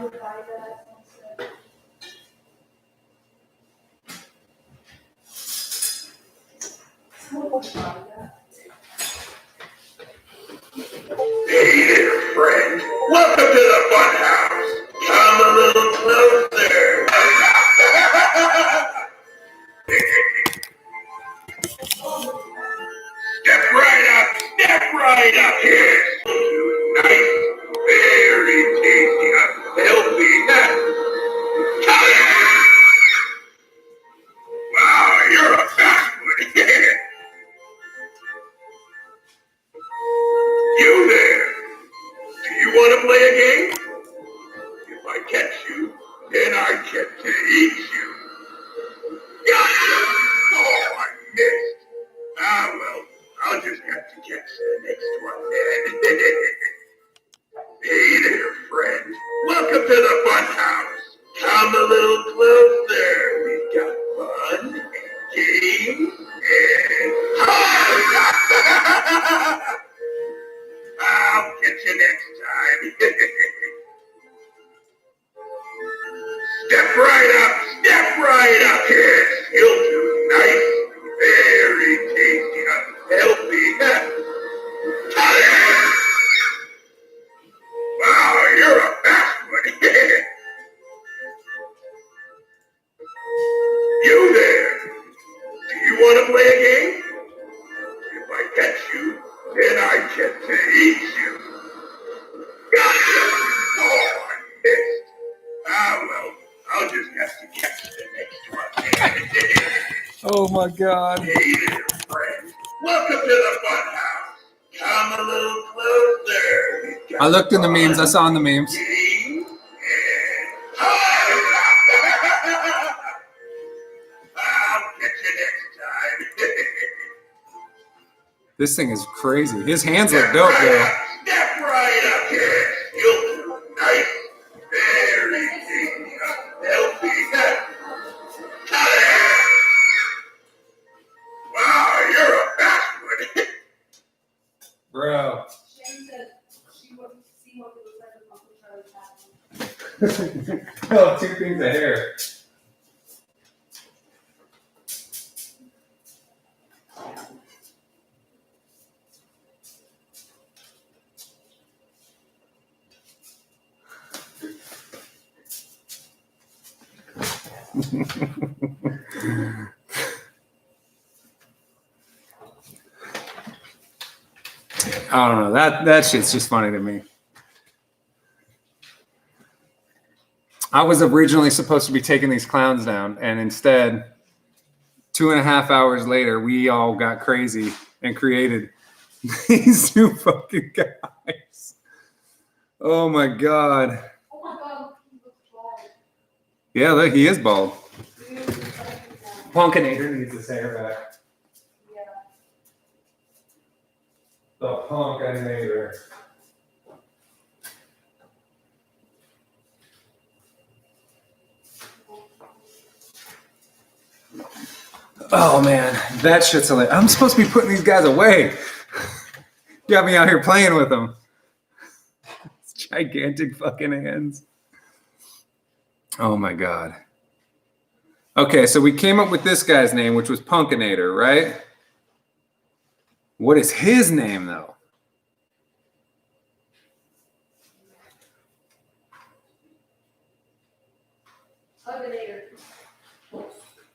would buy that instead. Someone would buy that. Hey there, friend. Welcome to the fun house. Come a little closer. Step right up here. Nice, very tasty, healthy. Wow, you're a fast one. You there. Do you want to play a game? If I catch you, then I get to eat you. Oh, I missed. Ah, well, I'll just have to catch the next one then. Hey there, friend. Welcome to the fun house. Come a little closer. We've got fun and games and... I'll catch you next time. Step right up here. You'll do nice, very tasty, healthy. Wow, you're a fast one. You there. Do you want to play a game? If I catch you, then I get to eat you. Oh, I missed. Ah, well, I'll just have to catch the next one. Oh my god. Hey there, friend. Welcome to the fun house. Come a little closer. I looked in the memes, I saw in the memes. Games and... I'll catch you next time. This thing is crazy. His hands look dope though. Step right up here. You'll do nice, very tasty, healthy. Wow, you're a fast one. Bro. Shane said she wants to see what it looks like with Uncle Charlie's hat. Oh, 2 things of hair. I don't know. That shit's just funny to me. I was originally supposed to be taking these clowns down, and instead, 2.5 hours later, we all got crazy and created these two fucking guys. Oh my god. Oh my god, he looks bald. Yeah, look, he is bald. Dude, he's fucking bald. Punkinator needs his hair back. Yeah. The Punkinator. Oh man, that shit's hilarious. I'm supposed to be putting these guys away. You got me out here playing with them. It's gigantic fucking hands. Oh my god. Okay, so we came up with this guy's name, which was Punkinator, right? What is his name though? Huginator.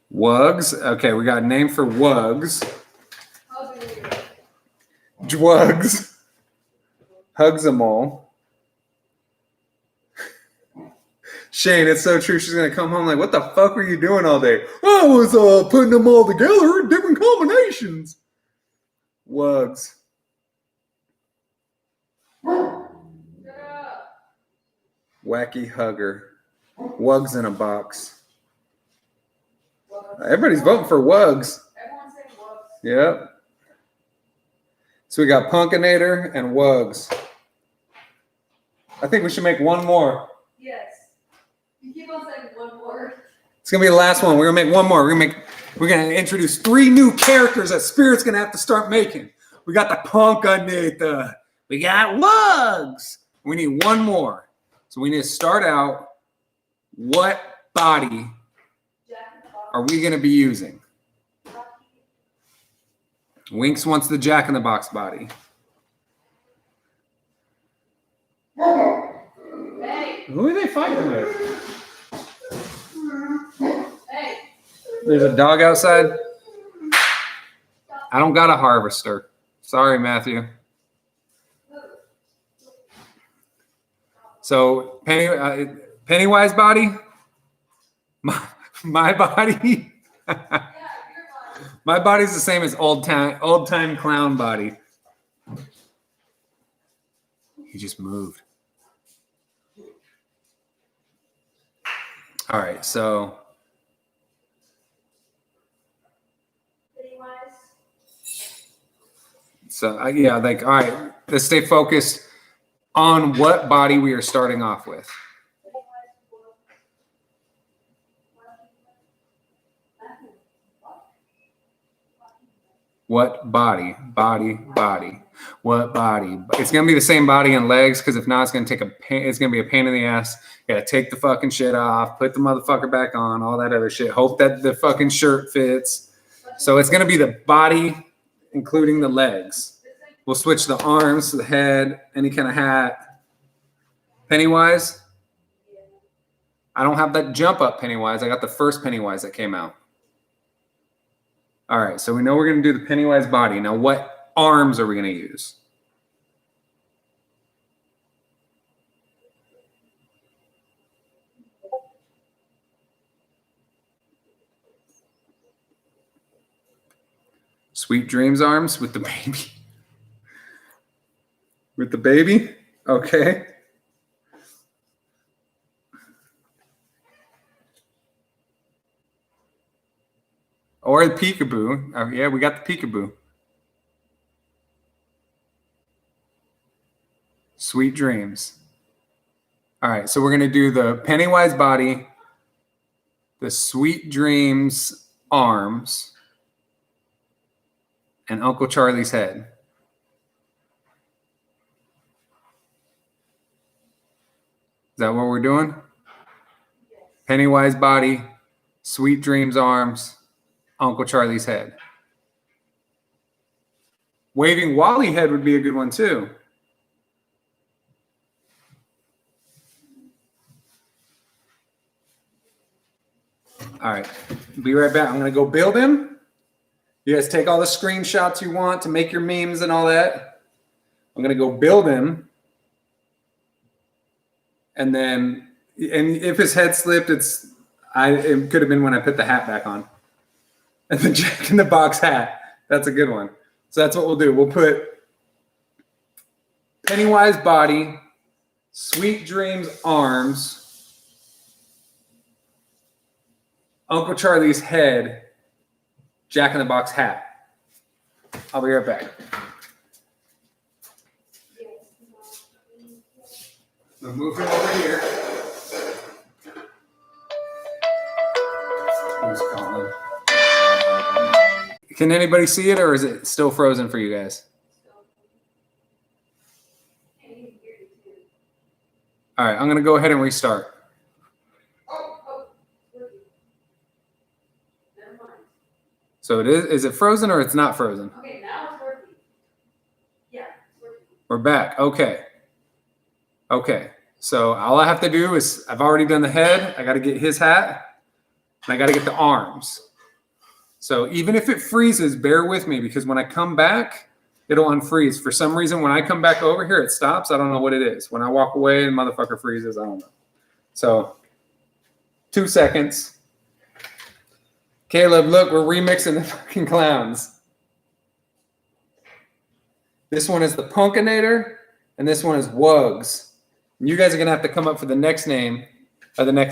Wugs. Okay, we got a name for Wugs. Huginator. Dwugs. Hugs them all. Shane, it's so true. She's gonna come home like, what the fuck were you doing all day? I was putting them all together in different combinations. Wugs. Shut up. Wacky hugger. Wugs in a box. Everybody's voting for Wugs. Everyone's saying wugs. Yep. So we got Punkinator and Wugs. I think we should make one more. Yes. You keep on saying one word. It's gonna be the last one. We're gonna make one more. We're gonna introduce 3 new characters that Spirit's gonna have to start making. We got the Punkinator. We got Wugs. We need one more. So we need to start out. What body Jack in the Box. are we gonna be using? Winks wants the Jack in the Box body. Hey. Who are they fighting with? Hey. There's a dog outside. I don't got a harvester. Sorry, Matthew. So Pennywise body, my body, Yeah, you're fine. my body's the same as old time clown body. He just moved. All right, so yeah, like all right, let's stay focused on what body we are starting off with. What body? Body. What body? It's gonna be the same body and legs, because if not, it's gonna it's gonna be a pain in the ass. You gotta take the fucking shit off, put the motherfucker back on, all that other shit. Hope that the fucking shirt fits. So it's gonna be the body, including the legs. We'll switch the arms, the head, any kind of hat. Pennywise. I don't have that jump up Pennywise. I got the first Pennywise that came out. All right, so we know we're going to do the Pennywise body. Now, what arms are we going to use? Sweet Dreams arms with the baby. With the baby? Okay. Or the peekaboo. Oh, yeah, we got the peekaboo. Sweet Dreams. All right, so we're going to do the Pennywise body, the Sweet Dreams arms, and Uncle Charlie's head. Is that what we're doing? Pennywise body, Sweet Dreams arms, Uncle Charlie's head. Waving Wally head would be a good one too. All right. Be right back. I'm going to go build him. You guys take all the screenshots you want to make your memes and all that. I'm going to go build him. And then, and if his head slipped, it could have been when I put the hat back on. And the Jack in the Box hat. That's a good one. So that's what we'll do. We'll put Pennywise body, Sweet Dreams arms, Uncle Charlie's head, Jack in the Box hat. I'll be right back. So move him over here. Who's calling? Can anybody see it, or is it still frozen for you guys? All right, I'm going to go ahead and restart. So it is it frozen or it's not frozen? Okay, now it's working. Yeah, it's working. We're back. Okay. Okay. So all I have to do is, I've already done the head. I got to get his hat. And I got to get the arms. So even if it freezes, bear with me, because when I come back, it'll unfreeze. For some reason, when I come back over here, it stops. I don't know what it is. When I walk away and motherfucker freezes, I don't know. So 2 seconds. Caleb, look, we're remixing the fucking clowns. This one is the Punkinator, and this one is Wugs. And you guys are going to have to come up for the next name of the next